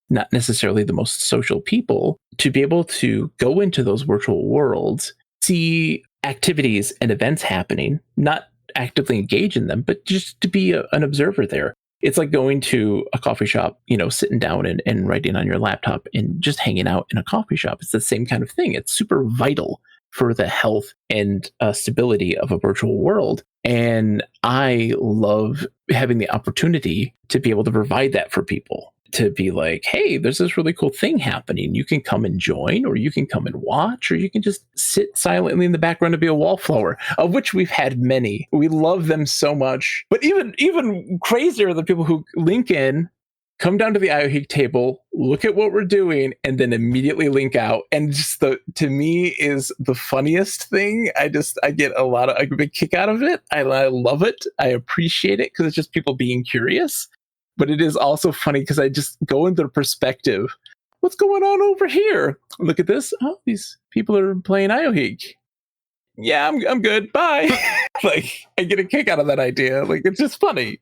S16: not necessarily the most social people to be able to go into those virtual worlds, see activities and events happening, not actively engage in them, but just to be an observer there. It's like going to a coffee shop, sitting down and writing on your laptop and just hanging out in a coffee shop. It's the same kind of thing. It's super vital for the health and stability of a virtual world. And I love having the opportunity to be able to provide that for people, to be like, hey, there's this really cool thing happening. You can come and join, or you can come and watch, or you can just sit silently in the background and be a wallflower, of which we've had many. We love them so much. But even crazier are the people who link in, come down to the IOHeek table, look at what we're doing, and then immediately link out. And just to me is the funniest thing. I get a big kick out of it. I love it. I appreciate it because it's just people being curious. But it is also funny because I just go into the perspective. What's going on over here? Look at this. Oh, these people are playing IOHeek. Yeah, I'm good. Bye. Like, I get a kick out of that idea. Like, it's just funny.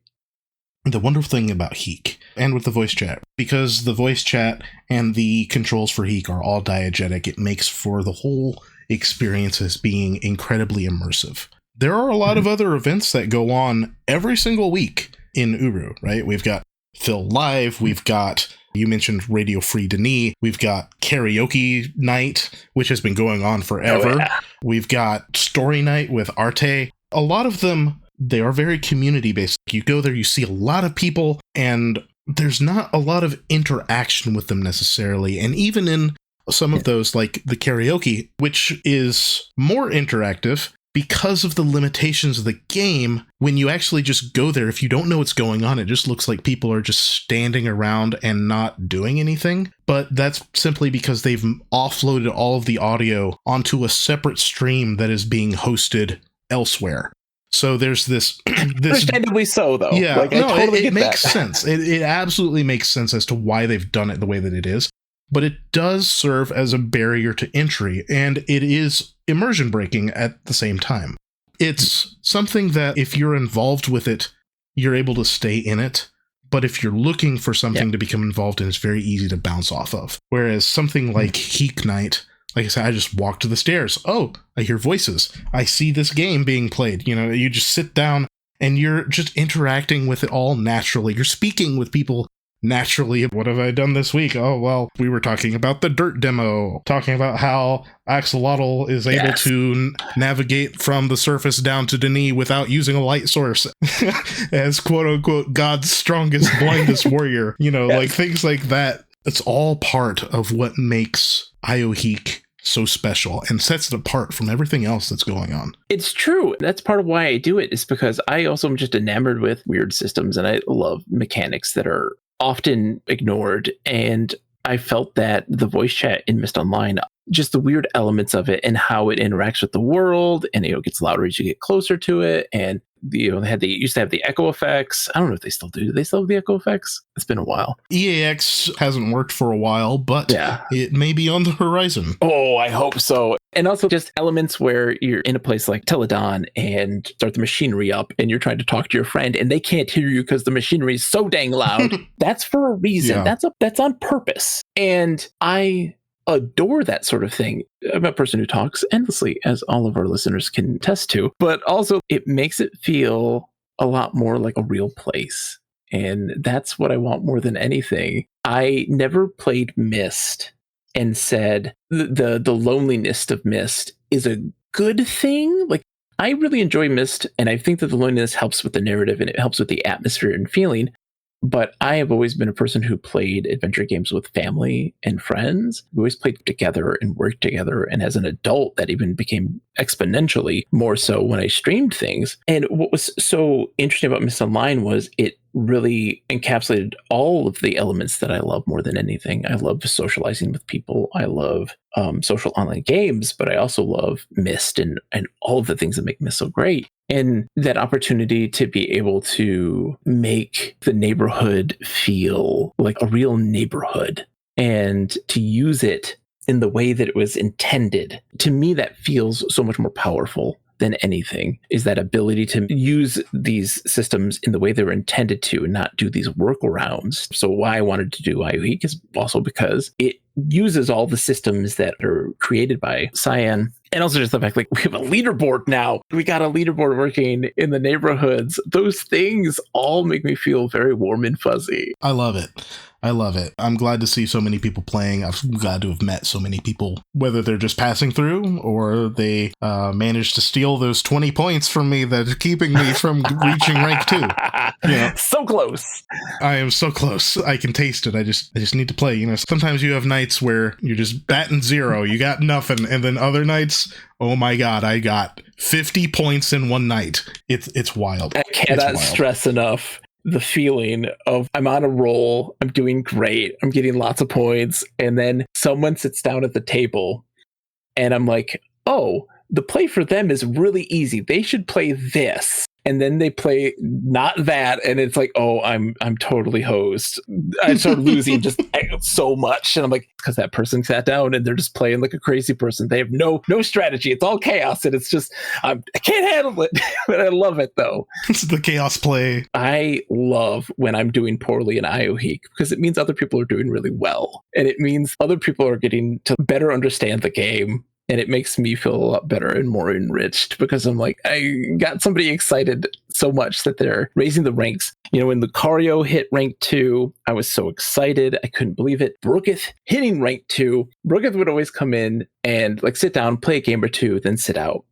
S4: The wonderful thing about Heek, and with the voice chat, because the voice chat and the controls for Heek are all diegetic, it makes for the whole experience as being incredibly immersive. There are a lot of other events that go on every single week in Uru, right? We've got Phil Live, we've got, you mentioned Radio Free Denis, we've got Karaoke Night, which has been going on forever. Oh, yeah. We've got Story Night with Arte. A lot of them, they are very community-based. You go there, you see a lot of people, and there's not a lot of interaction with them necessarily. And even in some of those, like the karaoke, which is more interactive because of the limitations of the game, when you actually just go there, if you don't know what's going on, it just looks like people are just standing around and not doing anything. But that's simply because they've offloaded all of the audio onto a separate stream that is being hosted elsewhere. So there's this
S16: understandably so, though.
S4: Yeah,
S16: like, I totally
S4: it makes
S16: that.
S4: sense. It absolutely makes sense as to why they've done it the way that it is. But it does serve as a barrier to entry, and it is immersion breaking at the same time. It's something that if you're involved with it, you're able to stay in it. But if you're looking for something to become involved in, it's very easy to bounce off of. Whereas something like Geek Night, like I said, I just walk to the stairs. Oh, I hear voices. I see this game being played. You know, you just sit down and you're just interacting with it all naturally. You're speaking with people naturally. What have I done this week? Oh, well, we were talking about the dirt demo, talking about how Axolotl is able to navigate from the surface down to Denis without using a light source as quote unquote God's strongest, blindest warrior. You know, like things like that. It's all part of what makes IOHeek so special and sets it apart from everything else that's going on.
S16: It's true. That's part of why I do it, is because I also am just enamored with weird systems, and I love mechanics that are often ignored. And I felt that the voice chat in Myst Online, just the weird elements of it and how it interacts with the world, and it gets louder as you get closer to it, and they used to have the echo effects. I don't know if they still do. Do they still have the echo effects? It's been a while.
S4: EAX hasn't worked for a while, but it may be on the horizon.
S16: Oh, I hope so. And also just elements where you're in a place like Teledon and start the machinery up and you're trying to talk to your friend and they can't hear you because the machinery is so dang loud. That's for a reason.
S4: Yeah.
S16: That's on purpose. And I adore that sort of thing. I'm a person who talks endlessly, as all of our listeners can attest to, but also it makes it feel a lot more like a real place. And that's what I want more than anything. I never played Myst and said the loneliness of Myst is a good thing. Like, I really enjoy Myst, and I think that the loneliness helps with the narrative and it helps with the atmosphere and feeling. But I have always been a person who played adventure games with family and friends. We always played together and worked together. And as an adult, that even became exponentially more so when I streamed things. And what was so interesting about Myst Online was it really encapsulated all of the elements that I love more than anything. I love socializing with people. I love social online games, but I also love Myst and all of the things that make Myst so great. And that opportunity to be able to make the neighborhood feel like a real neighborhood and to use it in the way that it was intended. To me, that feels so much more powerful than anything, is that ability to use these systems in the way they were intended to and not do these workarounds. So why I wanted to do IOHeek is also because it uses all the systems that are created by Tyion. And also just the fact, like, we have a leaderboard now. We got a leaderboard working in the neighborhoods. Those things all make me feel very warm and fuzzy.
S4: I love it. I love it. I'm glad to see so many people playing. I'm glad to have met so many people, whether they're just passing through or they managed to steal those 20 points from me that are keeping me from reaching rank 2. Yeah.
S16: So close.
S4: I am so close. I can taste it. I just need to play. You know, sometimes you have nights where you're just batting 0. You got nothing. And then other nights, oh my God, I got 50 points in one night. It's wild.
S16: I cannot stress enough the feeling of I'm on a roll, I'm doing great, I'm getting lots of points, and then someone sits down at the table and I'm like, oh, the play for them is really easy. They should play this. And then they play not that, and it's like, oh, I'm totally hosed. I start losing just so much, and I'm like, because that person sat down and they're just playing like a crazy person. They have no strategy. It's all chaos, and it's just I can't handle it. But I love it though.
S4: It's the chaos play.
S16: I love when I'm doing poorly in IOHeek because it means other people are doing really well, and it means other people are getting to better understand the game. And it makes me feel a lot better and more enriched because I'm like, I got somebody excited so much that they're raising the ranks. You know, when Lucario hit rank 2, I was so excited. I couldn't believe it. Brooketh hitting rank 2. Brooketh would always come in and like sit down, play a game or two, then sit out.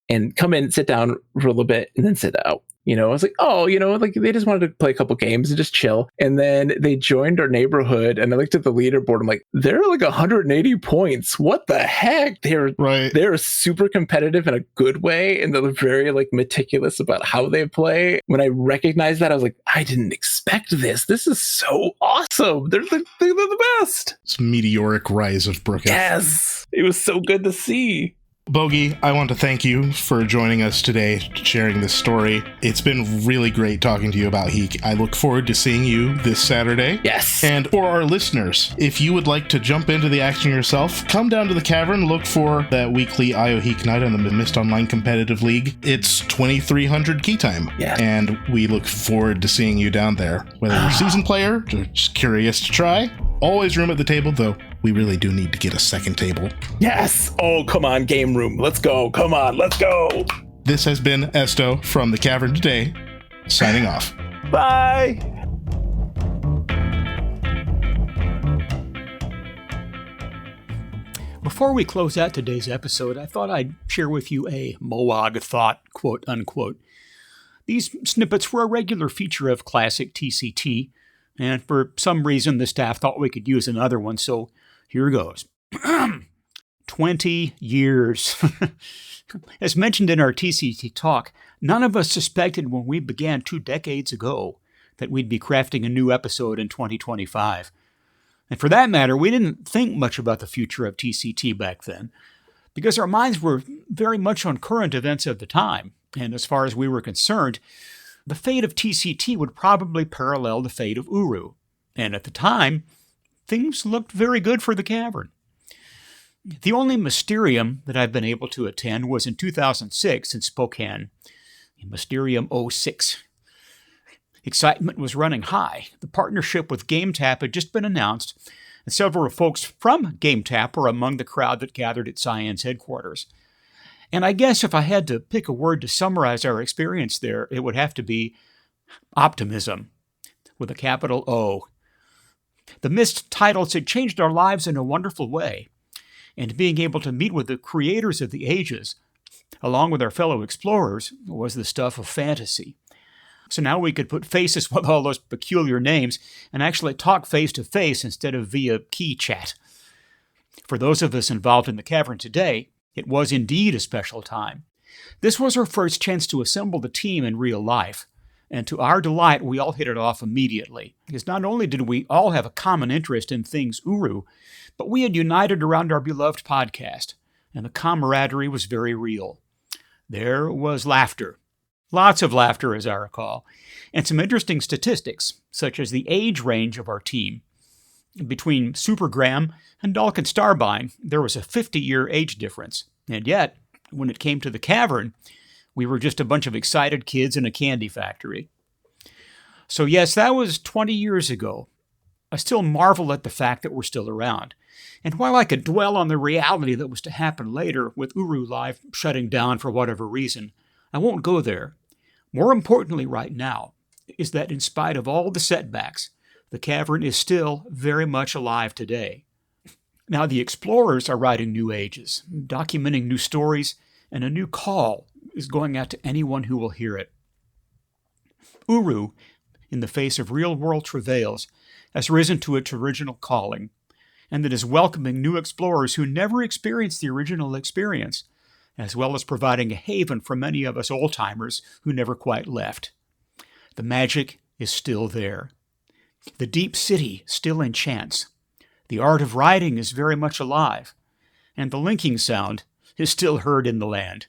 S16: And come in, sit down for a little bit, and then sit out. You know, I was like, oh, you know, like they just wanted to play a couple games and just chill. And then they joined our neighborhood and I looked at the leaderboard. I'm like, they're like 180 points. What the heck? They're super competitive in a good way. And they're very like meticulous about how they play. When I recognized that, I was like, I didn't expect this. This is so awesome. They're the best.
S4: It's meteoric rise of Brooketh.
S16: Yes. It was so good to see.
S4: Bogey, I want to thank you for joining us today, sharing this story. It's been really great talking to you about Heek. I look forward to seeing you this Saturday.
S16: Yes.
S4: And for our listeners, if you would like to jump into the action yourself, come down to the Cavern, look for that weekly IO Heek night on the Myst Online Competitive League. It's 2300 key time.
S16: Yeah.
S4: And we look forward to seeing you down there. Whether you're a seasoned player or just curious to try, always room at the table, though we really do need to get a second table.
S16: Yes. Oh, come on, game room. Let's go. Come on, let's go.
S4: This has been Esto from the Cavern Today, signing off.
S16: Bye.
S2: Before we close out today's episode, I thought I'd share with you a Mowog thought, quote unquote. These snippets were a regular feature of classic TCT, and for some reason the staff thought we could use another one, so here goes. 20 years. As mentioned in our TCT talk, none of us suspected when we began 2 decades ago that we'd be crafting a new episode in 2025. And for that matter, we didn't think much about the future of TCT back then, because our minds were very much on current events of the time, and as far as we were concerned, the fate of TCT would probably parallel the fate of Uru. And at the time, things looked very good for the Cavern. The only Mysterium that I've been able to attend was in 2006 in Spokane, Mysterium 06. Excitement was running high. The partnership with GameTap had just been announced, and several folks from GameTap were among the crowd that gathered at Cyan's headquarters. And I guess if I had to pick a word to summarize our experience there, it would have to be optimism, with a capital O. The Myst titles had changed our lives in a wonderful way, and being able to meet with the creators of the ages, along with our fellow explorers, was the stuff of fantasy. So now we could put faces with all those peculiar names and actually talk face-to-face instead of via key chat. For those of us involved in the Cavern today, it was indeed a special time. This was our first chance to assemble the team in real life, and to our delight, we all hit it off immediately, because not only did we all have a common interest in things Uru, but we had united around our beloved podcast, and the camaraderie was very real. There was laughter. Lots of laughter, as I recall, and some interesting statistics, such as the age range of our team. Between Supergram and Dalken Starbine, there was a 50-year age difference, and yet, when it came to the Cavern, we were just a bunch of excited kids in a candy factory. So yes, that was 20 years ago. I still marvel at the fact that we're still around. And while I could dwell on the reality that was to happen later with Uru Live shutting down for whatever reason, I won't go there. More importantly right now is that in spite of all the setbacks, the Cavern is still very much alive today. Now the explorers are writing new ages, documenting new stories, and a new call is going out to anyone who will hear it. Uru, in the face of real-world travails, has risen to its original calling, and that is welcoming new explorers who never experienced the original experience, as well as providing a haven for many of us old-timers who never quite left. The magic is still there. The deep city still enchants. The art of writing is very much alive, and the linking sound is still heard in the land.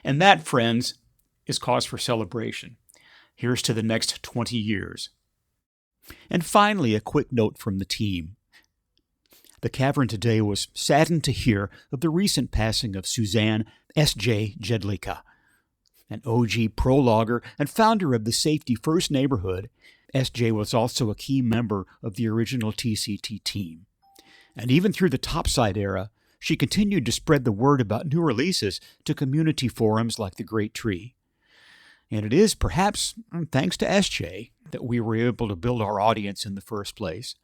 S2: And that, friends, is cause for celebration. Here's to the next 20 years. And finally, a quick note from the team. The Cavern today was saddened to hear of the recent passing of Suzanne Essjay Jedlicka. An OG prologuer and founder of the Safety First neighborhood, Essjay was also a key member of the original TCT team. And even through the Topside era, she continued to spread the word about new releases to community forums like the Great Tree. And it is perhaps thanks to Essjay that we were able to build our audience in the first place.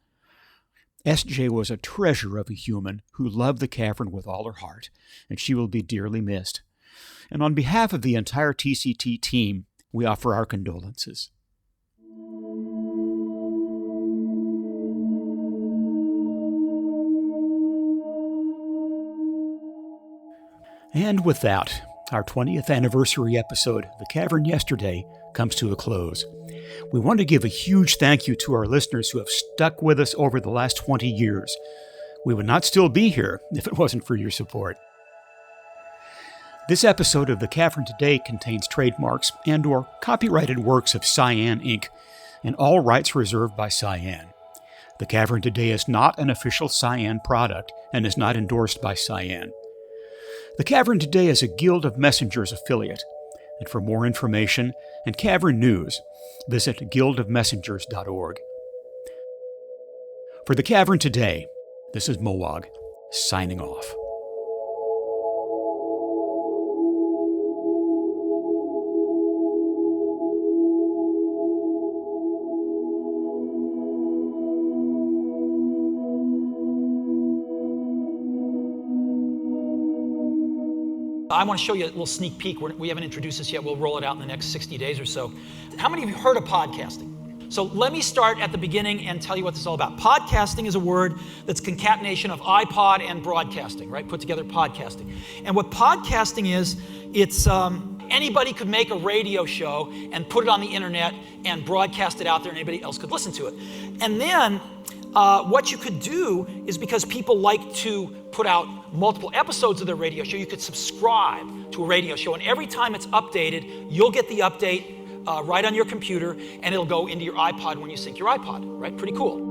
S2: Essjay was a treasure of a human who loved the Cavern with all her heart, and she will be dearly missed. And on behalf of the entire TCT team, we offer our condolences. And with that, our 20th anniversary episode, The Cavern Yesterday, comes to a close. We want to give a huge thank you to our listeners who have stuck with us over the last 20 years. We would not still be here if it wasn't for your support. This episode of The Cavern Today contains trademarks and/or copyrighted works of Cyan Inc., and all rights reserved by Cyan. The Cavern Today is not an official Cyan product and is not endorsed by Cyan. The Cavern Today is a Guild of Messengers affiliate, and for more information and Cavern news, visit guildofmessengers.org. For The Cavern Today, this is Mowog, signing off.
S17: I want to show you a little sneak peek. We haven't introduced this yet. We'll roll it out in the next 60 days or so. How many of you heard of podcasting? So let me start at the beginning and tell you what this is all about. Podcasting is a word that's concatenation of iPod and broadcasting, right? Put together podcasting. And what podcasting is, it's anybody could make a radio show and put it on the internet and broadcast it out there and anybody else could listen to it. And then what you could do is, because people like to put out multiple episodes of their radio show, you could subscribe to a radio show, and every time it's updated, you'll get the update right on your computer, and it'll go into your iPod when you sync your iPod, right? Pretty cool.